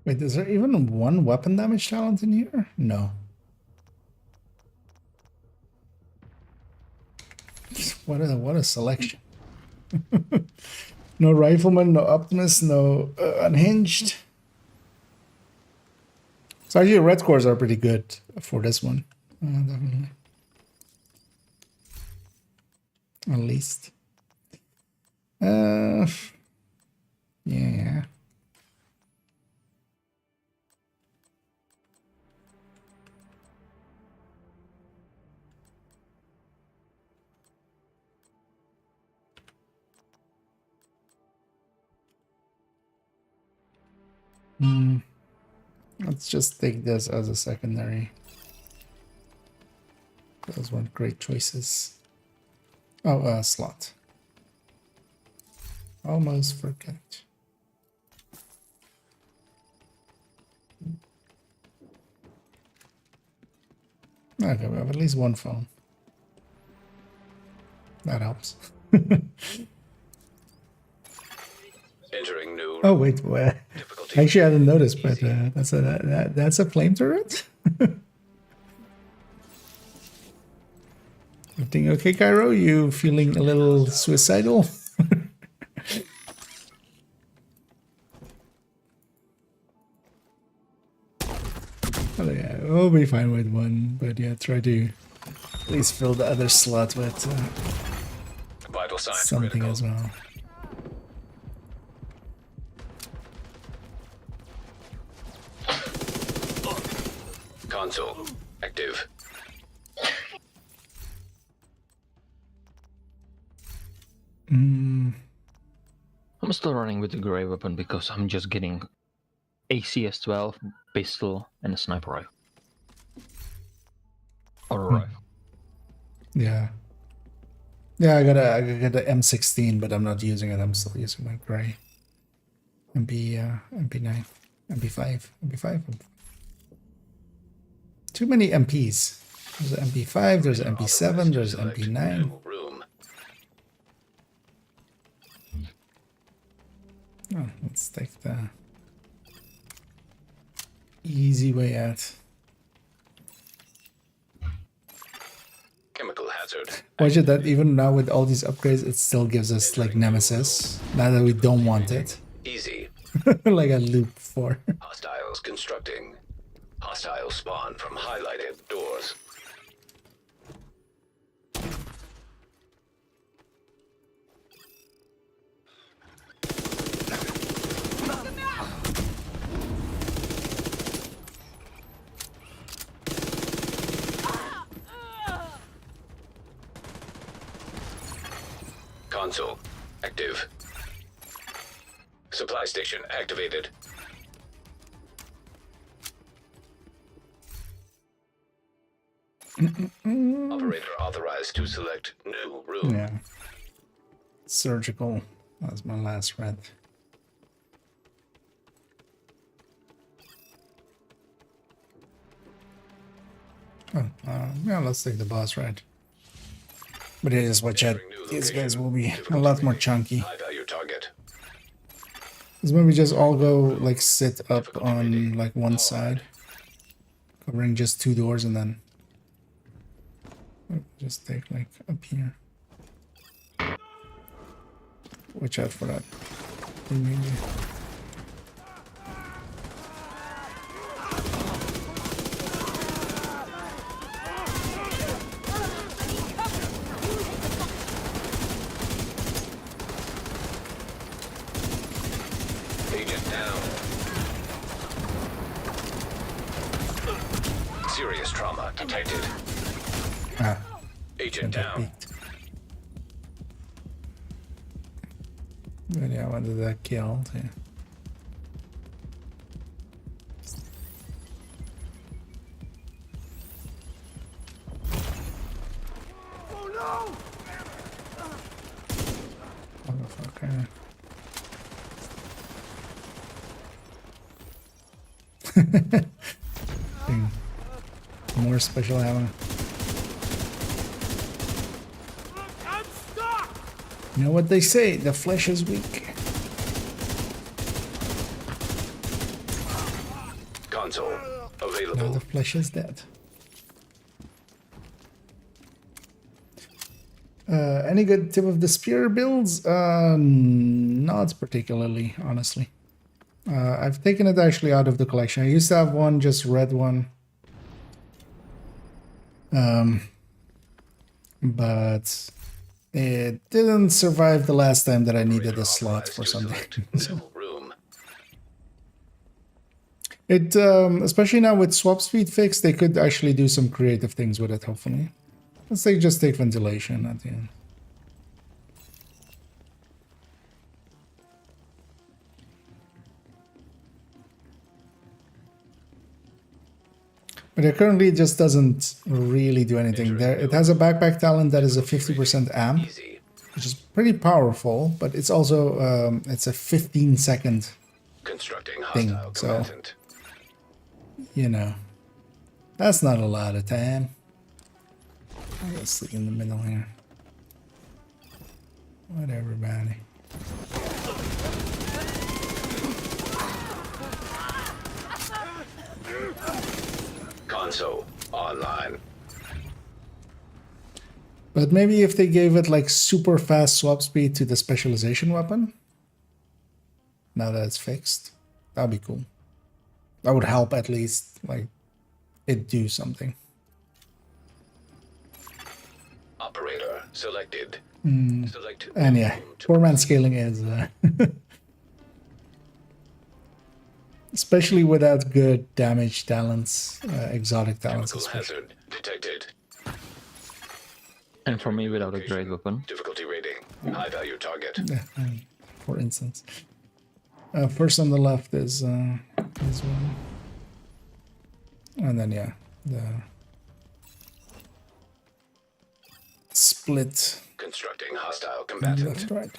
Wait, is there even one weapon damage talent in here? No. What a selection. No rifleman, no optimist, no unhinged. So actually red scores are pretty good for this one. Definitely. At least. Yeah. Let's just take this as a secondary. Those weren't great choices. Oh, slot. Almost forget. Okay, we have at least one phone. That helps. Entering new Oh wait, well, difficulty. actually I hadn't noticed, but that's a flame turret. Everything okay, Cairo? You feeling a little suicidal? Oh, yeah, we'll be fine with one, but yeah, try to at least fill the other slot with Vital signs something critical. as well. Console active. Mm, I'm still running with the grey weapon because I'm just getting ACS-12, pistol, and a sniper rifle. Or a rifle. yeah. Yeah, I got the M16, but I'm not using it. I'm still using my gray. MP9, MP5. Too many MPs. There's an MP5, there's an MP7, there's an MP9. New room. Oh, let's take the easy way out. Chemical hazard. Watch it that even now with all these upgrades, it still gives us like Nemesis. Now that we don't want it. Easy. Like a loop for. Hostiles constructing. Hostiles spawn from highlighted doors. Console active. Supply station activated. Operator authorized to select new room. Yeah. Surgical. That's my last red. Oh, yeah, let's take the boss red. But yeah, just watch out. These guys will be a lot more chunky. High value target. Because when we just all go like sit up on like one side, covering just 2 doors, and then just take like up here. Watch out for that. Agent down. Serious trauma detected. Ah, Agent got down. peeked. But yeah, when did that kill? Yeah. Motherfucker. More special ammo. I'm stuck! You know what they say, the flesh is weak. Console Now available. the flesh is dead. Any good tip of the spear builds? Not particularly, honestly. I've taken it actually out of the collection. I used to have one, just red one. But it didn't survive the last time that I needed a slot for something. So Room. it, especially now with swap speed fixed, they could actually do some creative things with it, hopefully. Let's say just take ventilation at the end. But it currently just doesn't really do anything. There, it has a backpack talent that is a 50% amp, Easy. which is pretty powerful, but it's also it's a 15-second Constructing thing. hostile So combatant. you know, that's not a lot of time. Let's see in the middle here. Whatever, buddy. Console online. But maybe if they gave it like super fast swap speed to the specialization weapon, now that it's fixed, that'd be cool. That would help at least, like, it do something. Operator selected. Select And yeah, room to 4-man proceed. scaling is especially without good damage talents, exotic talents Chemical especially. hazard detected. And for me, without a great weapon. Difficulty rating. High value target. Yeah, for instance. First on the left is one. And then yeah, the split Constructing hostile combatant. left right.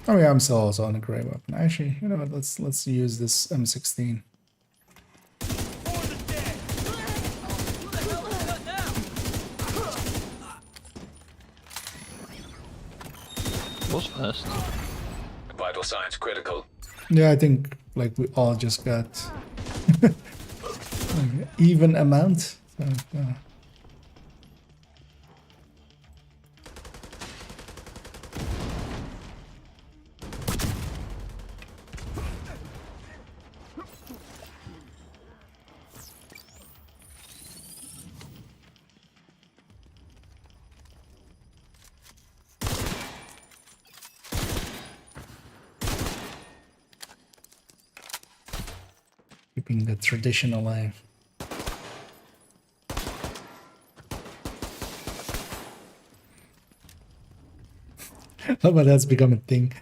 Oh yeah, I'm still also on a gray weapon. Actually, you know what? Let's use this M16. Was fast. Vital signs critical. Yeah, I think like we all just got like, even amount. So, keeping the tradition alive. How about that's become a thing?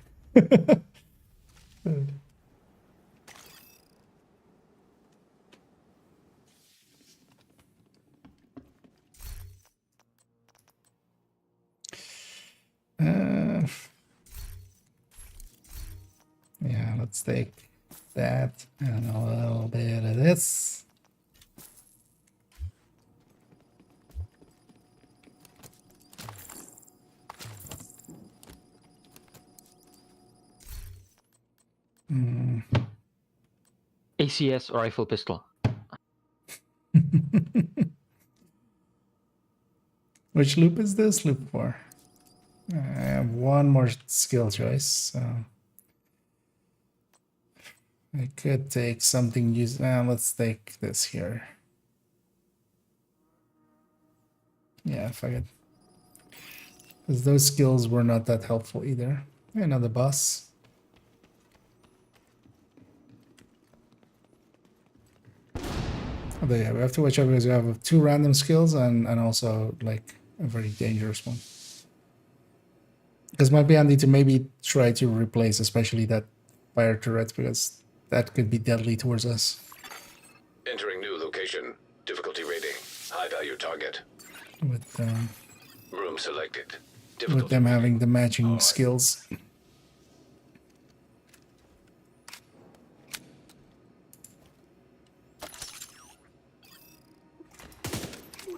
Yeah, let's take that and a little bit of this. ACS rifle pistol. Which loop is this? Loop 4. I have one more skill choice, so I could take something use. Let's take this here. Yeah, fuck it. Because those skills were not that helpful either. Another boss. Although yeah, we have to watch out because we have 2 random skills and also like a very dangerous one. Because it might be handy to maybe try to replace especially that fire turret because that could be deadly towards us. Entering new location. Difficulty rating. High value target. With Room selected. with them having the matching skills. Do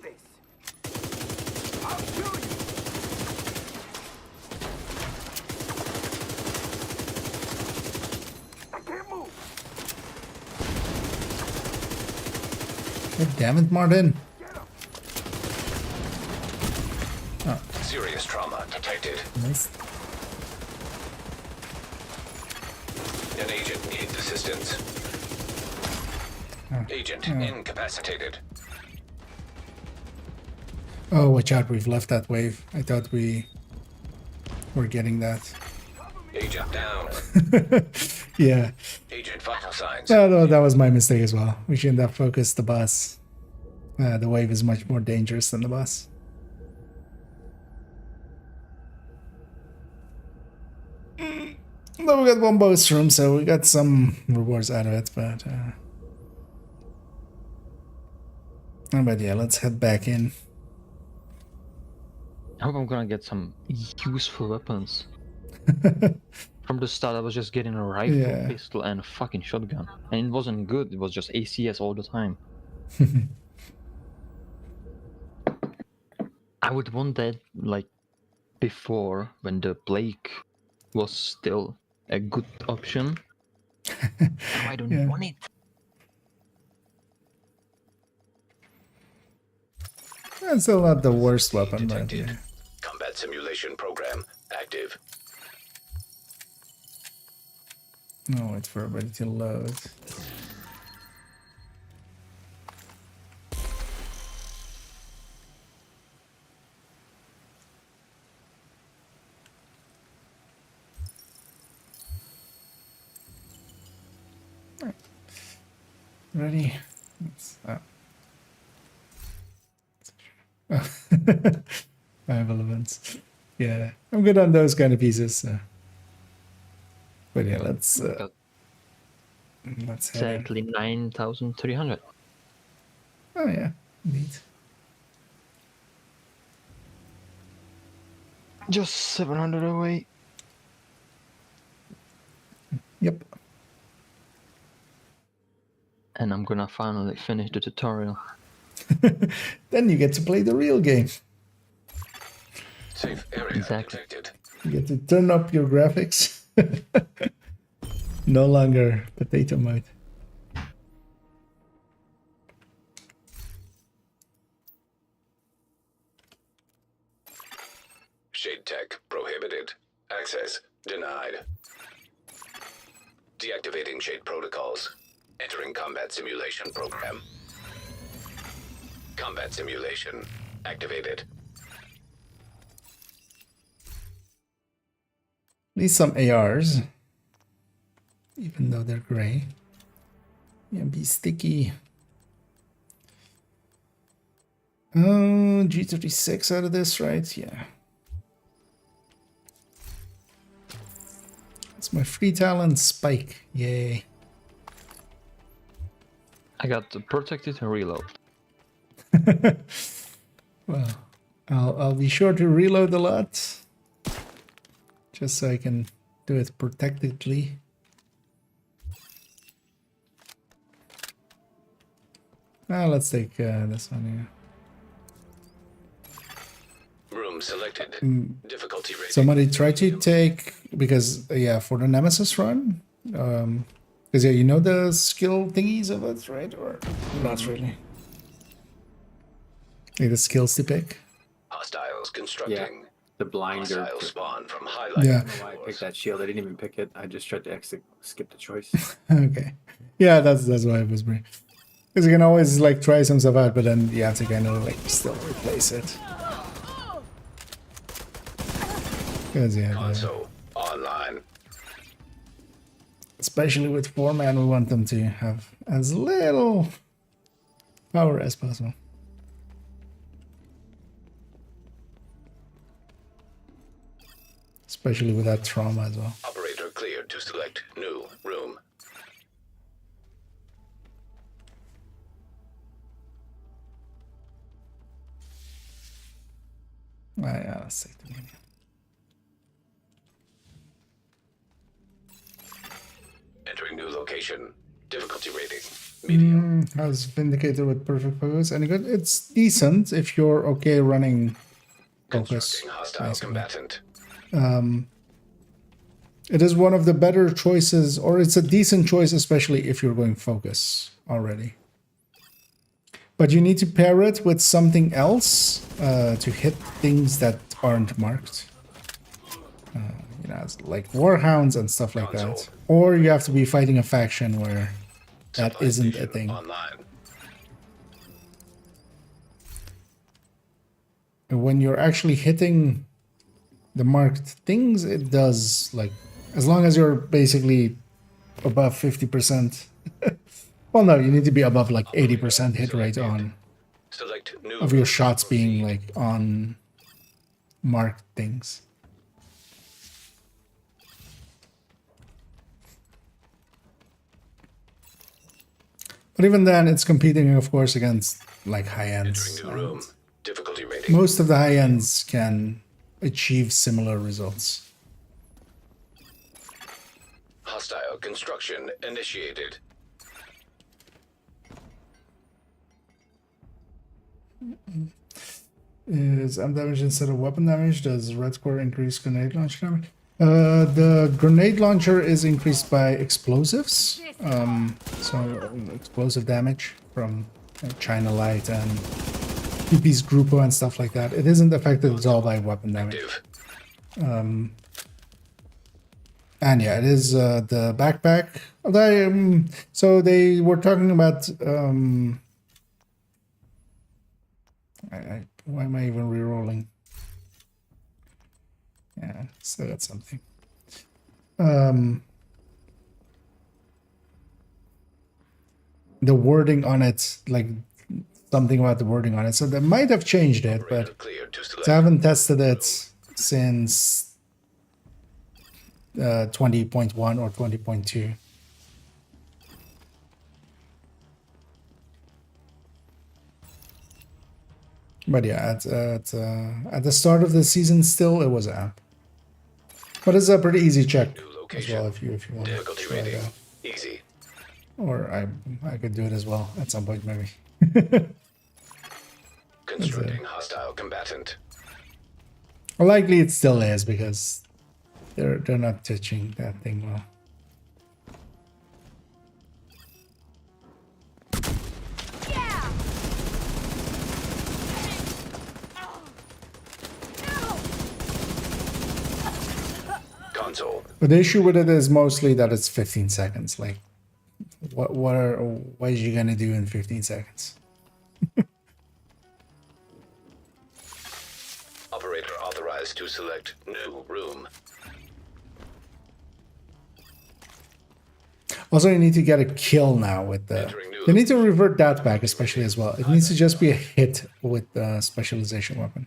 this. I'll kill you. I can't move. God damn it, Martin. Serious trauma detected. Nice. An agent needs assistance. Agent incapacitated. Oh, watch out, we've left that wave. I thought we were getting that. Agent down. Yeah. Agent vital signs. No, that was my mistake as well. We shouldn't have focused the bus. The wave is much more dangerous than the bus. Though we got one bonus room, so we got some rewards out of it, but yeah, let's head back in. I hope I'm gonna get some useful weapons. From the start, I was just getting a rifle, Yeah. pistol, and a fucking shotgun. And it wasn't good, it was just ACS all the time. I would want that, like, before, when the Blake was still a good option. Now I don't Yeah. want it. That's still not the worst weapon, but Detected. yeah. Combat simulation program active. No, wait for everybody to load. Ready? Rival events. Yeah, I'm good on those kind of pieces. So. But yeah, let's head in. Exactly 9,300. Oh yeah, neat. Just 700 away. Yep. And I'm gonna finally finish the tutorial. Then you get to play the real game. Safe area Exactly. detected. You get to turn up your graphics. No longer potato mode. Shade tech prohibited. Access denied. Deactivating shade protocols. Entering combat simulation program. Combat simulation activated. Need some ARs. Even though they're gray. Yeah, be sticky. Oh, G36 out of this, right? Yeah. It's my free talent spike. Yay. I got the protected and reload. Well, I'll be sure to reload a lot. Just so I can do it protectedly. Let's take this one here. Room selected. Difficulty rating. Somebody try to take, because yeah, for the Nemesis run, because yeah, you know the skill thingies of it, right? Or not really? Like the skills to pick. Hostiles constructing. The blinder. Hostile spawn from highlighted Yeah. I don't know why I floors. picked that shield. I didn't even pick it. I just tried to skip the choice. Okay. Yeah, that's why it was brief. Because you can always like try some stuff out, but then you have to kind of like still replace it. Because yeah, Console online. especially with 4-man, we want them to have as little power as possible. Especially with that trauma as well. Operator cleared to select new room. Yeah, let's take the menu. Entering new location. Difficulty rating. Medium. How's Vindicator with perfect focus? Any good? It's decent if you're okay running focus. Constructing hostile basically. combatant. It is one of the better choices, or it's a decent choice, especially if you're going focus already. But you need to pair it with something else to hit things that aren't marked. You know, it's like warhounds and stuff like that. Or you have to be fighting a faction where that Supply isn't a station thing. Online. When you're actually hitting the marked things, it does, like, as long as you're basically above 50%. Well, no, you need to be above like 80% hit rate on Select new of your room. shots being like on marked things. But even then, it's competing, of course, against like high ends. Entering new room. Difficulty rating. Most of the high ends can achieve similar results. Hostile construction initiated. Is amp damage instead of weapon damage? Does red square increase grenade launcher damage? The grenade launcher is increased by explosives. So explosive damage from China Light and PP's Grupo and stuff like that. It isn't affected at all by weapon damage. Active. And yeah, it is the backpack. So they were talking about. Why am I even rerolling? Yeah, still got something. The wording on it, like something about the wording on it. So they might have changed it, but I haven't tested it since 20.1 or 20.2. But yeah, at the start of the season, still it was an app. But it's a pretty easy check as well if you want to Difficulty try it rating. out. Easy. Or I could do it as well at some point maybe. Constructing hostile combatant. Likely it still is because they're not touching that thing well. Console. But the issue with it is mostly that it's 15 seconds. Like, what are you gonna do in 15 seconds? Operator authorized to select new room. Also, you need to get a kill now with the. You need to revert that back, especially as well. It needs to just be a hit with the specialization weapon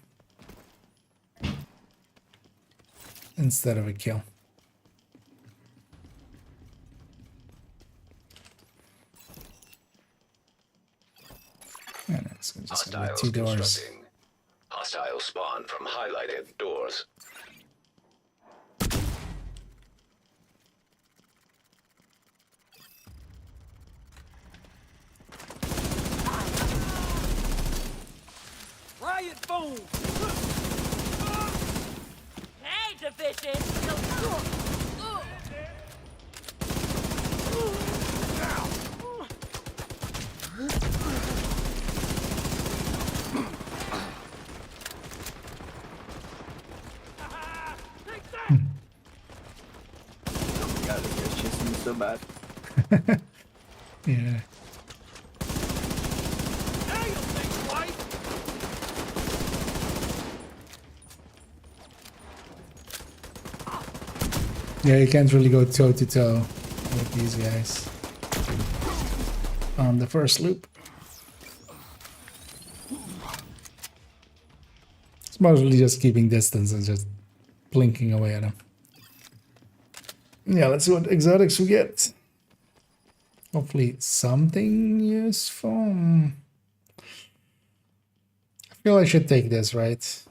instead of a kill. And it's just gonna be 2 doors. Constructing. Hostile spawn from highlighted doors. Riot boom! Hey, division! God, they're chasing me so bad. Yeah. Now you'll think twice! Yeah, you can't really go toe to toe with these guys on the first loop. It's mostly just keeping distance and just blinking away at them. Yeah, let's see what exotics we get. Hopefully something useful. I feel I should take this, right?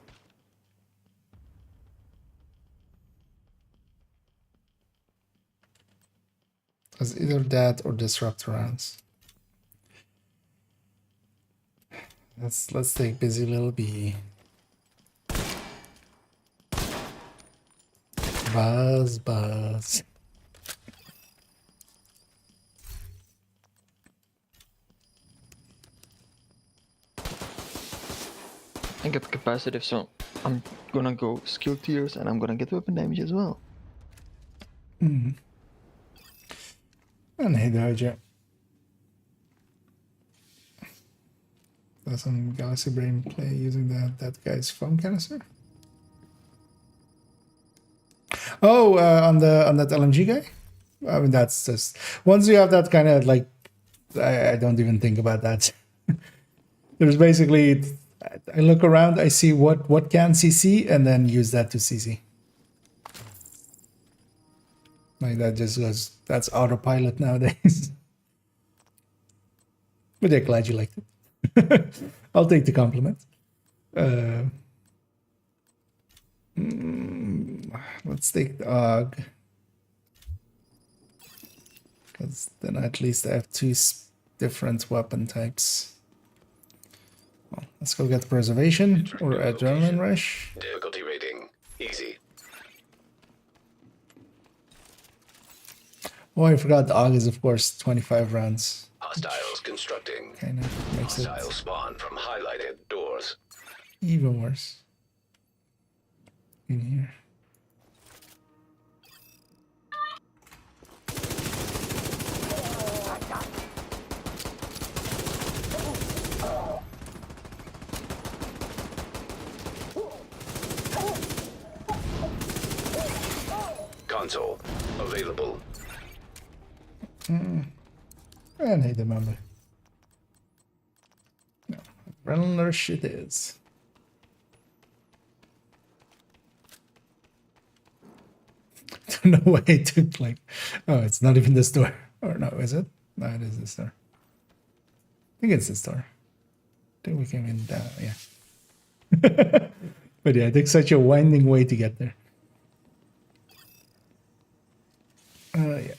It's either that or disrupt rounds. Let's take busy little bee. Buzz. I got capacitive, so I'm gonna go skill tiers and I'm gonna get weapon damage as well. And hey, Doja. Does some Galaxy Brain play using that guy's foam canister? Oh, on that LMG guy? I mean, that's just once you have that kind of like, I don't even think about that. There's basically, I look around, I see what can CC, and then use that to CC. Like that just goes, that's autopilot nowadays. But yeah, glad you liked it. I'll take the compliment. Let's take the AUG. Because then at least I have two different weapon types. Well, let's go get preservation or adrenaline rush. Difficulty rating easy. Oh, I forgot the AUG is of course 25 rounds. Hostiles constructing. Kind of makes it Hostile spawn from highlighted doors. even worse. In here. Console available. And I remember. No, adrenaline rush it is. Don't know why it took like. Oh, it's not even this door. Or no, is it? No, it is this door. I think it's this door. I think we came in down. Yeah. But yeah, it takes such a winding way to get there. Yeah.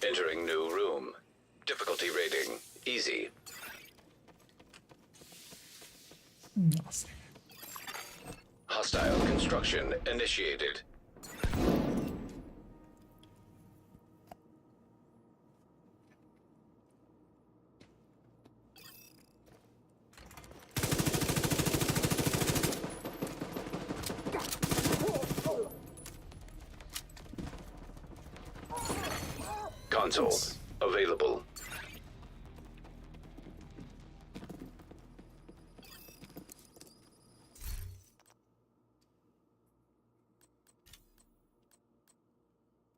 Entering new room. Difficulty rating easy. Awesome. Hostile construction initiated. Console available.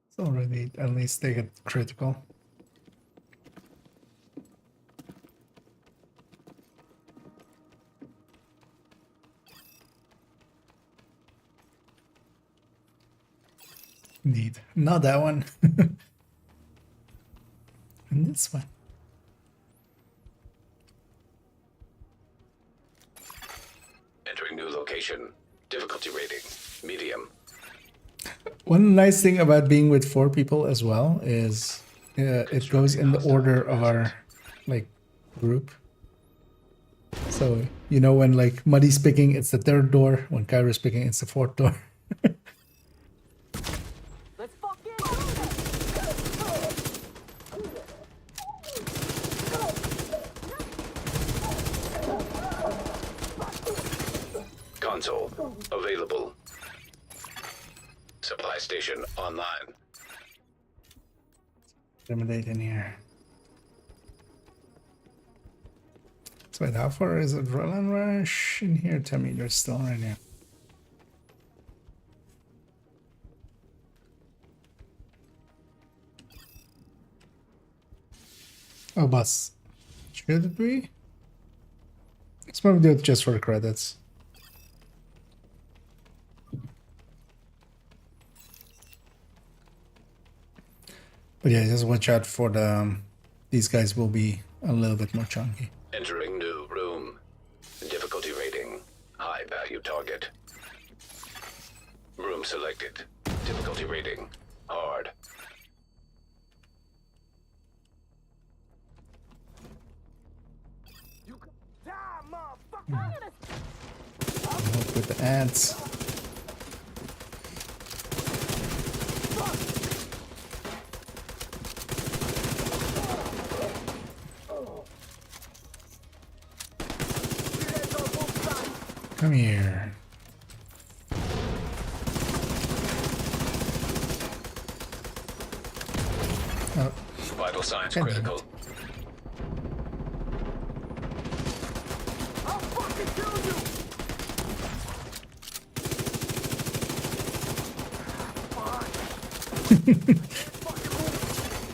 It's already at least they get critical. Indeed. Not that one. And this one. Entering new location. Difficulty rating medium. One nice thing about being with 4 people as well is it goes in the order of our like group. So you know when like Muddy's picking, it's the 3rd door. When Kyra's picking, it's the 4th door. Let's fucking Console available. Supply station online. Eliminate in here. So wait, how far is adrenaline rush in here? 10 meters still right now. Oh, bus. Should we? Let's probably do it just for the credits. But yeah, just watch out for the. These guys will be a little bit more chunky. Entering new room. Difficulty rating high value target. Room selected. Difficulty rating hard. Die, motherfucker! Help with the ants. Come here. Oh, Vital signs damn it. critical. I'll fucking kill you!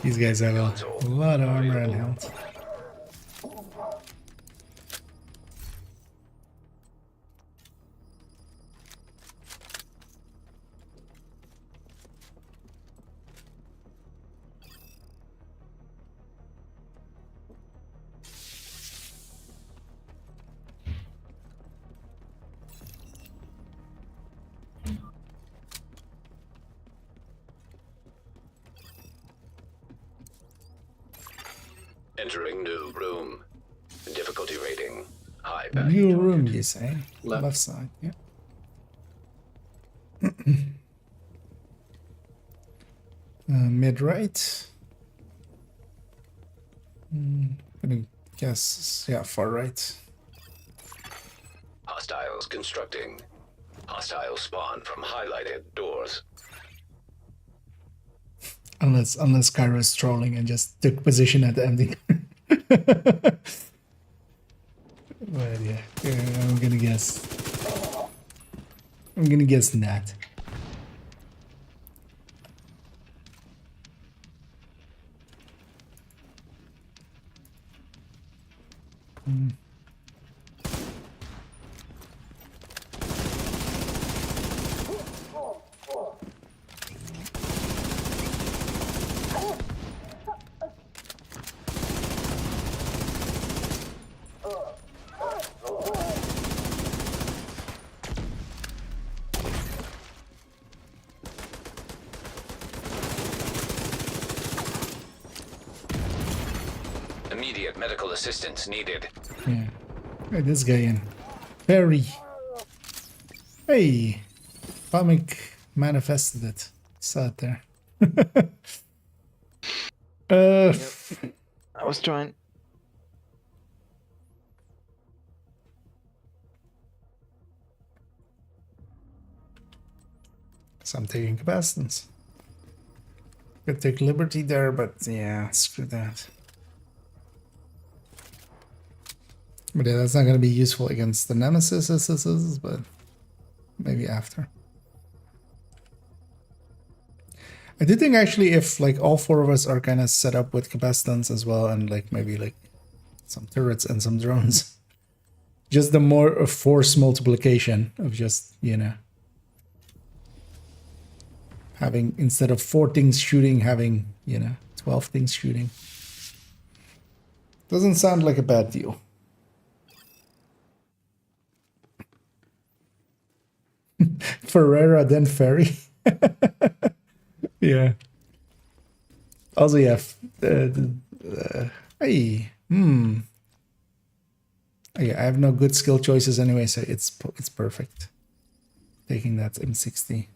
These guys have a lot of armor and health. Entering new room. Difficulty rating. High. New room, you say? Left side, yeah. Mid right. Gonna guess, yeah, far right. Hostiles constructing. Hostiles spawn from highlighted doors. Unless Kyro's trolling and just took position at the ending. But yeah, I'm gonna guess. I'm gonna guess that. Immediate medical assistance needed. Yeah. Hey, this guy in. Perry. Hey. Comic manifested it. Saw it there. I was trying. So I'm taking capacitance. Could take liberty there, but yeah, screw that. But yeah, that's not going to be useful against the nemesis, but maybe after. I do think actually if like all four of us are kind of set up with capacitance as well, and like maybe like some turrets and some drones, just the more force multiplication of just, you know, having, instead of 4 things shooting, having, you know, 12 things shooting. Doesn't sound like a bad deal. Ferreira, then Ferry. Yeah. Also, yeah. Hey. Yeah, I have no good skill choices anyway, so it's perfect. Taking that M60.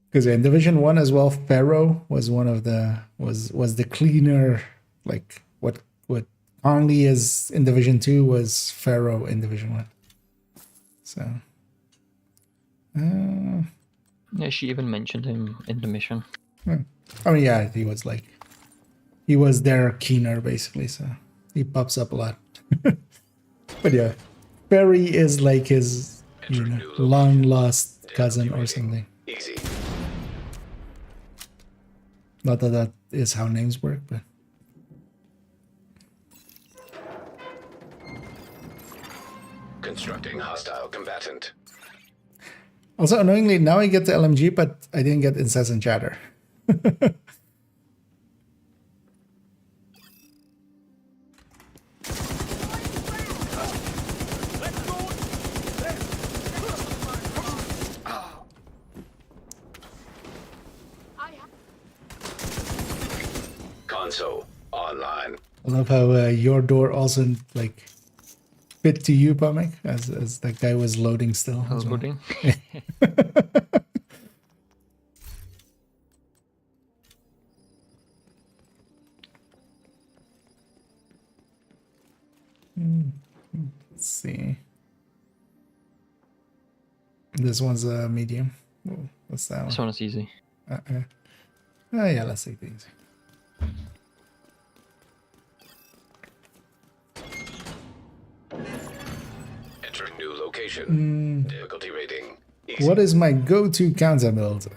Because in Division 1 as well, Pharaoh was one of the was the cleaner, like what Conley is in Division 2 was Pharaoh in Division 1. So Yeah, she even mentioned him in the mission. I mean, yeah, he was their keener basically, so he pops up a lot. But yeah, Barry is like his, you know, long lost cousin or something. Easy. Not that that is how names work, but Constructing hostile combatant. also annoyingly now I get the LMG, but I didn't get incessant chatter. Console online. I love how your door also like fit to you, Pamek, as that guy was loading still. I was as well. loading. Let's see. This one's a medium. Ooh, what's that This one? one is easy. Oh yeah, let's take these. Entering new location. Difficulty rating. Easy. What is my go-to counter build?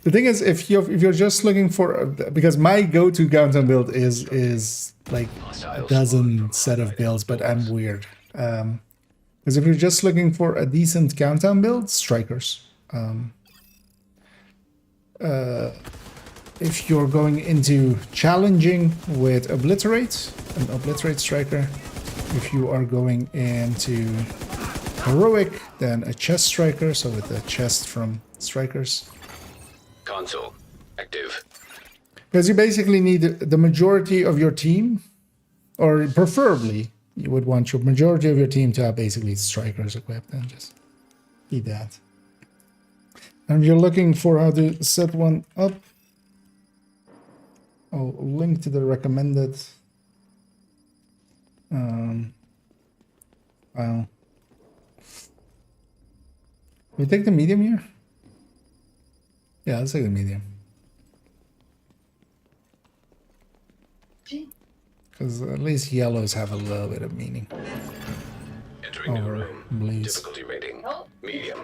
The thing is, if you're just looking for, because my go-to counter build is like a dozen set of builds, but I'm weird. Because if you're just looking for a decent countdown build, strikers. If you're going into challenging with obliterate, an obliterate striker. If you are going into heroic, then a chest striker, so with the chest from strikers. Console Active. Because you basically need the majority of your team, or preferably you would want your majority of your team to have basically strikers equipped, and just keep that. And if you're looking for how to set one up, I'll link to the recommended file. We take the medium here? Yeah, let's take the medium. Because at least yellows have a little bit of meaning Entering new over room. blues. Difficulty rating. Medium.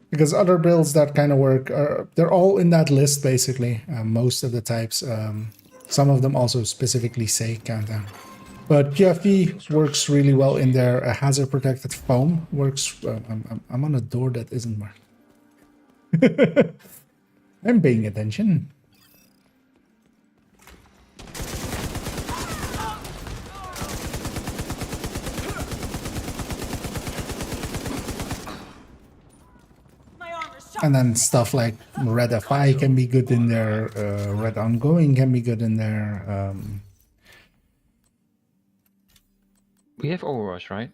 Because other builds that kind of work they're all in that list basically. Most of the types. Some of them also specifically say countdown. But PFP works really well in there. A hazard protected foam works. I'm on a door that isn't marked. I'm paying attention. And then stuff like Red FI can be good in there. Red Ongoing can be good in there. We have Overwatch, right?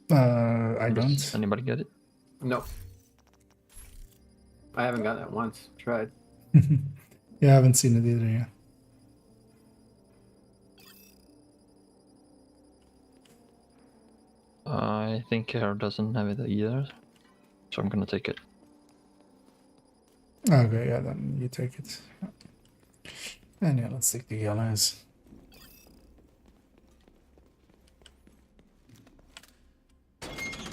I Does don't. anybody get it? No. I haven't gotten it once. Tried. Yeah, I haven't seen it either yet. I think Care doesn't have it either, so I'm gonna take it. Okay, yeah, then you take it. And yeah, let's take the yellows.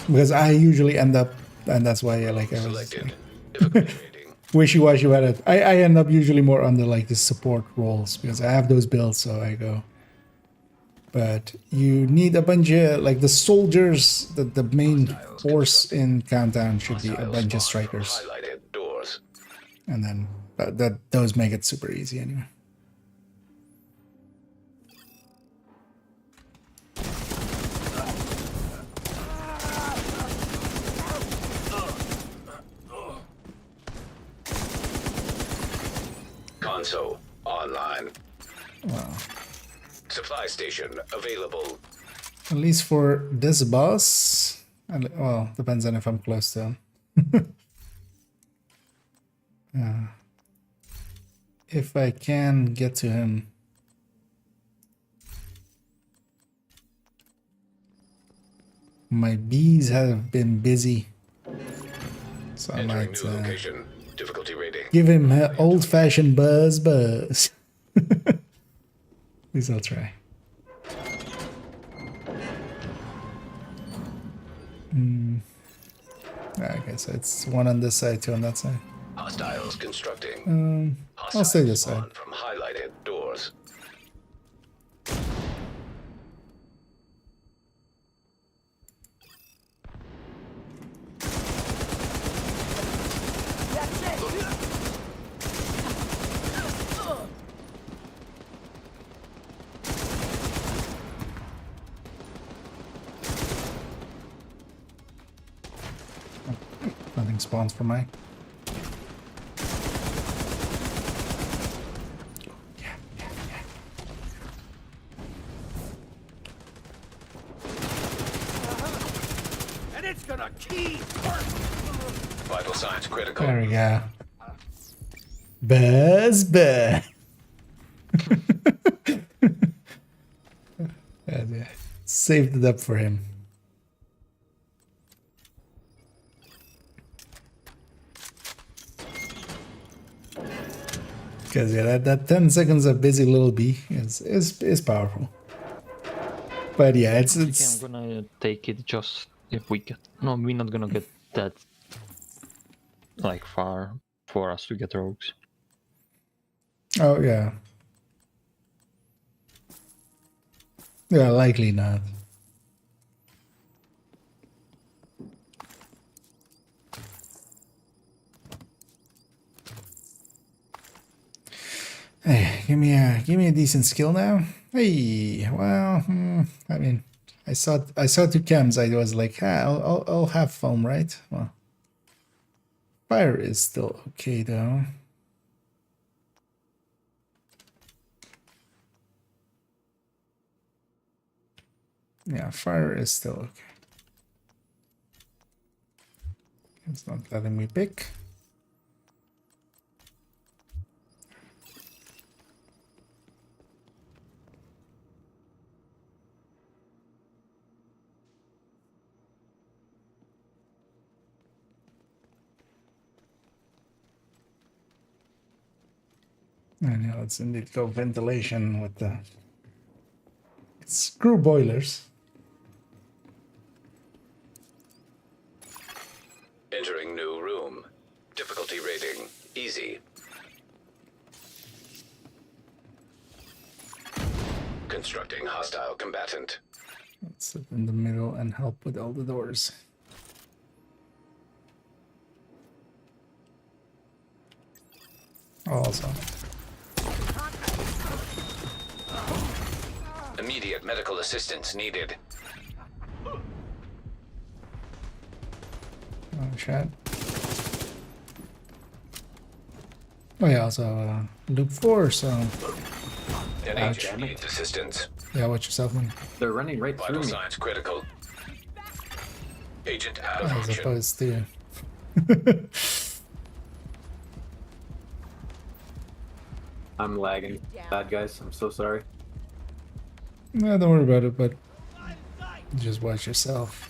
Because I usually end up, and that's why I like I was Selected. Difficulty rating. wishy-washy about it. I end up usually more on the like the support roles because I have those builds, so I go. But you need a bunch of like the soldiers. The main force in Countdown should be a bunch of strikers, Highlighted doors. and then those make it super easy anyway. Console online. Wow. Supply station available. At least for this boss, well, depends on if I'm close to him. If I can get to him. My bees have been busy, so I Entering might new location. Difficulty rating. give him an old-fashioned buzz. At least I'll try. Okay, so it's one on this side, two on that side. Hostiles constructing. I'll stay this side. Spawn from highlighted doors. Nothing spawns for mine. And it's gonna keep Vital signs critical. There we go. Buzz. Yeah. Saved it up for him. Because yeah, that 10 seconds of busy little bee is powerful. But yeah, it's I'm gonna take it just if we get. No, we're not gonna get that like far for us to get rogues. oh yeah. Yeah, likely not. Hey, give me a decent skill now. Hey, well, I mean, I saw two chems. I was like, I'll have foam, right? Well, fire is still okay though. Yeah, fire is still okay. It's not letting me pick. And yeah, let's indeed go ventilation with the screw boilers. Entering new room. Difficulty rating easy. Constructing hostile combatant. Let's sit in the middle and help with all the doors. Awesome. Immediate medical assistance needed. Oh, shit. Oh yeah, also loop 4, so An agent needs assistance. yeah, watch yourself, man. They're running right through Vital me. signs critical. Agent out of As action. opposed to I'm lagging. Bad guys, I'm so sorry. no, don't worry about it, but just watch yourself.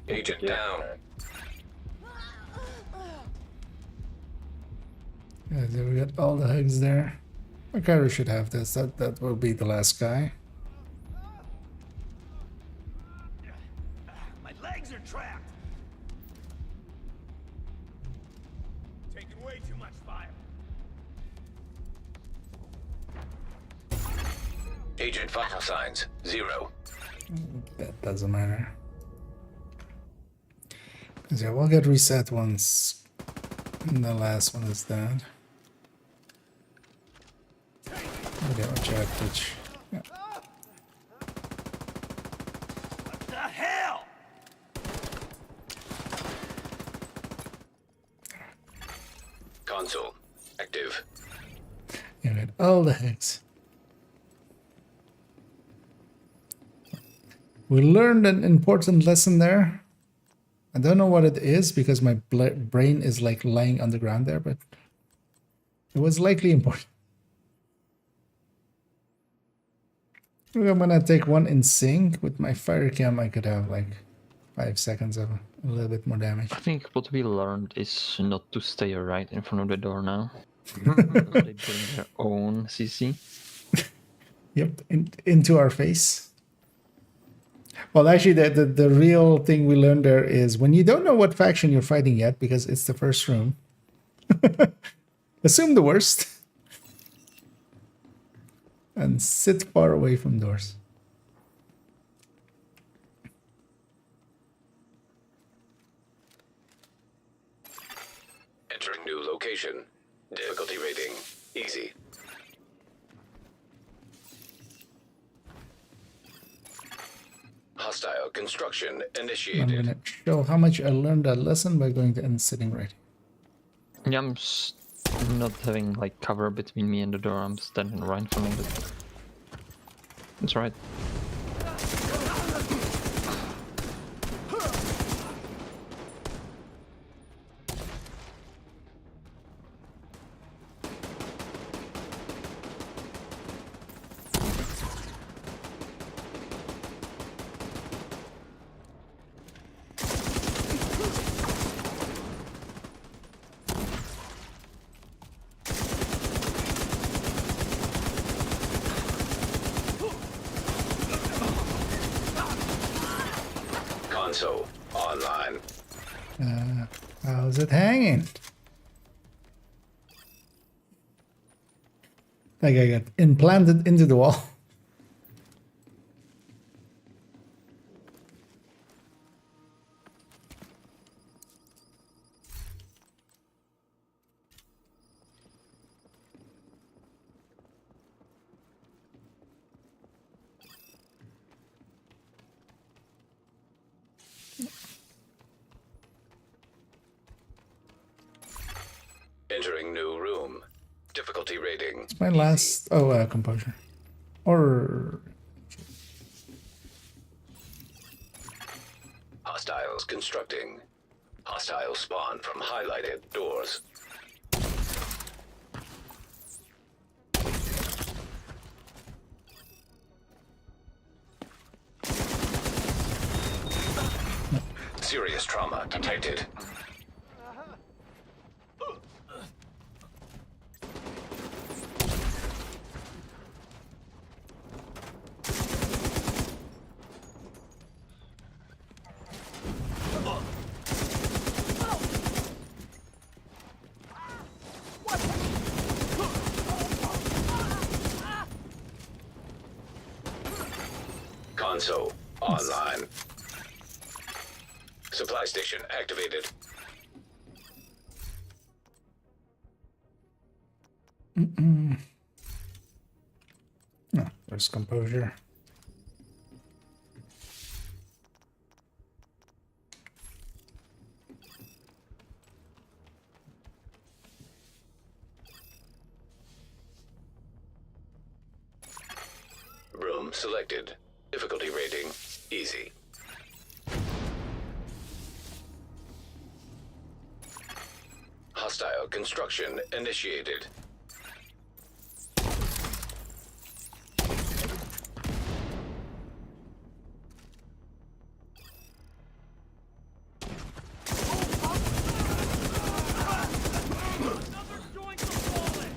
Agent down. Yeah, there we got all the hugs there. Makara should have this. That will be the last guy. My legs are trapped. Taking way too much fire. Agent vital signs 0. That doesn't matter. 'Cause yeah, we'll get reset once the last one is dead. Okay, watch out, bitch. Yeah. What the hell? Console active. You got all the hex. We learned an important lesson there. I don't know what it is because my brain is like lying on the ground there, but it was likely important. I'm gonna take one in sync with my fire cam. I could have like 5 seconds of a little bit more damage. I think what we learned is not to stay right in front of the door now. They bring their own CC. Yep, into our face. Well, actually, the real thing we learned there is when you don't know what faction you're fighting yet, because it's the first room, assume the worst and sit far away from doors. Entering new location. Difficulty rating easy. Hostile construction I'm initiated. gonna show how much I learned that lesson by going to end sitting right. Yeah, I'm not having like cover between me and the door. I'm standing right in front of it. That's right. Console online. How's it hanging? That guy got implanted into the wall. Entering new room. Difficulty rating. It's my last. Oh, composure. Or. Hostiles constructing. Hostiles spawn from highlighted doors. Serious trauma detected. Console online. Supply station activated. No, there's composure. Room selected. Difficulty rating easy. Hostile construction initiated. Another joint is falling!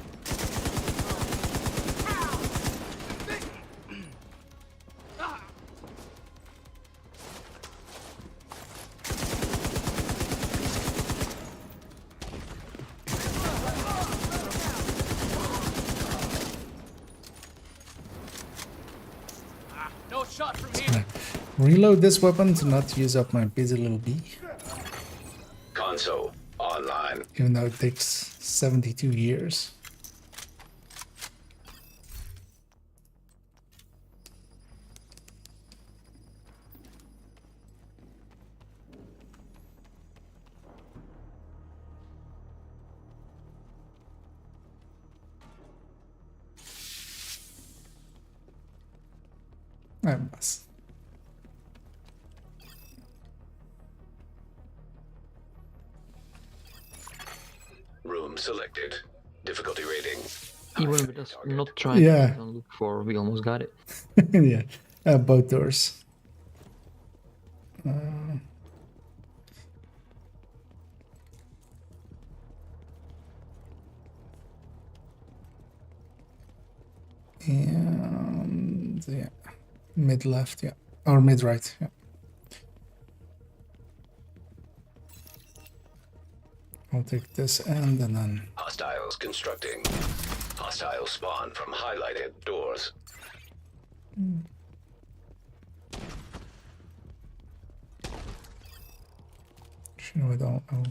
No shot from here. Reload this weapon to not use up my busy little bee. Console online. Even though it takes 72 years. I must. Room selected. Difficulty rating. Even high. with us not trying Yeah. to look for, we almost got it. Yeah, both doors. And yeah, mid left, yeah, or mid right, yeah. I'll take this end and then Hostiles constructing. Hostiles spawn from highlighted doors. actually, I don't know.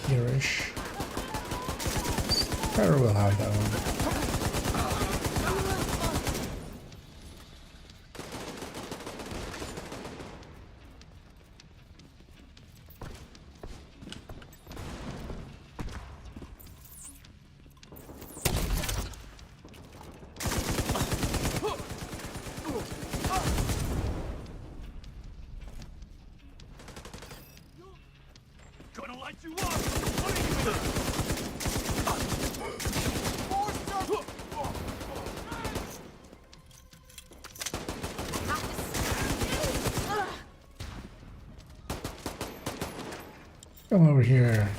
Here-ish. Very well hide that one. Gonna light you up! Come over here.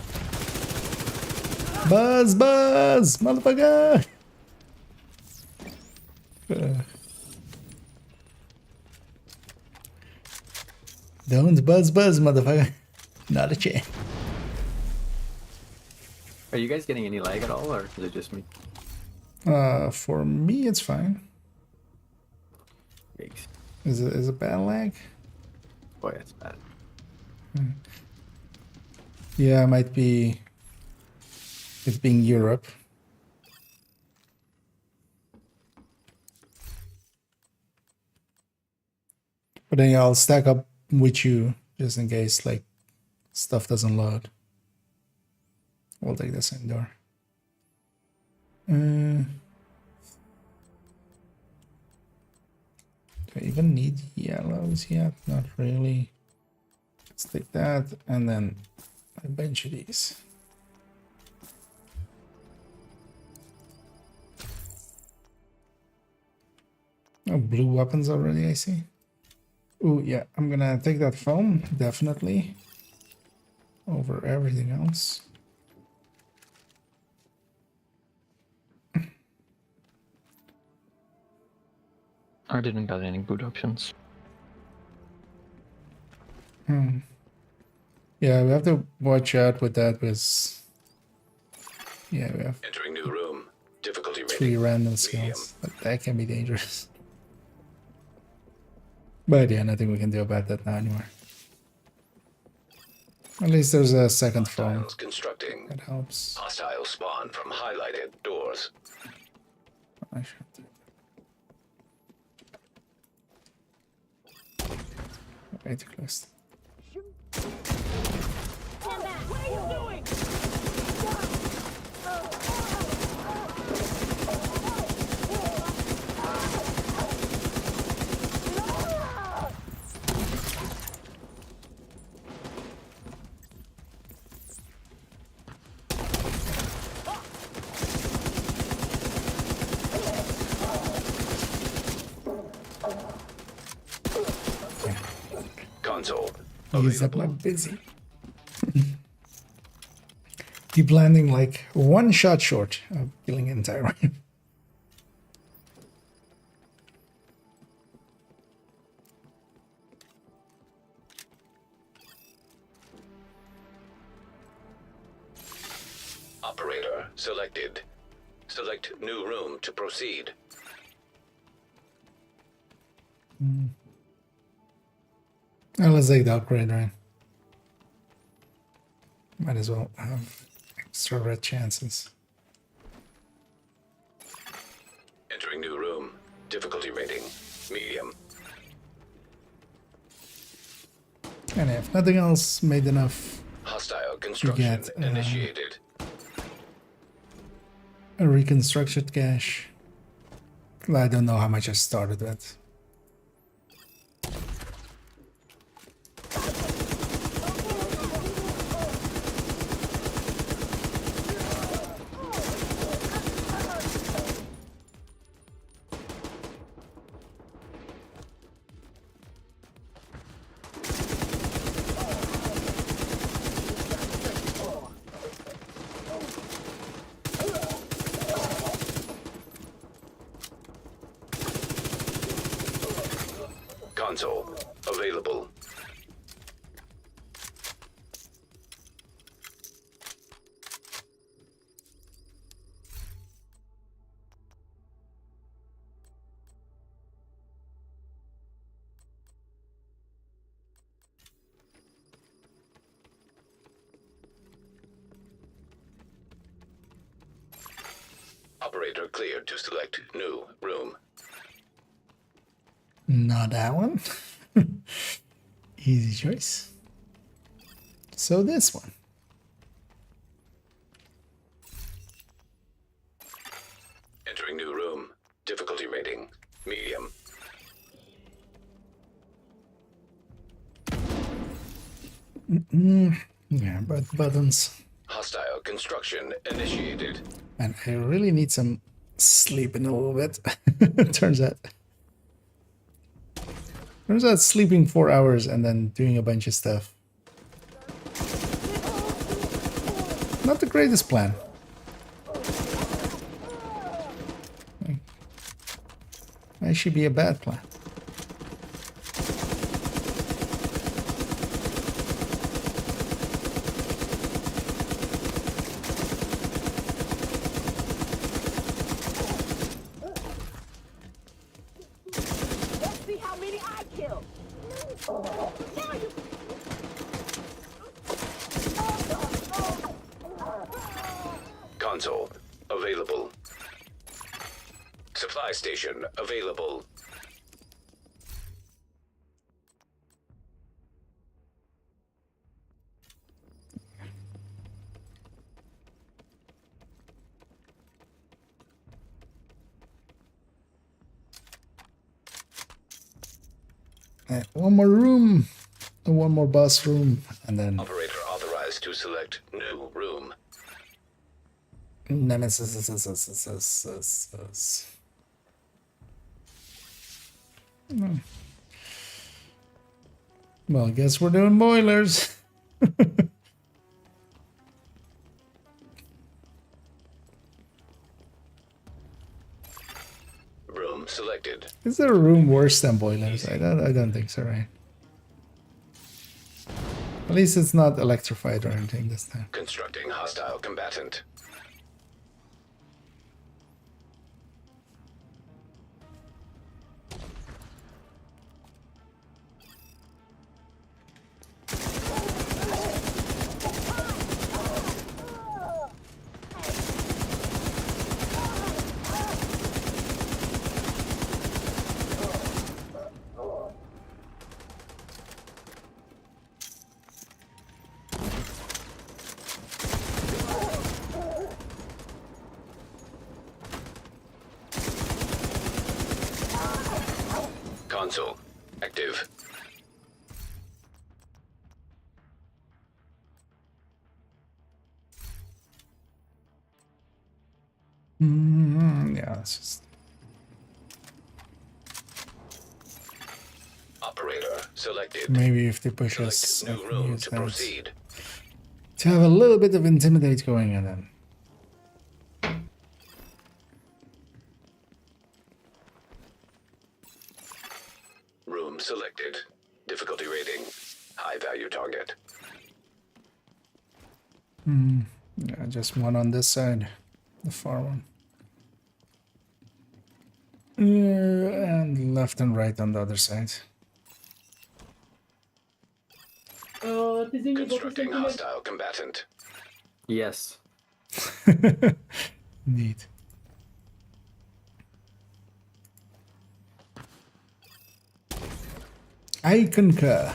Buzz, buzz, motherfucker! Don't buzz, buzz, motherfucker. Not a chance. Are you guys getting any lag at all, or is it just me? For me, it's fine. Yikes. Is it bad lag? Boy, that's bad. Yeah, it might be. It being Europe. But then yeah, I'll stack up with you just in case like stuff doesn't load. We'll take this indoor. Do I even need yellows yet? Not really. Let's take that and then a bunch of these. Oh, blue weapons already, I see. Oh, yeah, I'm gonna take that foam, definitely, over everything else. I didn't got any good options. Yeah, we have to watch out with that because, yeah, we have Entering new room. Difficulty 3 rating. random Medium. skills. That can be dangerous. But yeah, nothing we can do about that now anymore. At least there's a second phone. Hostiles constructing. That helps. Hostile spawn from highlighted doors. I should. Way too close. What are you doing? Console. Use up Available. my busy. Keep landing like one shot short of killing an entire round. Operator selected. Select new room to proceed. Well, let's take the upgrade, right? Might as well have extra red chances. Entering new room. Difficulty rating. Medium. And if nothing else made enough, Hostile construction get, initiated. a reconstruction cache. I don't know how much I started with. Console. Available. Operator cleared to select new room. Not that one. Easy choice. So this one. Entering new room. Difficulty rating. Medium. Yeah, both buttons. Hostile construction initiated. And I really need some sleep in a little bit. Turns out sleeping 4 hours and then doing a bunch of stuff. Not the greatest plan. That should be a bad plan. Let's see how many I kill. Console. Available. Supply station available. One more room, and one more boss room, and then Operator authorized to select new room. Nemesis. Well, I guess we're doing boilers. Room selected. Is there a room worse than boilers? I don't think so, right? At least it's not electrified or anything this time. Constructing hostile combatant. Console active. Yeah, it's just Operator selected. maybe if they push Select us, I new can room use to that proceed. to have a little bit of intimidate going on then. Room selected. Difficulty rating. High value target. Yeah, just one on this side, the far one. And left and right on the other side. Constructing hostile combatant. Yes. Neat. I concur.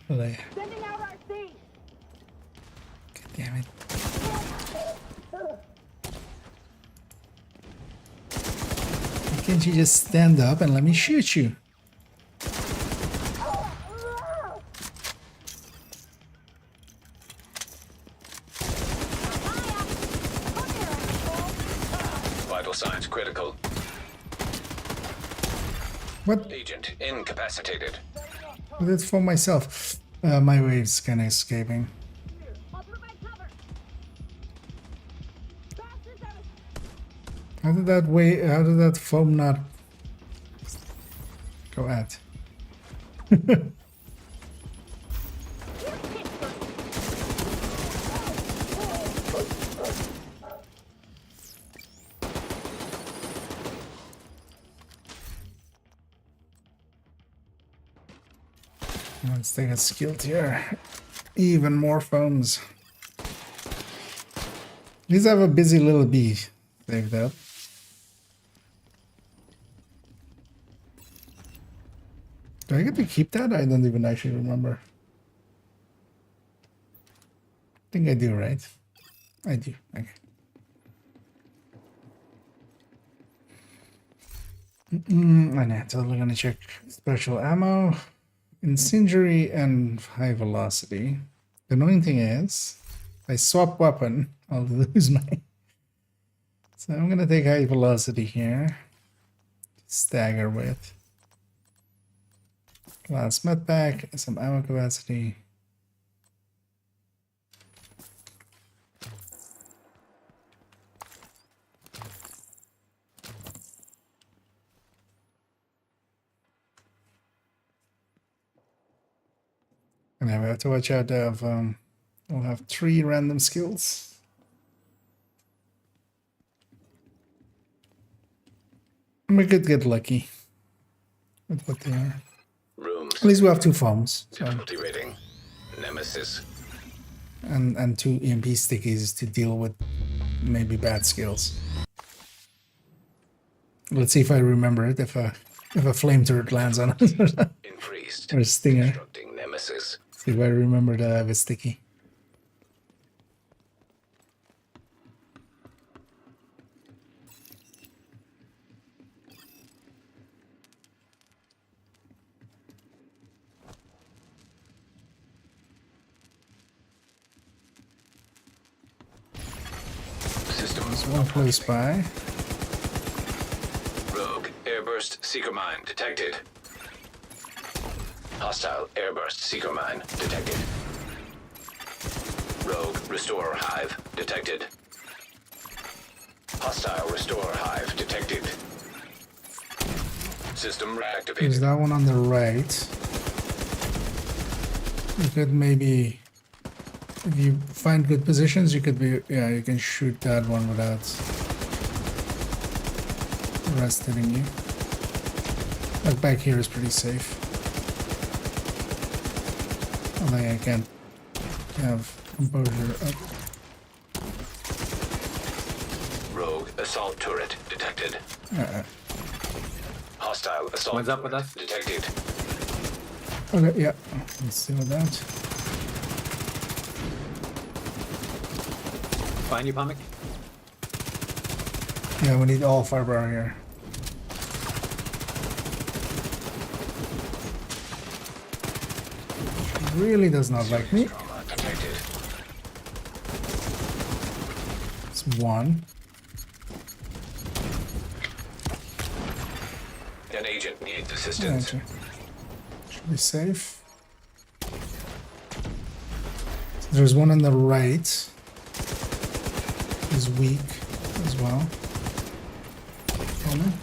Like, Sending out our C. damn it. Why can't you just stand up and let me shoot you? Vital signs critical. What? Agent incapacitated. That's for myself. My wave's kind of escaping. I'll provide cover. Bastards have us. How did that foam not go at? Let's take a skill tier. Even more foams. These have a busy little bee saved up. Do I get to keep that? I don't even actually remember. I think I do, right? I do. Okay. I'm totally gonna check special ammo, incendiary, and high velocity. The annoying thing is, if I swap weapon, I'll lose my. So I'm gonna take high velocity here. Stagger with. Glass med pack, some ammo capacity. And I have to watch out of we'll have 3 random skills. We could get lucky with what they are. Room At least we have 2 foams. So, difficulty rating. Nemesis. and 2 EMP stickies to deal with maybe bad skills. Let's see if I remember it, if a flame turret lands on us Increased. or a stinger. Constructing Nemesis. See if I remember that I have a sticky. one close by. Rogue airburst seeker mine detected. Hostile airburst seeker mine detected. Rogue restorer hive detected. Hostile restorer hive detected. System reactivated. There's that one on the right. You could maybe, if you find good positions, you could be, yeah, you can shoot that one without the rest hitting you. Like back here is pretty safe. Although I can't have composure up. Rogue assault turret detected. Hostile assault One's up with turret us. detected. Okay, yeah, let's deal with that. Find you, Pomic. Yeah, we need all firepower here. She really does not like me. Trauma detected. It's one. An agent needs assistance. Okay. Should be safe. There's one on the right. He's weak as well. Coming.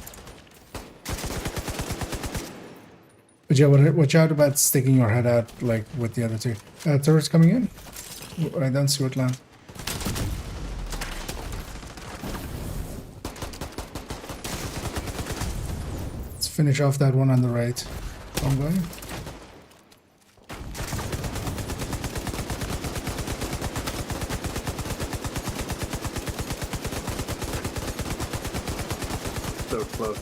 But yeah, watch out about sticking your head out like with the other two. Turrets coming in. I don't see what land. Let's finish off that one on the right. I'm going. So close.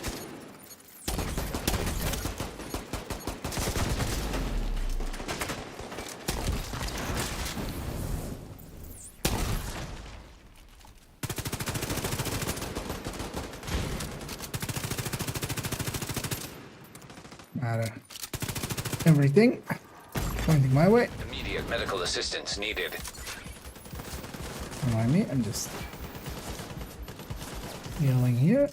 Everything pointing my way. Immediate medical assistance needed. Don't mind me, I'm just healing here.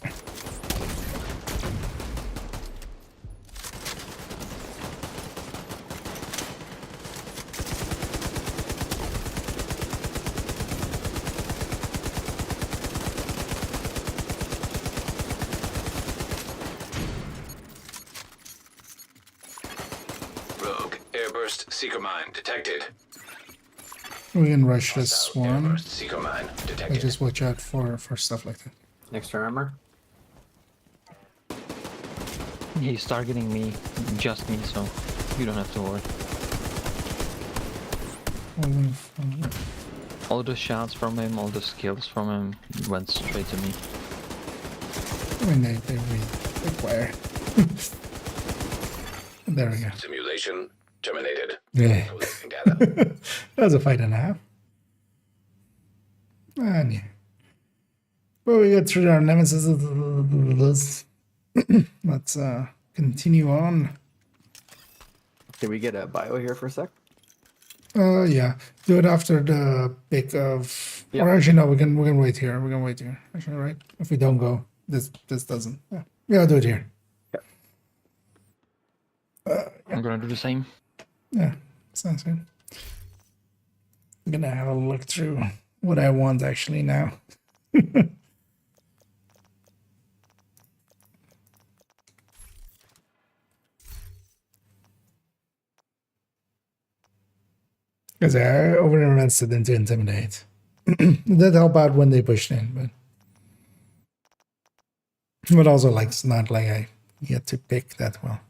Rogue airburst seeker mine detected. We can rush this Hostile one. airburst seeker mine I detected. just watch out for stuff like that. Next turn armor. He's targeting me, just me, so you don't have to worry. All the shots from him, all the skills from him went straight to me. I mean, they require. There we go. Simulation terminated. Yeah. No living data. That was a fight and a half. And yeah. Well, we got through our nemesis. Let's continue on. Can we get a bio here for a sec? Yeah. Do it after the pick of. Yeah. Or actually, no. We can wait here. We can wait here. Actually, right? If we don't go, this doesn't. Yeah. Yeah. Do it here. I'm gonna do the same. Yeah. Sounds good. I'm gonna have a look through what I want actually now. Because I over-invested into Intimidate. That helped out when they pushed in, but also like it's not like I get to pick that well.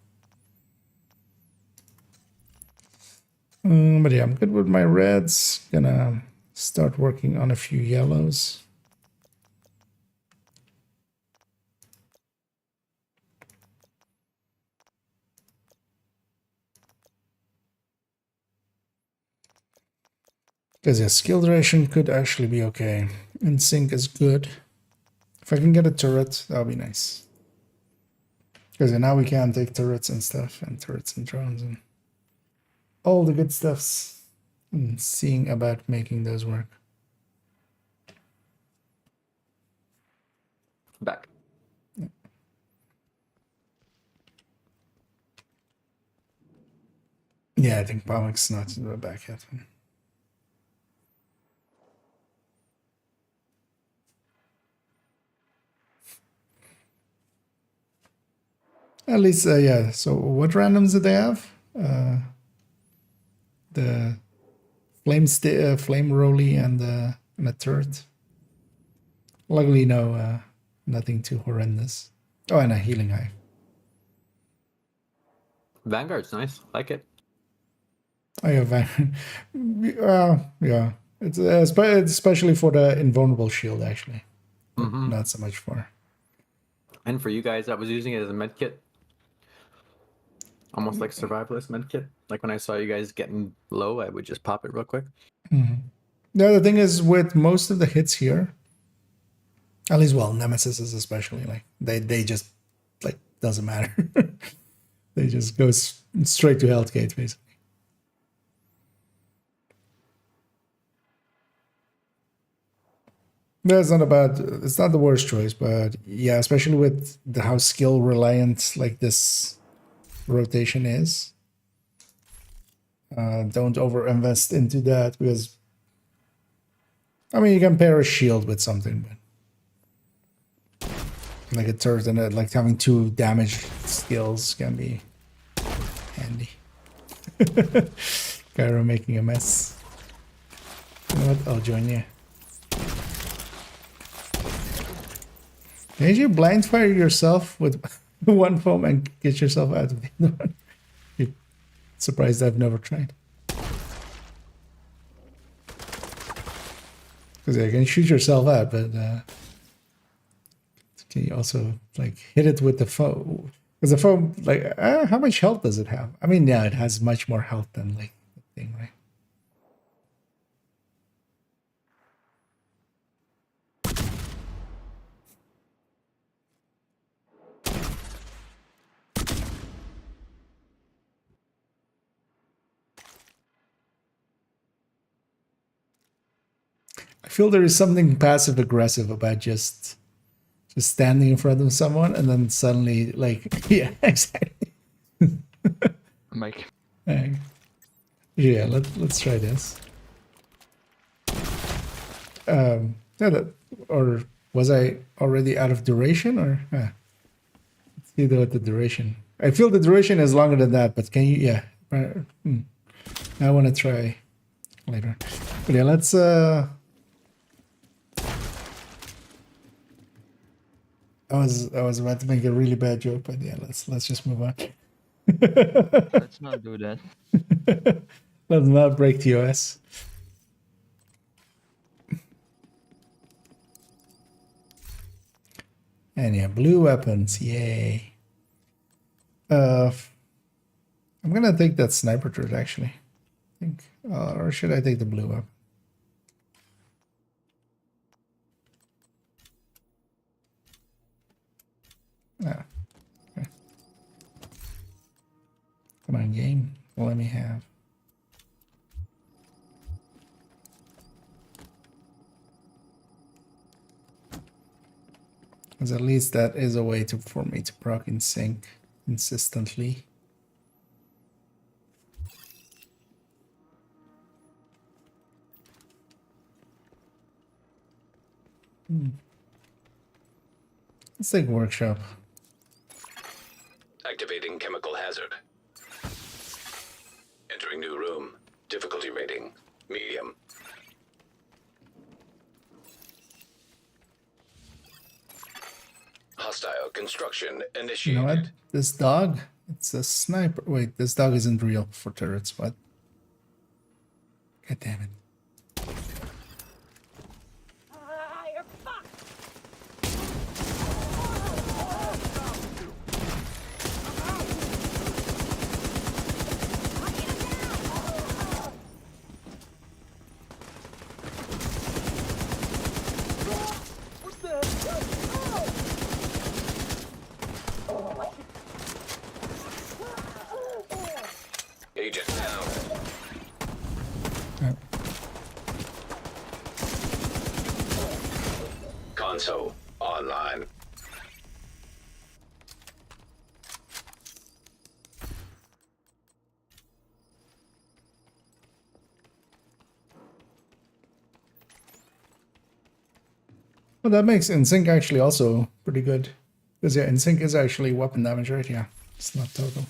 But yeah, I'm good with my reds. Gonna start working on a few yellows. Because yeah, skill duration could actually be okay. And sync is good. If I can get a turret, that'll be nice. Because now we can take turrets and stuff, and turrets and drones and all the good stuffs. And seeing about making those work. Back. Yeah, I think Pomic's not back yet. At least, yeah. So what randoms did they have? The flame rolly and a turret. Luckily, no, nothing too horrendous. Oh, and a healing eye. Vanguard's nice. Like it. Oh yeah, yeah. It's especially for the invulnerable shield, actually. Not so much for. And for you guys, I was using it as a med kit. Almost like survivalist med kit. Like when I saw you guys getting low, I would just pop it real quick. The other thing is with most of the hits here, at least, well, Nemesis is especially like they just like doesn't matter. They just go straight to health gate basically. That's not a bad. It's not the worst choice, but yeah, especially with how skill reliant like this rotation is. Don't over invest into that because I mean you can pair a shield with something, but like a turret and like having 2 damage skills can be handy. Gyro making a mess. You know what? I'll join you. Can you blind fire yourself with one foam and get yourself out of the other one? You're surprised I've never tried. Because yeah, you can shoot yourself out, but can you also like hit it with the foam? Because the foam, like, how much health does it have? I mean, yeah, it has much more health than like the thing, right? I feel there is something passive aggressive about just standing in front of someone and then suddenly like yeah, exactly. Mike. Yeah, let's try this. Yeah, or was I already out of duration or let's see what the duration. I feel the duration is longer than that, but can you yeah. I want to try later. But yeah, let's I was about to make a really bad joke, but yeah, let's just move on. Let's not do that. Let's not break TOS. And yeah, blue weapons, yay. I'm gonna take that sniper turret actually. I think, or should I take the blue weapon? Ah, okay. Come on, game. Let me have. Because at least that is a way for me to proc in sync consistently. Let's take workshop. Activating chemical hazard. Entering new room. Difficulty rating. Medium. Hostile construction You initiated. know what? This dog, it's a sniper. Wait, this dog isn't real for turrets, but... God damn it. You're fucked. Agent down. Yeah. Console online. Well, that makes InSync actually also pretty good. Because yeah, InSync is actually weapon damage, right? Yeah, it's not total.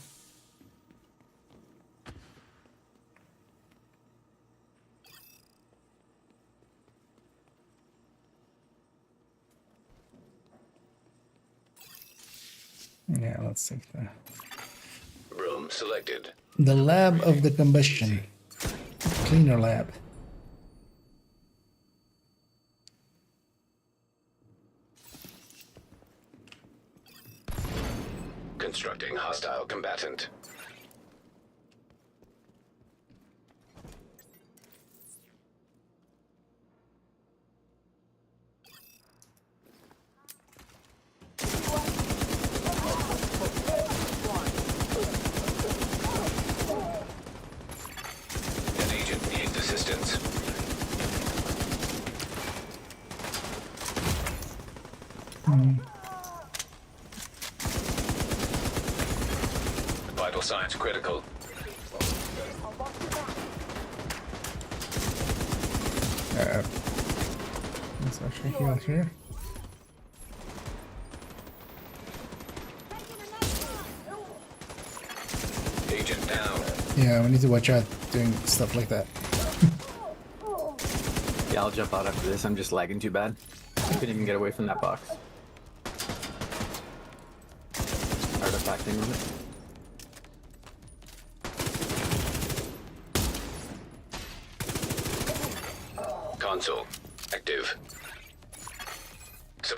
Yeah, let's take Room selected. the lab of the combustion. Cleaner lab. Constructing hostile combatant. An agent needs assistance. Vital signs critical. Let's actually heal here. Agent down. Yeah, we need to watch out doing stuff like that. Yeah, I'll jump out after this. I'm just lagging too bad. I couldn't even get away from that box. Artifacting with it. Console active.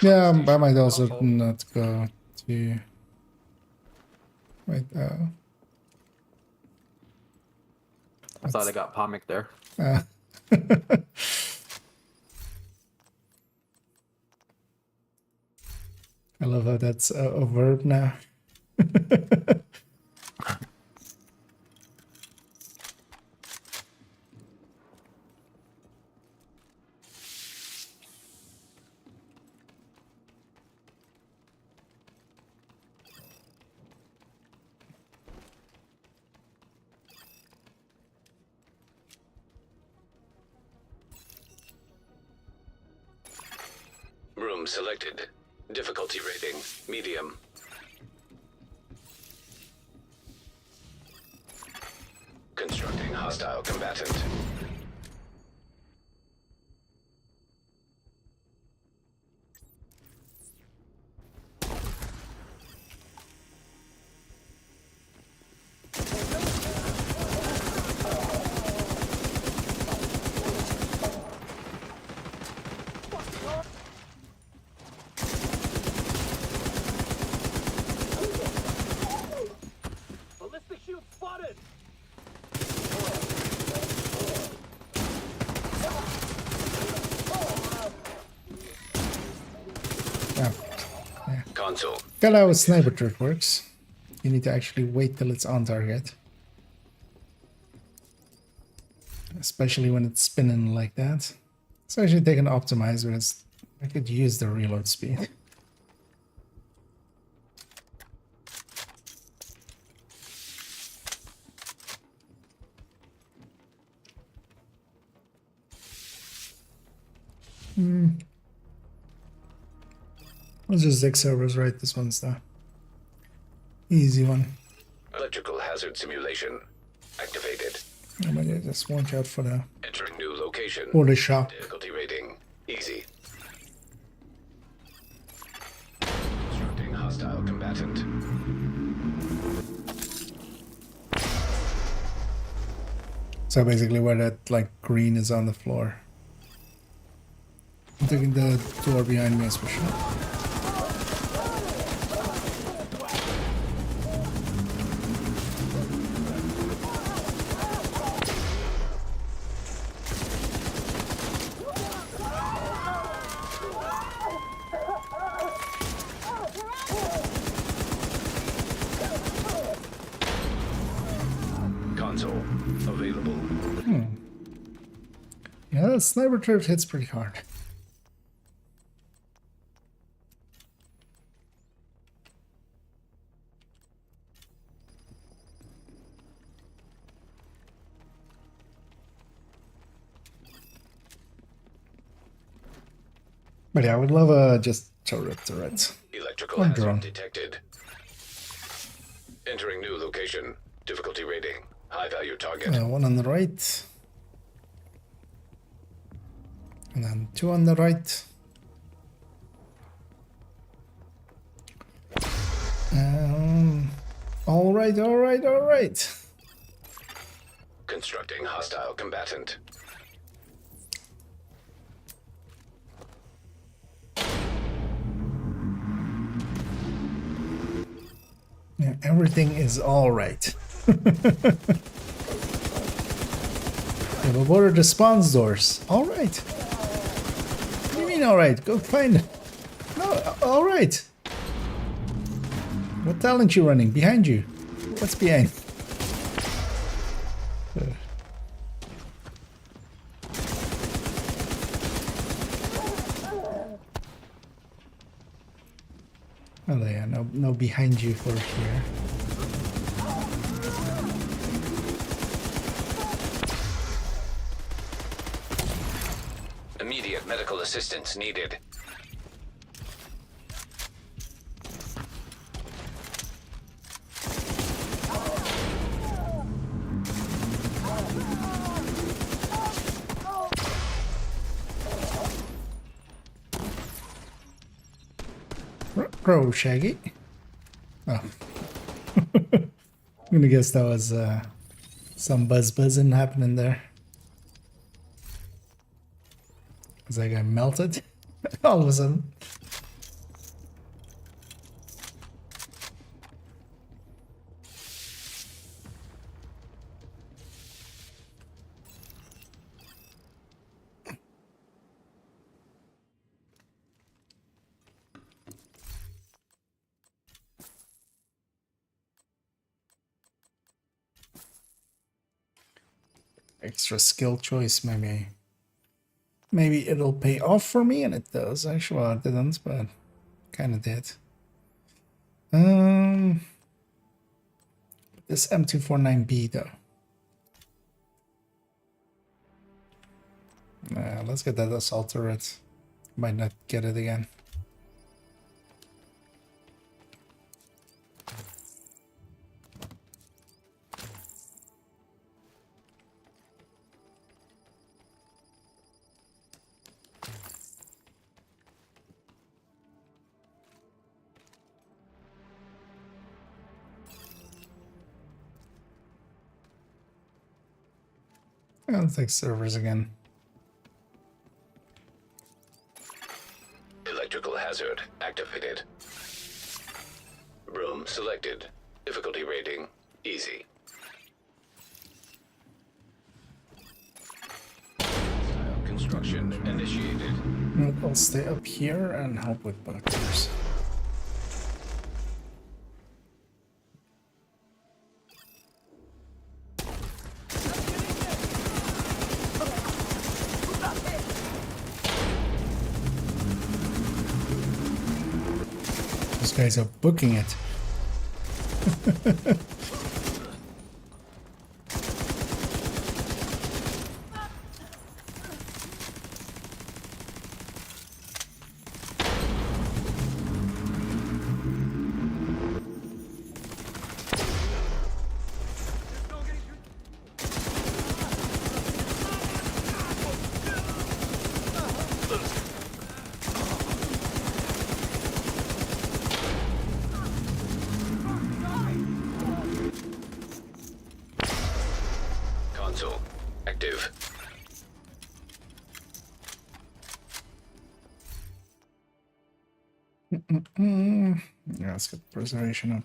Yeah, I might also not go to. Wait, I thought I got Pomic there. I love how that's a verb now. Room selected. Difficulty rating medium. Constructing hostile combatant. Ballistic shield spotted! Console. Got how a sniper turret works. You need to actually wait till it's on target. Especially when it's spinning like that. It's actually taking optimize because I could use the reload speed. Let's just Zig servers, right? This one's the easy one. Electrical hazard simulation activated. I'm gonna just watch out for the Entering new location. shop. Difficulty rating easy. Constructing hostile combatant. So basically where that like green is on the floor. I'm taking the door behind me as for sure. Console available. Yeah, that sniper turret hits pretty hard. But yeah, I would love a just turret. Electrical Or hazard drone. detected. Entering new location. Difficulty rating. High value target. One on the right. And then two on the right. All right, all right, all right. Constructing hostile combatant. Yeah, everything is all right. We've aborted the spawns doors. All right. What do you mean, all right? Go find it. No, all right. What talent you running? Behind you. What's behind? Oh yeah, no behind you for here. Immediate medical assistance needed. Bro, Shaggy. Oh. I'm gonna guess that was some buzzing happening there. Is that guy melted? All of a sudden. Extra skill choice, maybe. Maybe it'll pay off for me, and it does. Actually, well, it didn't, but kind of did. This M249B though. Let's get that assault turret. Might not get it again. Let's take servers again. Electrical hazard activated. Room selected. Difficulty rating easy. Style construction initiated. I'll stay up here and help with bunkers. Those guys are booking it. Console active. Yeah, let's get preservation up.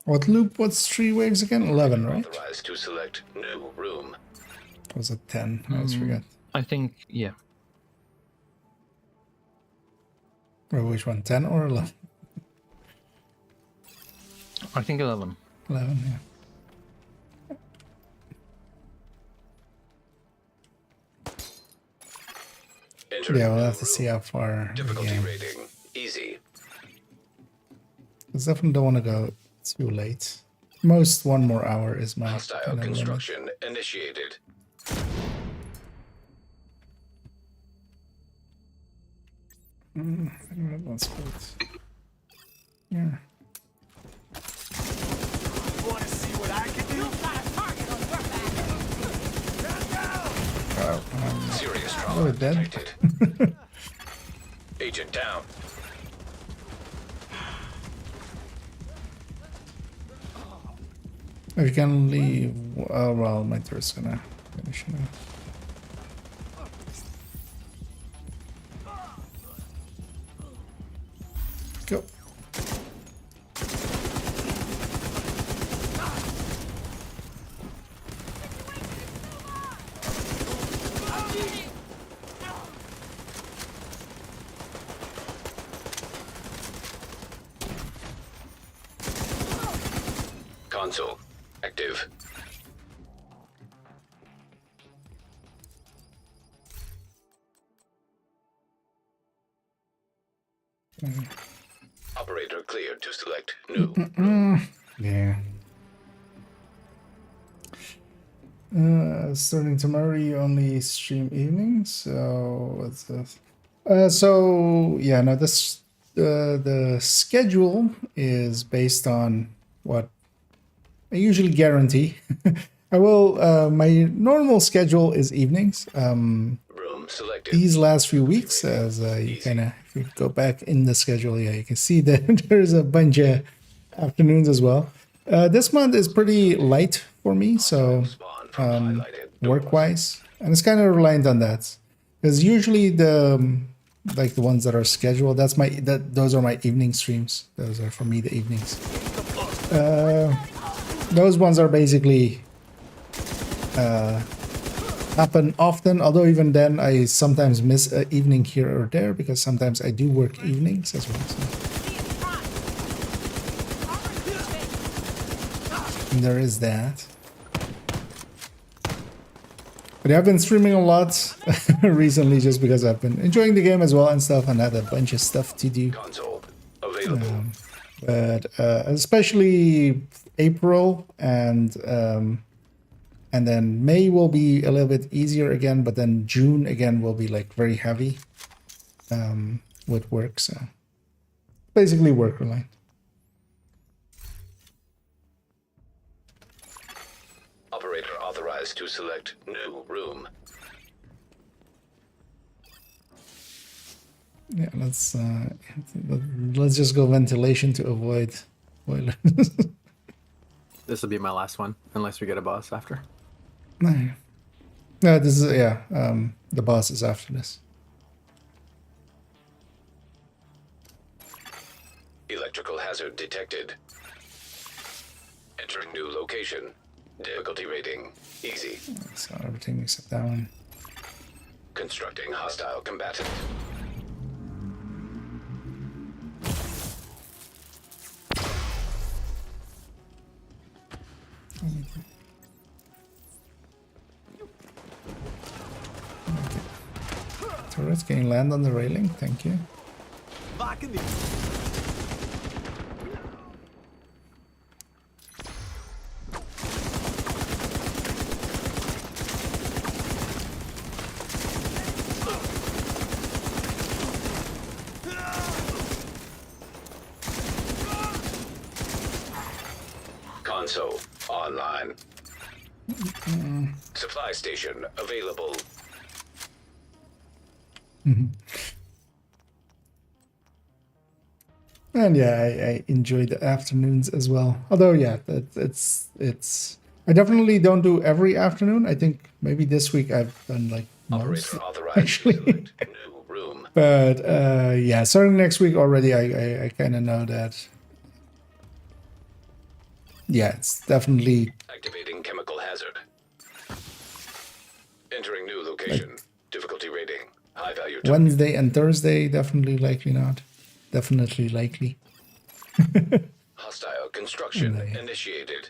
What loop? What's 3 waves again? 11, right? Authorized to select new room. Was it 10? I always forget. I think, yeah. Or which one? 10 or 11? I think 11. 11, yeah. Entering Yeah, we'll new have to see room. how far. Difficulty Yeah. rating easy. I definitely don't want to go too late. Most 1 more hour is my Hostile kind of limit. construction initiated. I don't know, that's good. Yeah. You want to see what I can do? Wow, Serious oh, trauma dead. detected. Agent down. We can leave. Oh, well, my turret's gonna finish now. Go. Console active. Operator cleared to select new. Yeah. Starting tomorrow, you only stream evenings. So what's this? So yeah, no, this the schedule is based on what I usually guarantee. I will. My normal schedule is evenings. Room selected. These last few weeks, as you kind of, if you go back in the schedule, yeah, you can see that there's a bunch of afternoons as well. This month is pretty light for me, so work-wise, and it's kind of reliant on that, because usually the like the ones that are scheduled, those are my evening streams. Those are for me the evenings. Those ones are basically happen often, although even then I sometimes miss an evening here or there, because sometimes I do work evenings as well. So. And there is that. But I've been streaming a lot recently just because I've been enjoying the game as well and stuff, and had a bunch of stuff to do. Console available. But especially April and then May will be a little bit easier again, but then June again will be like very heavy with work. So basically work reliant. Operator authorized to select new room. Yeah, let's just go ventilation to avoid boilers. This will be my last one, unless we get a boss after. No, this is the boss is after this. Electrical hazard detected. Entering new location. Difficulty rating easy. So everything except that one. Constructing hostile combatant. Turrets, can you land on the railing? Thank you. Lock in the Console online. Supply station available. And yeah, I enjoy the afternoons as well. Although yeah, it's I definitely don't do every afternoon. I think maybe this week I've done like most, Operator authorized to actually. select new room. But yeah, starting next week already, I kind of know that. Yeah, it's definitely Activating chemical hazard. Entering new location. Difficulty rating high value. Wednesday and Thursday. Definitely likely not. Definitely likely. Hostile construction Oh, yeah. initiated.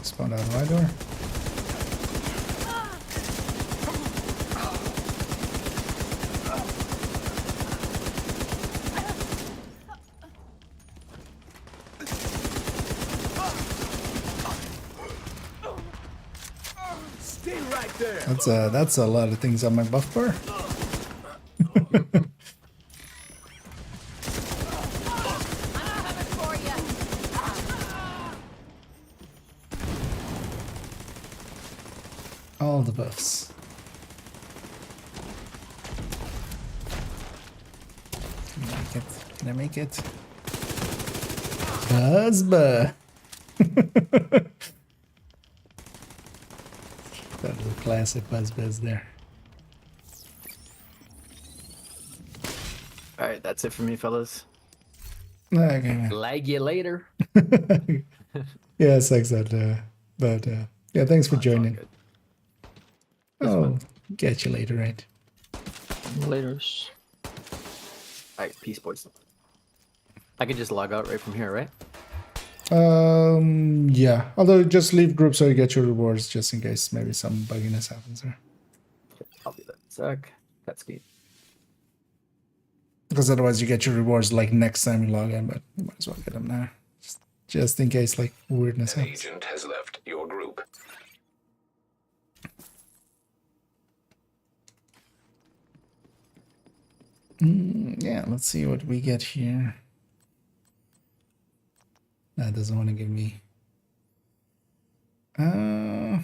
Spawn out my door. Stay right there. That's a lot of things on my buff bar. All the buffs. Can I make it? Can I make it? Buzzba. That little classic buzz there. All right, that's it for me, fellas. Okay. Lag you later. Yeah, it sucks that, but yeah, thanks for It's all joining. good. Oh, catch you later, right? Laters. All right, peace, boys. I can just log out right from here, right? Yeah. Although just leave group so you get your rewards just in case maybe some bugginess happens there. I'll do that. Sec. That's good. Because otherwise you get your rewards like next time you log in, but you might as well get them now. Just in case like weirdness An happens. agent has left your group. Yeah, let's see what we get here. That doesn't want to give me. I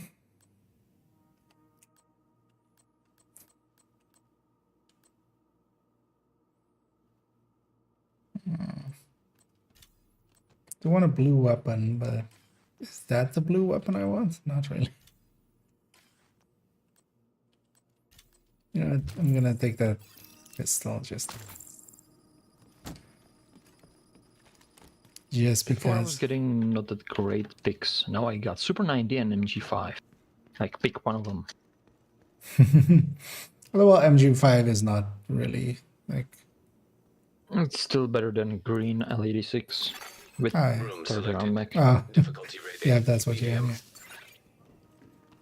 want a blue weapon, but is that the blue weapon I want? Not really. You know, I'm gonna take that pistol just Before I was because. getting not that great picks. Now I got Super 90 and MG5. Like, pick one of them. Well, MG5 is not really like. It's still better than green L86 with Room turret around selected. mech. Ah, Difficulty rating. yeah, if that's what you have. medium. Yeah.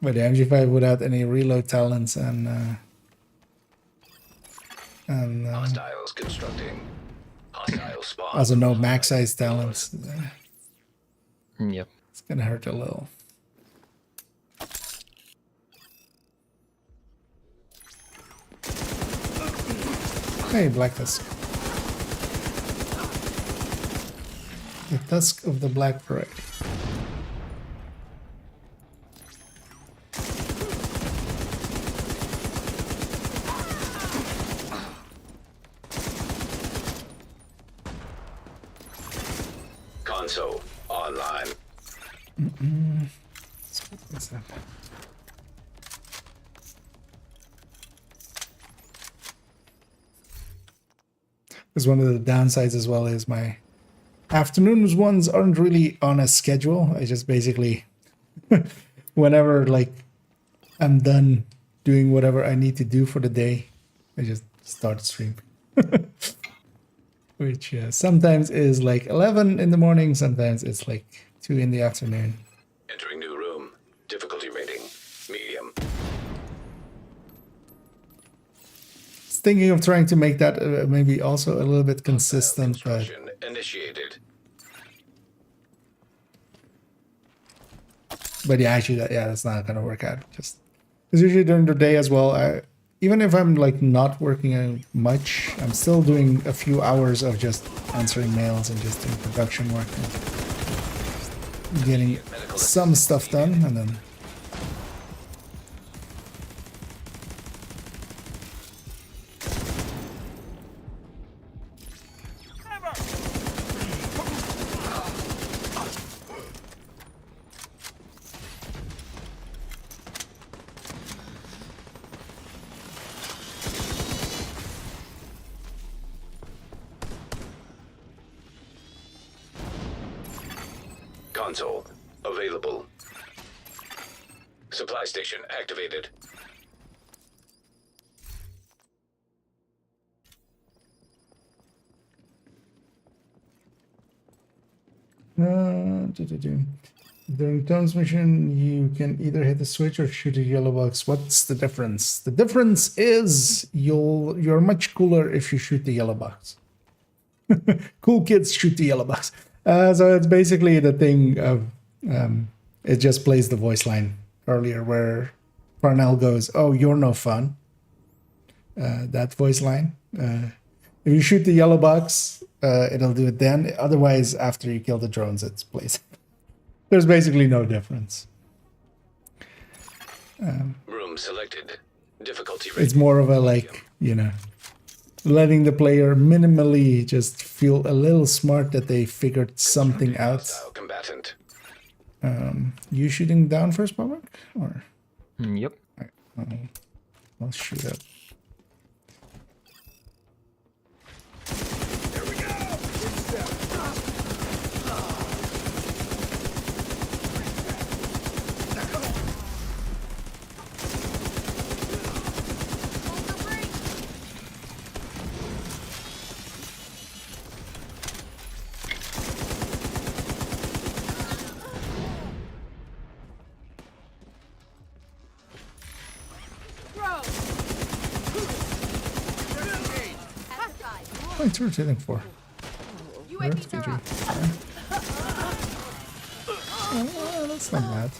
But the MG5 without any reload talents and Hostiles constructing. Hostile spawn. also no max size talents. Yep. It's gonna hurt a little. Hey, Black Tusk. The Tusk of the Black Parade. Console online. What's that? Because one of the downsides as well is my afternoons ones aren't really on a schedule. I just basically, whenever like I'm done doing whatever I need to do for the day, I just start stream. Which sometimes is like 11 in the morning, sometimes it's like 2 in the afternoon. Entering new room. Difficulty rating. Medium. Thinking of trying to make that maybe also a little bit consistent, but Construction initiated. yeah, actually, that's not gonna work out. Just because usually during the day as well, even if I'm like not working much, I'm still doing a few hours of just answering mails and just doing production work and getting some stuff done, and then. Console available. Supply station activated. During transmission, you can either hit the switch or shoot a yellow box. What's the difference? The difference is you're much cooler if you shoot the yellow box. Cool kids shoot the yellow box. So it's basically the thing of it just plays the voice line earlier where Parnell goes, "Oh, you're no fun." That voice line. If you shoot the yellow box, it'll do it then. Otherwise, after you kill the drones, it's plays. There's basically no difference. Room selected. Difficulty It's rating. more of a like, you know, letting the player minimally just feel a little smart that they figured something out. Hostile combatant. You shooting down first, Public? Or Yep. I'll shoot up. What's rotating for? Refugee. That's not bad.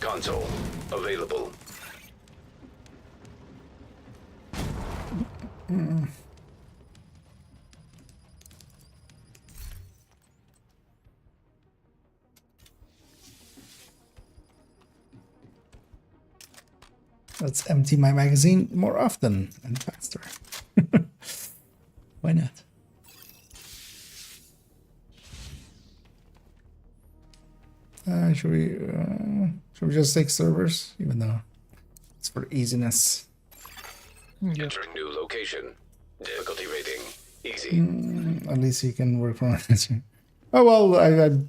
Console available. Let's empty my magazine more often and faster. Why not? Should we just take servers, even though it's for easiness? Entering new location. Difficulty rating. Easy. At least you can work from home. Oh well,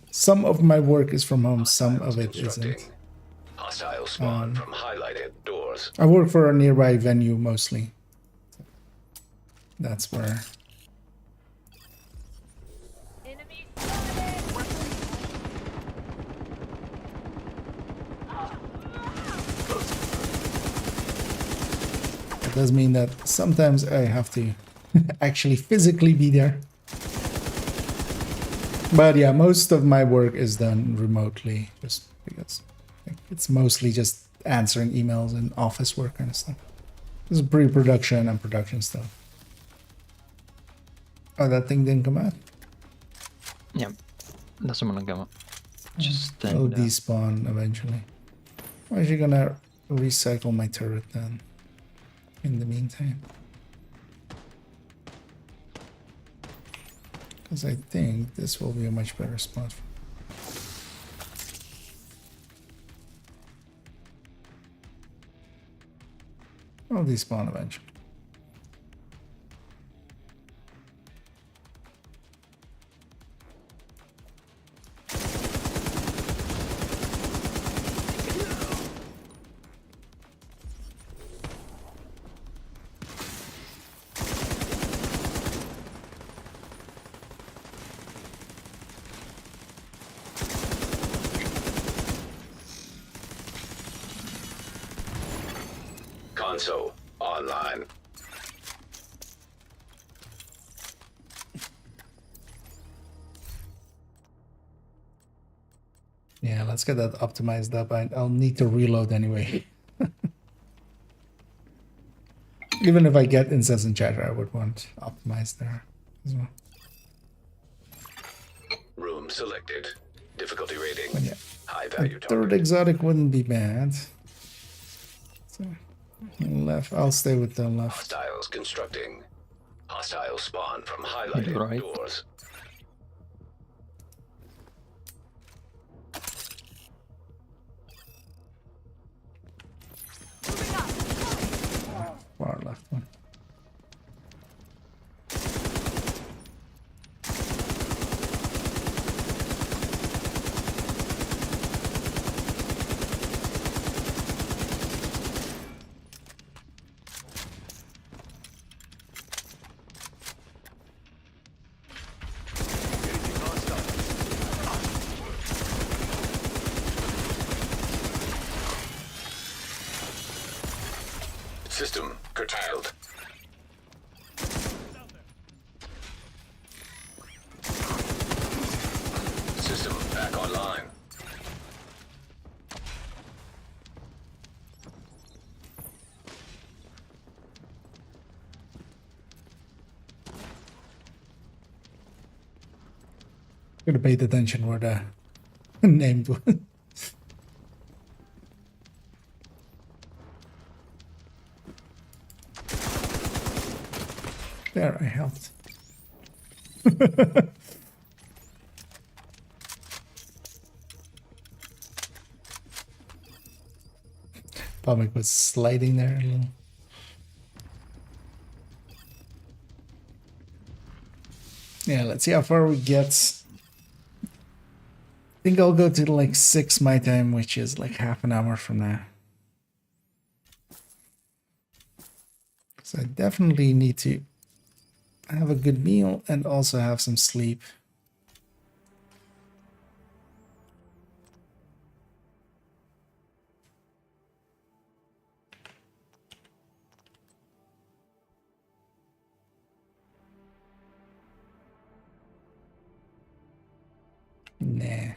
some of my work is from home, some of it isn't. Hostile spawn from highlighted doors. I work for a nearby venue mostly. That's where. It does mean that sometimes I have to actually physically be there. But yeah, most of my work is done remotely, just because it's mostly just answering emails and office work kind of stuff. This is pre-production and production stuff. Oh, that thing didn't come out? Yeah. Doesn't wanna come up. Just It'll stand despawn eventually. I'm actually gonna recycle my turret then. In the meantime. Because I think this will be a much better spot. I'll despawn eventually. Console online. Yeah, let's get that optimized up. I'll need to reload anyway. Even if I get incessant chatter, I would want optimized there as well. Room selected. Difficulty rating. But yeah, High value third target. exotic wouldn't be bad. So, left. I'll stay with the left. Hostiles constructing. Hostile spawn from highlighted Right. doors. Far left one. System curtailed. System back online. Should have paid attention where the name was. There, I helped. Comic was sliding there a little. Yeah, let's see how far we get. I think I'll go to like 6 my time, which is like half an hour from now. So I definitely need to have a good meal and also have some sleep. Nah,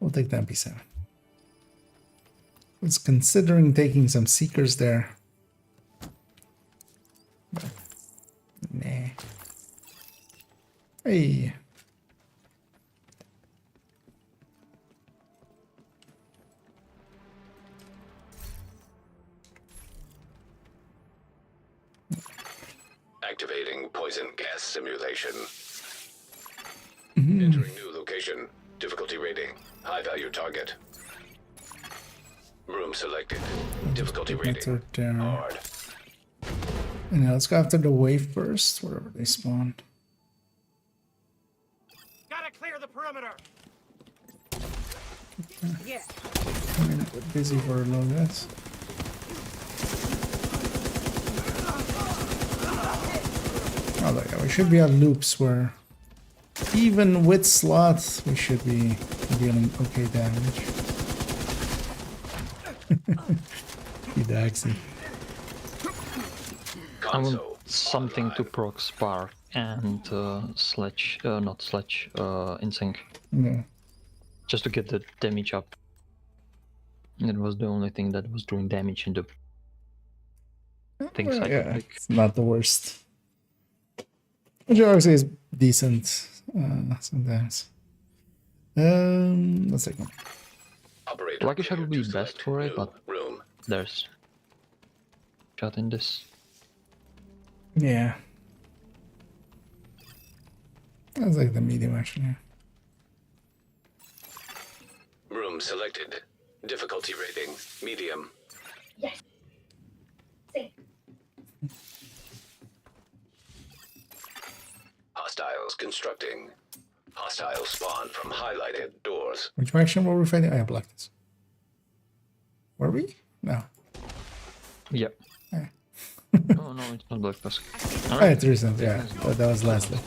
we'll take the MP7. I was considering taking some Seekers there. But, nah. Hey. Activating poison gas simulation. Entering new location. Difficulty rating. High value target. Room selected. Difficulty rating. Hard. And now let's go after the wave first, wherever they spawned. Gotta clear the perimeter. Yeah. I'm a bit busy for a little bit. Oh, there you go. We should be on loops where even with slots we should be dealing okay damage. You Daxy. I want something to proc Spark and Sledge, not Sledge, Insync. Yeah. Just to get the damage up. It was the only thing that was doing damage in the things I could Yeah, pick. it's not the worst. Which obviously is decent sometimes. Let's take one. Operator Lucky shot would be cleared to best select for it, new but room. there's shot in this. Yeah. That's like the medium actually. Room selected. Difficulty rating. Medium. Hostiles constructing. Hostiles spawn from highlighted doors. Which faction were we fighting? I have black this. Were we? No. Yep. Eh. Oh no, it's not Black Tusk. Oh, it's recent, yeah. That was lastly.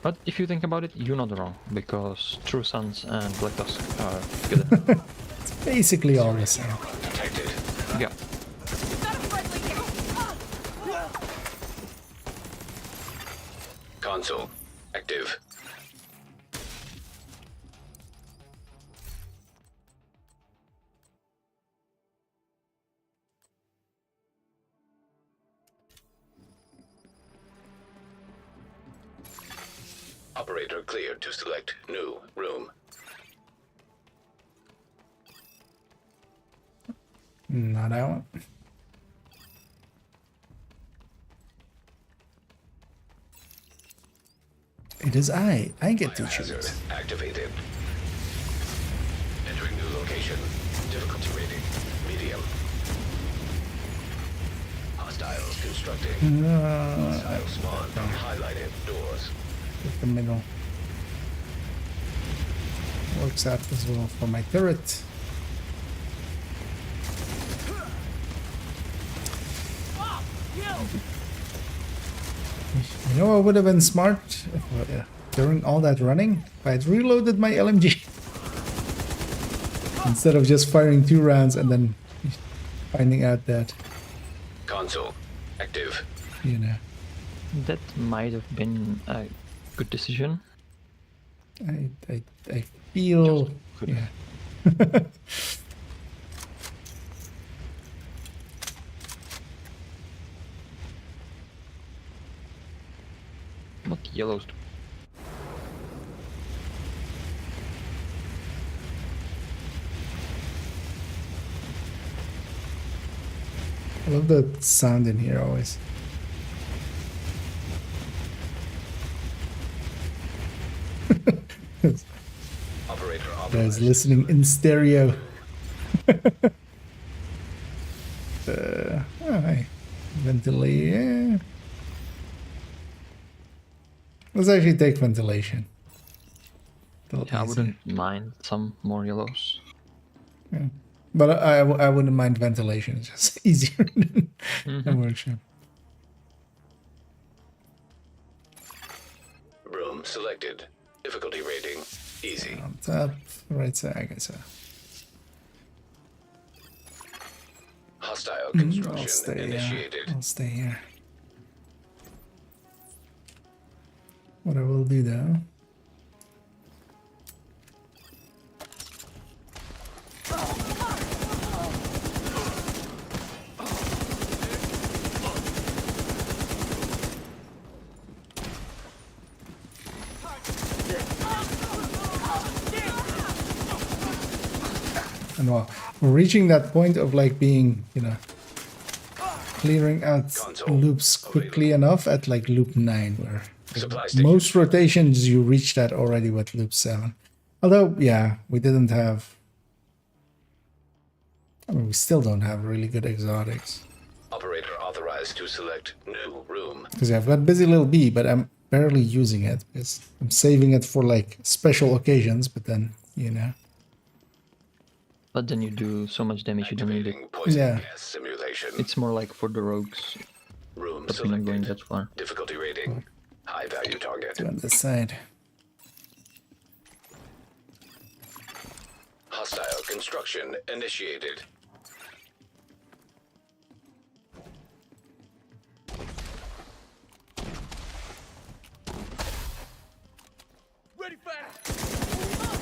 But if you think about it, you're not wrong, because True Sons and Black Tusk are good. It's basically all the same. Detected. Yeah. Console. Active. Operator cleared to select new room. Not that one. It is I. I get to Biohazard choose. activated. Entering new location. Difficulty rating. Medium. Hostiles constructing. Hostiles spawn from highlighted doors. Pick the middle. Works out as well for my turret. You know what would have been smart if, during all that running? If I had reloaded my LMG. Instead of just firing 2 rounds and then finding out that, Console active. you know, That might have been a good decision. I feel Good. yeah. Not yellows. I love the sound in here always. Operator Guys authorized. listening in stereo. Alright. Ventilate. Let's actually take ventilation. Little Yeah, I easier. wouldn't mind some more yellows. Yeah. But I wouldn't mind ventilation. It's just easier than workshop. Room selected. Difficulty rating easy. On top, right side, I guess so. Hostile I'll construction stay. initiated. I'll stay here. What I will do though. And well, we're reaching that point of like being, you know, clearing out Console loops quickly enough at like loop 9, where Supply station. most rotations you reach that already with loop 7. Although, yeah, we didn't have. I mean, we still don't have really good exotics. Operator authorized to select new room. Because I've got busy little bee, but I'm barely using it because I'm saving it for like special occasions. But then, you know, But then you do so much damage you don't need it. Activating poison Yeah. gas simulation. It's more like for the rogues, Room but we're not going selected. that far. Difficulty rating high value target. do on this side. Hostile construction initiated. Ready, fire!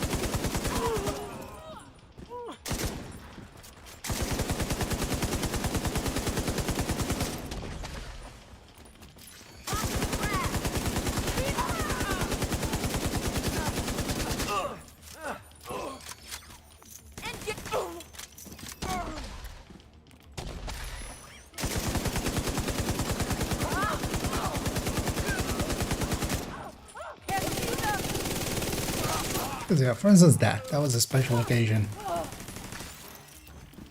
Because yeah, for instance, that was a special occasion.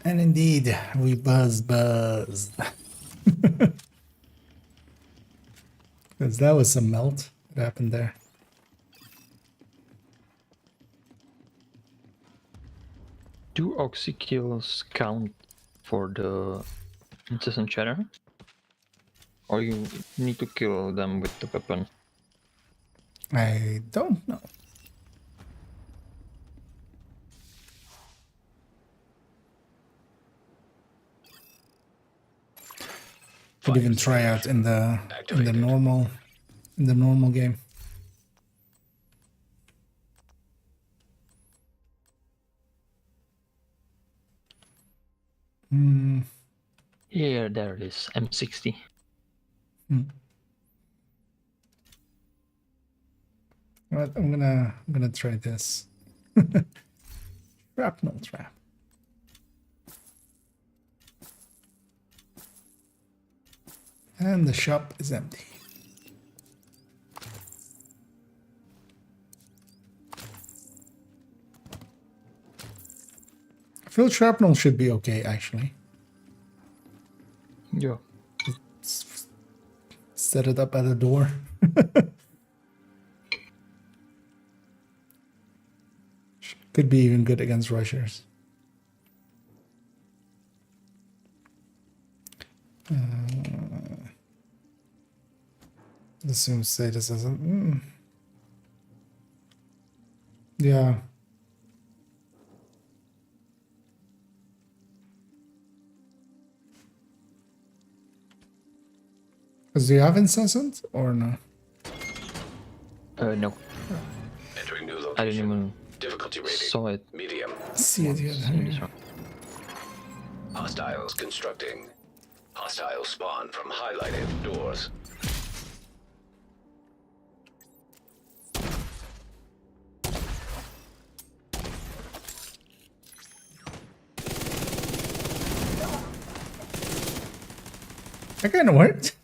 And indeed, we buzzed. Because that was some melt that happened there. Do oxy kills count for the incessant chatter? Or you need to kill them with the weapon? I don't know. Could even try out in the normal game. Here, there it is, M60. Right, I'm gonna try this. Shrapnel trap. And the shop is empty. I feel shrapnel should be okay, actually. Yeah. Set it up at the door. Could be even good against rushers. Assume status isn't. Yeah. Because do you have incessant or no? No. Entering new I didn't location. even Difficulty rating. saw it. Medium. See it yet. in this one. Hostiles constructing. Hostiles spawn from highlighted doors. That kind of worked.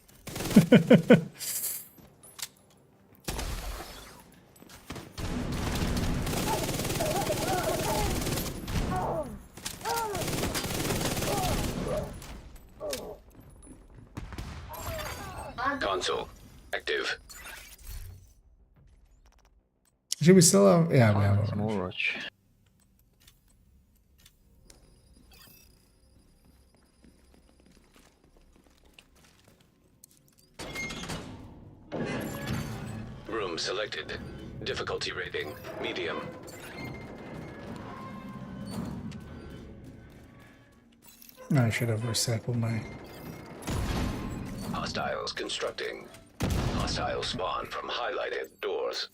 Console. Active. Should we still have? Yeah, we have. It's more rush. Room selected. Difficulty rating. Medium. I should have recycled my. Hostiles constructing. Hostiles spawn from highlighted doors.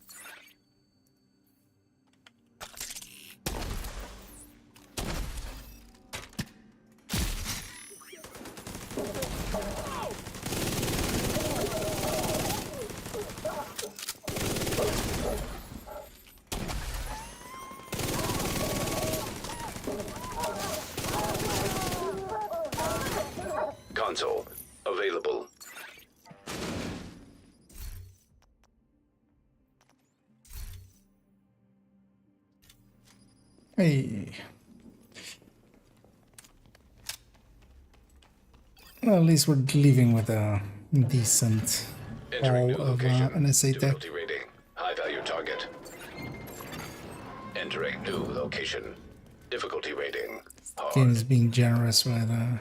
Console. Available. Hey. Well, at least we're leaving with a decent Entering new haul of location. NSA tech. Difficulty rating. High value target. Entering new location. Difficulty rating. Hard. Game is being generous with. I'm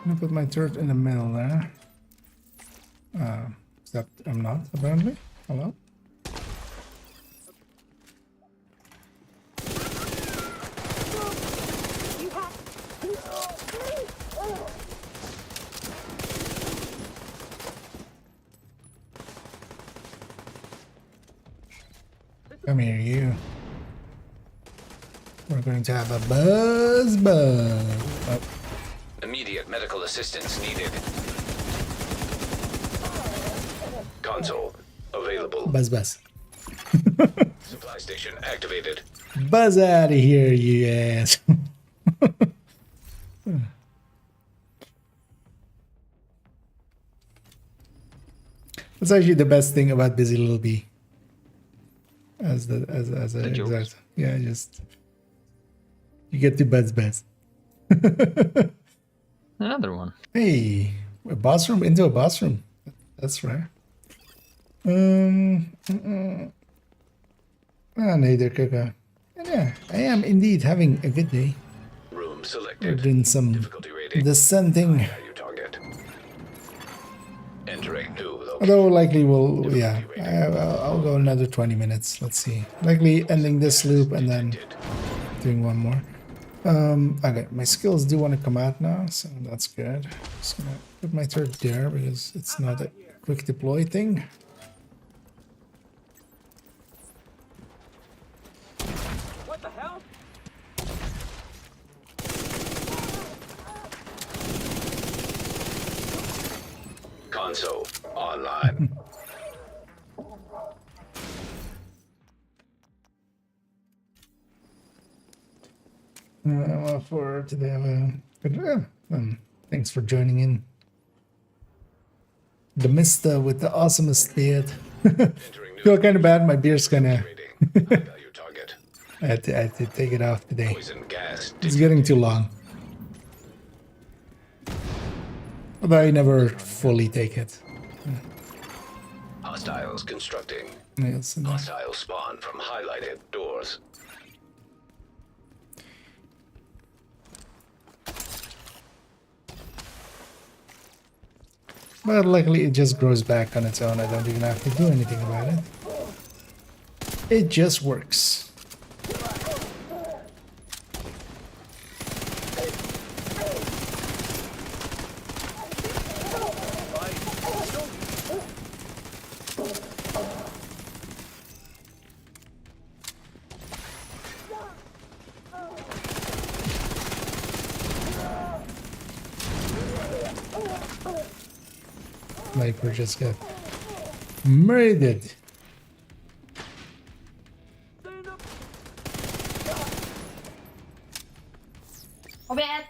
gonna put my turret in the middle there. Except I'm not apparently. Hello. Come here, you. We're going to have a buzz. Oh, Immediate medical assistance needed. Console. Available. buzz. Supply station activated. Buzz out of here, you ass. That's actually the best thing about Busy Little Bee. As a jokes. exact. Yeah, just you get to buzz. Another one. Hey, a boss room into a boss room. That's rare. Neither Kaka. Yeah, I am indeed having a good day. Room We're selected. doing some Difficulty rating. descending. Value target. Entering new location. Although likely we'll, yeah, I'll go another 20 minutes. Let's see. Likely ending this loop and then doing one more. Okay, my skills do want to come out now, so that's good. Just gonna put my turret there because it's not a quick deploy thing. What the hell? Console online. Well, for today, have a good. Thanks for joining in. The Mister with the awesomest beard. Entering new Feel kind of bad. My beard's kind of. rating. High value target. I had to take it off today. Poison gas. It's getting too long. Although I never fully take it. Hostiles constructing. Yes, and Hostiles spawn from highlighted doors. But luckily it just grows back on its own. I don't even have to do anything about it. It just works. sniper just got murdered. Oh, bad.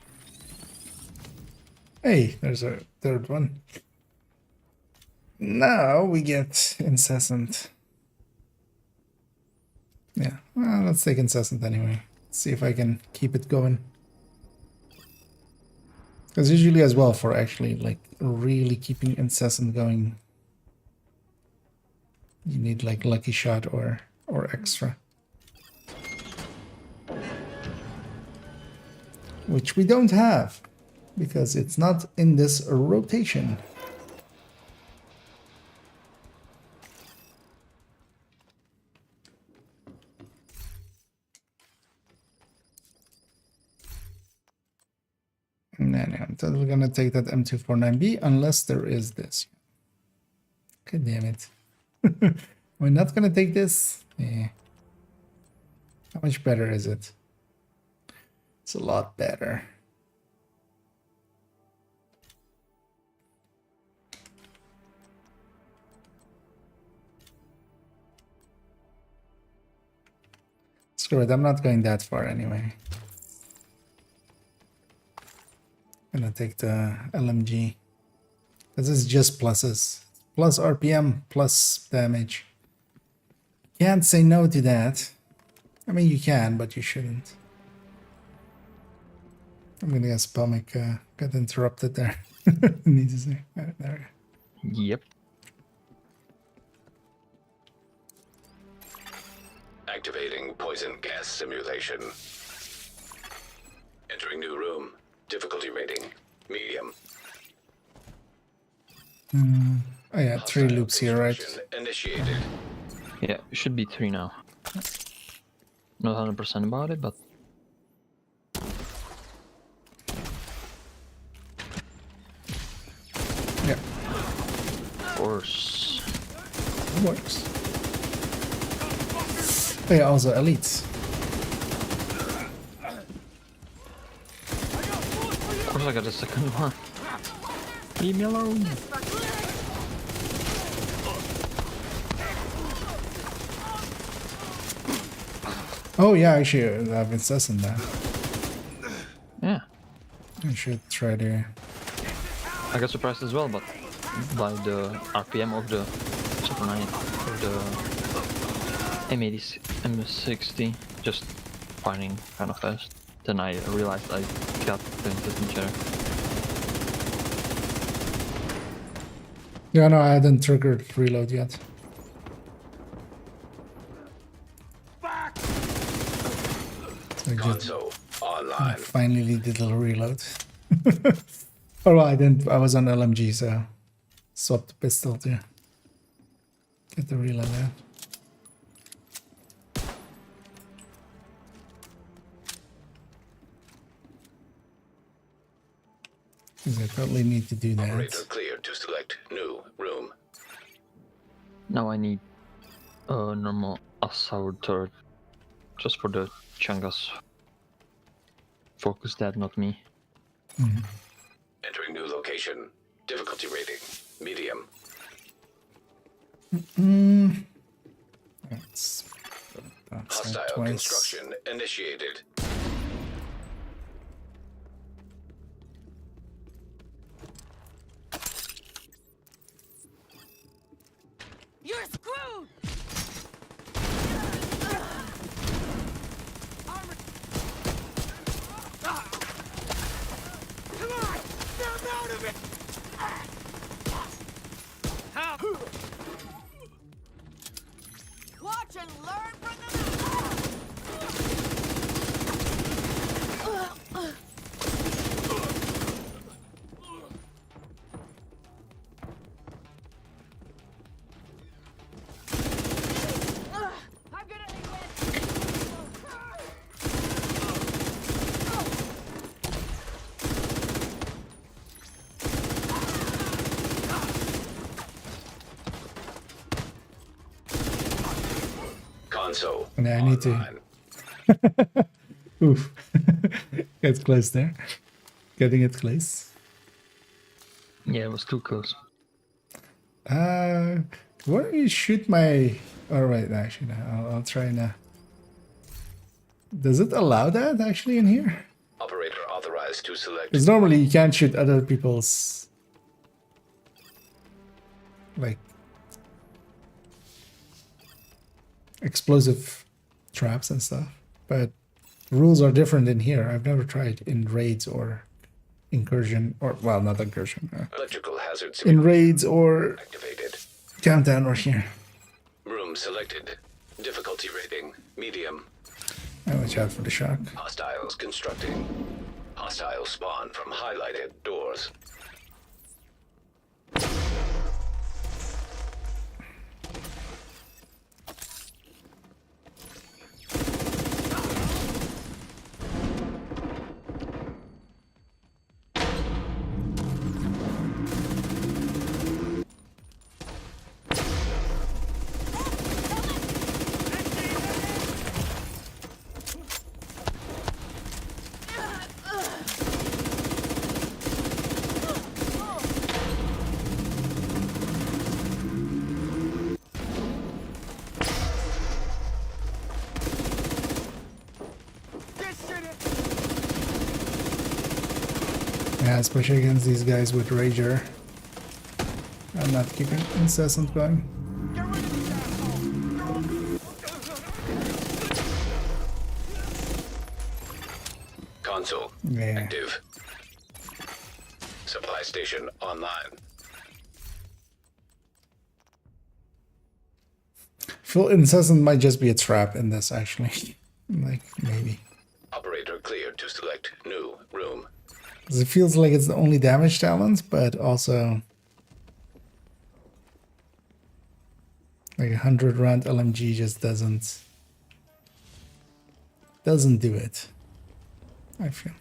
Hey, there's a third one. Now we get incessant. Yeah, well, let's take incessant anyway. See if I can keep it going. Because usually as well, for actually like really keeping incessant going, you need like lucky shot or extra. Which we don't have because it's not in this rotation. No, I'm totally gonna take that M249B unless there is this. God damn it. We're not gonna take this? Yeah. How much better is it? It's a lot better. Screw it, I'm not going that far anyway. I'm gonna take the LMG. This is just pluses. Plus RPM, plus damage. Can't say no to that. I mean, you can, but you shouldn't. I'm gonna guess Pomic got interrupted there. Needs to say. There we go. Yep. Activating poison gas simulation. Entering new room. Difficulty rating. Medium. Oh yeah, 3 Hostile loops here, right? construction Initiated. Yeah, it should be 3 now. Not 100% about it, but Yeah, of course. it works. Oh yeah, also elites. Of course I got a second one. Leave me alone. Oh yeah, actually, I've incessant there. Yeah. I should try to. I got surprised as well, but by the RPM of the Super 9 or the M80, M60 just firing kind of fast. Then I realized I got the instant chair. Yeah, no, I hadn't triggered reload yet. I just Console online. finally did a little reload. Oh, well, I didn't. I was on LMG, so swapped the pistol to get the reload out. Because I totally need to do Operator that. cleared to select new room. Now I need a normal assault turret just for the Changas. Focus that, not me. Entering new location. Difficulty rating. Medium. Let's go outside Hostile twice. construction initiated. You're screwed! Come on! Snap out of it! Help! Watch and learn from I'm gonna Console. Yeah, I need to. online. Oof. Get close there. Getting it close. Yeah, it was too close. Why don't you shoot my... All right, actually, no, I'll try now. Does it allow that actually in here? Operator authorized to select. Because normally you can't shoot other people's... like... explosive traps and stuff. But rules are different in here. I've never tried in raids or incursion, or, well, not incursion. Electrical hazards In raids or activated. countdown or here. Room selected. Difficulty rating medium. I watch out for the shock. Hostiles constructing. Hostiles spawn from highlighted doors. Yeah, especially against these guys with Rager. I'm not keeping incessant going. Console Yeah. active. Supply station online. Full incessant might just be a trap in this actually. Like, maybe. Operator cleared to select new room. 'Cause it feels like it's the only damage talent, but also... like 100 round LMG just doesn't do it, I feel.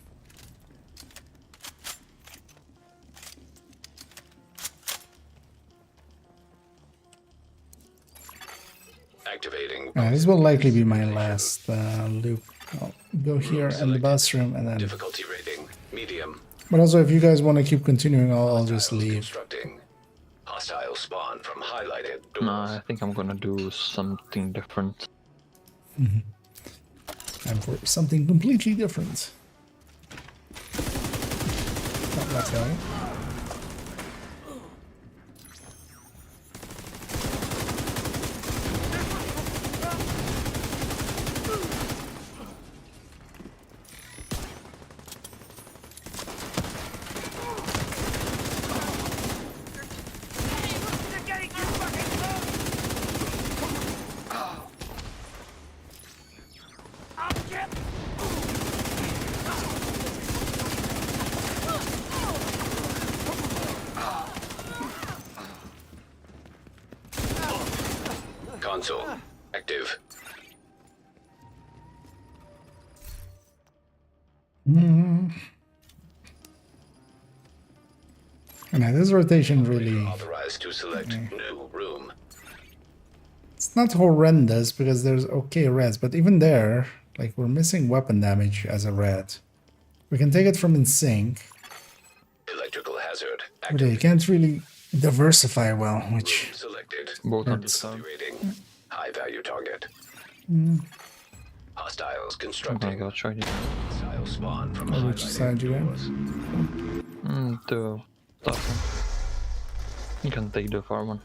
Activating. This will likely be my last loop. I'll go here in the bus room and then... Difficulty rating medium. But also, if you guys want to keep continuing, I'll just leave. Constructing. Hostile spawn from highlighted doors. No, I think I'm gonna do something different. Time for something completely different. Not that guy. Console active. And this rotation really... Authorized to select new room. It's not horrendous because there's okay reds, but even there, like, we're missing weapon damage as a red. We can take it from in sync, Electrical hazard but active. you can't really diversify well, which... Room selected. Both on the hurts. side. Rating. High value target. Hostiles I'm gonna constructing. go try it. Hostile spawn from Oh, which highlighted side you doors. The top one. You can take the far one.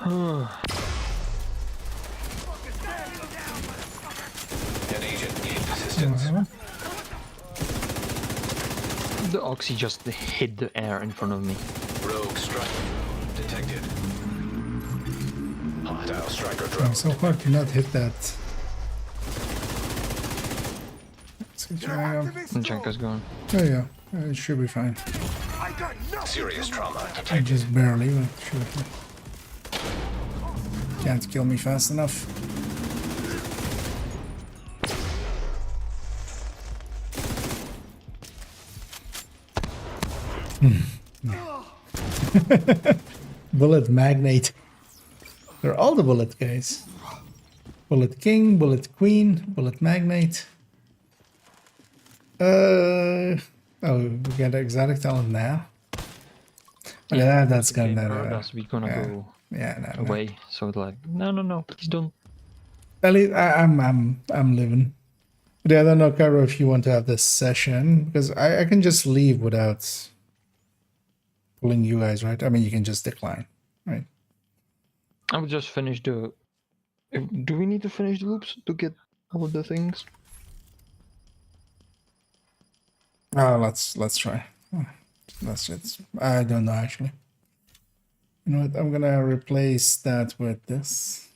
An agent needs assistance. The oxy just hit the air in front of me. Rogue strike detected. Hostile striker Oh, drone. so hard to not hit that. Let's get And Janka's gone. Oh yeah, it should be fine. Serious trauma I detected. just barely, but should be fine. Can't kill me fast enough. Bullet magnate. They're all the bullet guys. Bullet king, bullet queen, bullet magnate. Oh, we got exotic talent now. Yeah, that's Okay, gonna. Paradise, we're gonna yeah. go Yeah, no, no. away. So like, no, please don't. At least I'm living. But yeah, I don't know, Cairo, if you want to have this session because I can just leave without pulling you guys, right? I mean, you can just decline, right? I would just finish the. Do we need to finish the loops to get all of the things? Let's try. That's it. I don't know actually. You know what? I'm gonna replace that with this.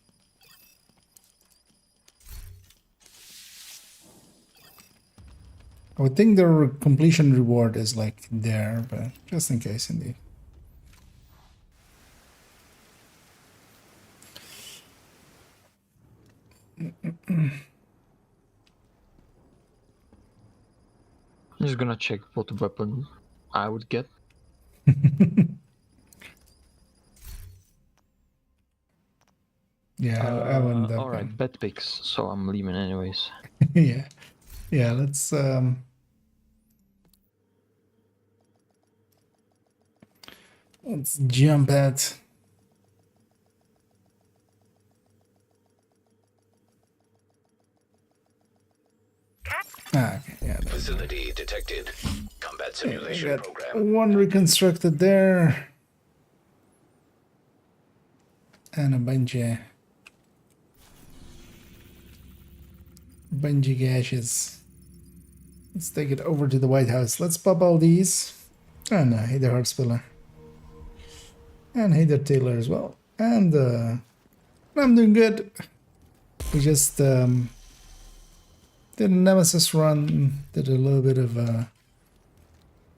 I would think the completion reward is like there, but just in case, indeed. I'm just gonna check what weapon I would get. Yeah, I wouldn't have Alright, been. bed picks, so I'm leaving anyways. Yeah. Yeah, let's jump at okay, yeah. Facility detected. Combat We simulation got program. one reconstructed there. And a bunch of gashes. Let's take it over to the White House. Let's pop all these. Oh no, hey there, Heartspiller. And hey there, Taylor as well. And I'm doing good. We just did a Nemesis run, did a little bit of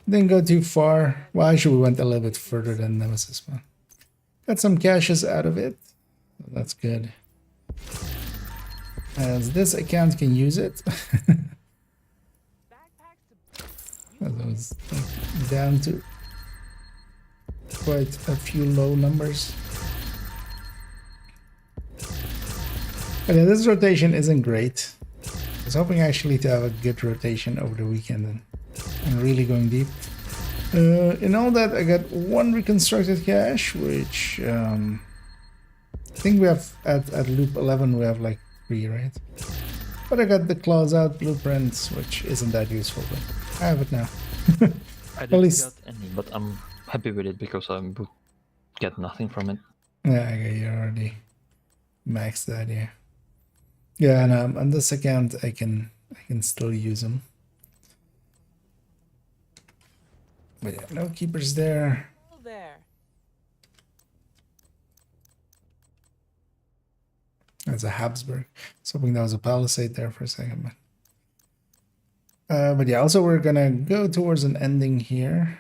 didn't go too far. Well, actually we went a little bit further than Nemesis, but got some caches out of it. So that's good. As this account can use it. That was down to quite a few low numbers. But yeah, this rotation isn't great. I was hoping actually to have a good rotation over the weekend and really going deep. In all that, I got one reconstructed cache, which I think we have at loop 11 we have like 3, right? But I got the claws out blueprints, which isn't that useful, but I have it now. I didn't least- get any, but I'm happy with it because I would get nothing from it. Yeah, okay, you already maxed that, yeah. Yeah, and on this account I can still use them. But yeah, no keepers there. There. That's a Habsburg. I was hoping that was a palisade there for a second, but yeah, also we're gonna go towards an ending here.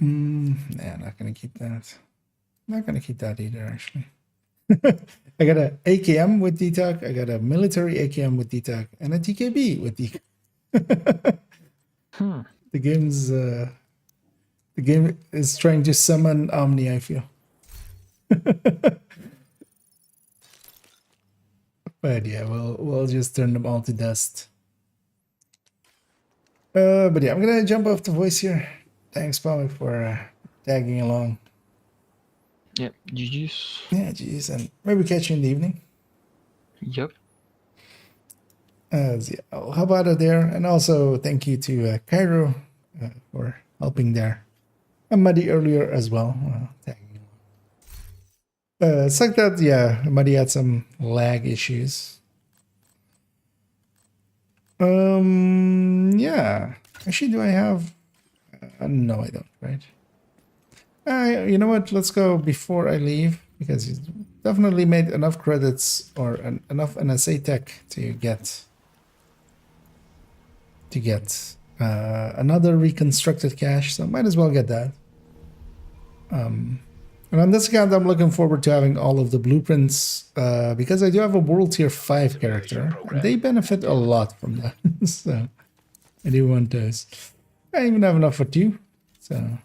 Yeah, not gonna keep that. Not gonna keep that either, actually. I got a AKM with DTAC, I got a military AKM with DTAC, and a TKB with DTAC. The game is trying to summon Omni, I feel. But yeah, we'll just turn them all to dust. But yeah, I'm gonna jump off the voice here. Thanks, Pommy, for tagging along. Yep, GG's. Yeah, geez, and maybe catch you in the evening. Yep. So yeah, I'll hop out of there, and also thank you to Cairo for helping there. And Muddy earlier as well, tagging along. It's like that, yeah. Muddy had some lag issues. Yeah. Actually, do I have? No, I don't. Right. You know what? Let's go before I leave because he's definitely made enough credits or enough NSA tech to get another reconstructed cache. So might as well get that. And on this account, I'm looking forward to having all of the blueprints because I do have a World Tier 5 character. And they benefit a lot from that. So I do want those. I even have enough for 2. So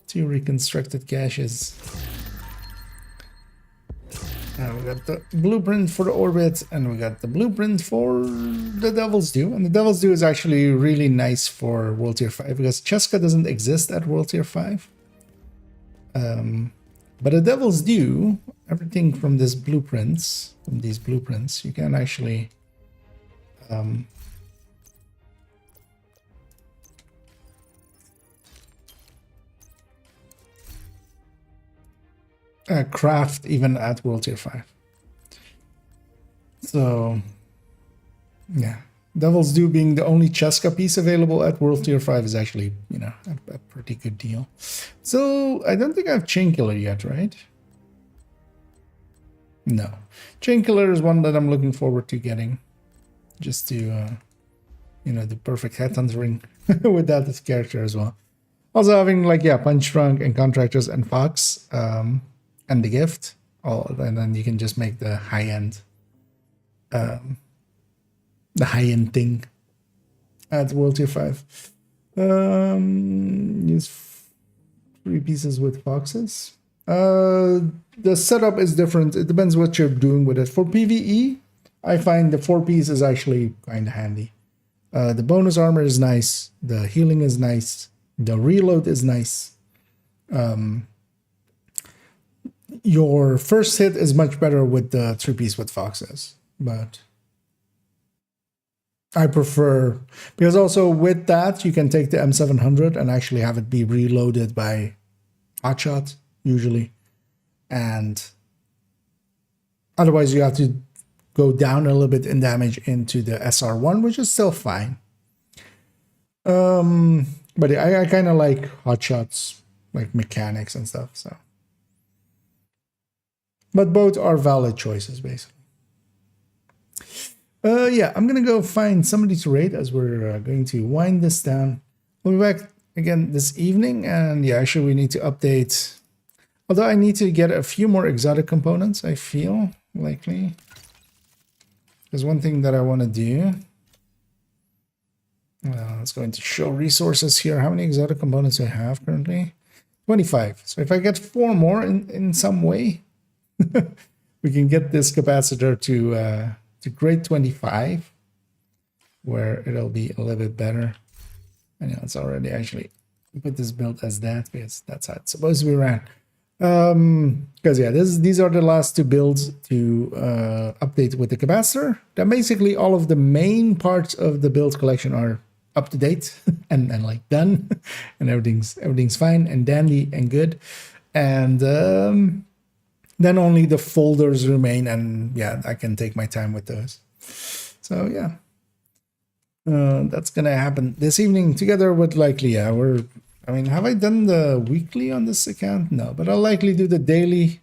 2 reconstructed caches. We got the blueprint for the orbit, and we got the blueprint for the Devil's Due. And the Devil's Due is actually really nice for World Tier 5 because Cheska doesn't exist at World Tier 5. But the Devil's Due, everything from these blueprints, you can actually craft even at World Tier 5. So, yeah. Devil's Due being the only Cheska piece available at World Tier 5 is actually, you know, a pretty good deal. So, I don't think I have Chain Killer yet, right? No. Chain Killer is one that I'm looking forward to getting. Just to, you know, the perfect headhuntering with that character as well. Also having, like, yeah, Punch Drunk and Contractors and Fox, and the gift. And then you can just make the high-end thing at World Tier 5. Use 3 pieces with foxes. The setup is different. It depends what you're doing with it. For PvE, I find the 4-piece is actually kind of handy. The bonus armor is nice. The healing is nice. The reload is nice. Your first hit is much better with the 3-piece with foxes, but I prefer, because also with that you can take the M700 and actually have it be reloaded by Hotshot usually, and otherwise you have to go down a little bit in damage into the SR1, which is still fine. But I kind of like Hotshot's like mechanics and stuff, so. But both are valid choices, basically. Yeah, I'm going to go find somebody to raid as we're going to wind this down. We'll be back again this evening. And yeah, actually we need to update. Although I need to get a few more exotic components, I feel likely. There's one thing that I want to do. Let's go into show resources here. How many exotic components do I have currently? 25. So if I get 4 more in some way, we can get this capacitor to grade 25, where it'll be a little bit better. I know it's already actually put this build as that because that's how it's supposed to be ran. Because yeah, these are the last 2 builds to update with the capacitor. Then basically all of the main parts of the build collection are up to date and like done, and everything's fine and dandy and good. And then only the folders remain, and yeah, I can take my time with those. So yeah, that's gonna happen this evening together with likely. Yeah, I mean, have I done the weekly on this account? No, but I'll likely do the daily.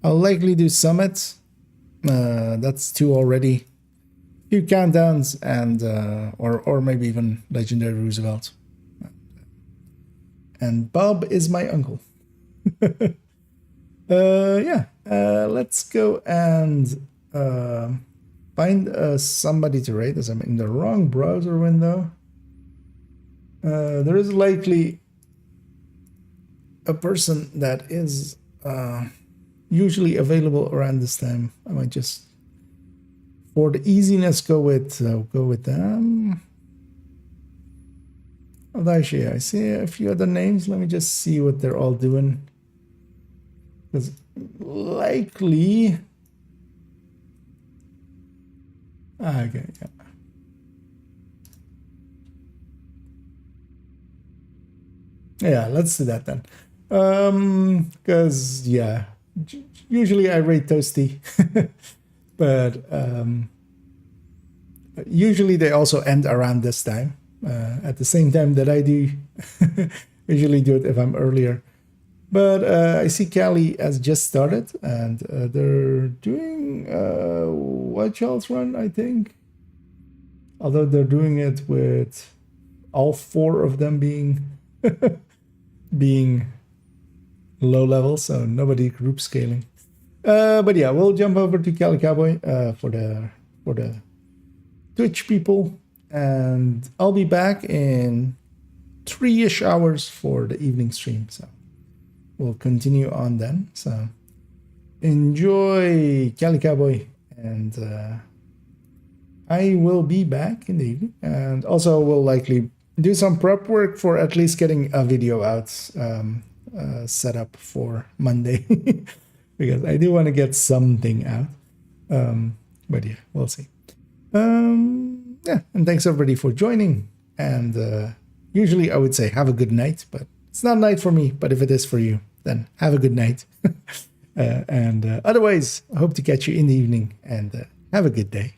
I'll likely do Summit. That's 2 already. A few countdowns and or maybe even Legendary Roosevelt. And Bob is my uncle. Yeah, let's go and find somebody to raid, as I'm in the wrong browser window. There is likely a person that is usually available around this time. I might just, for the easiness, go with them. Although actually, I see a few other names. Let me just see what they're all doing. Because likely, okay, yeah. Yeah, let's do that then. Because yeah, usually I rate Toasty, but usually they also end around this time, at the same time that I do. Usually do it if I'm earlier. But I see Cali has just started, and they're doing White Child's Run, I think. Although they're doing it with all 4 of them being being low level, so nobody group scaling. But yeah, we'll jump over to Cali Cowboy for the Twitch people, and I'll be back in 3-ish hours for the evening stream. So we'll continue on then. So enjoy Cali Cowboy, and I will be back in the evening, and also we'll likely do some prep work for at least getting a video out set up for Monday, because I do want to get something out. But yeah, we'll see. Yeah, and thanks everybody for joining. And usually I would say have a good night, but it's not night for me. But if it is for you, then have a good night. And otherwise, I hope to catch you in the evening, and have a good day.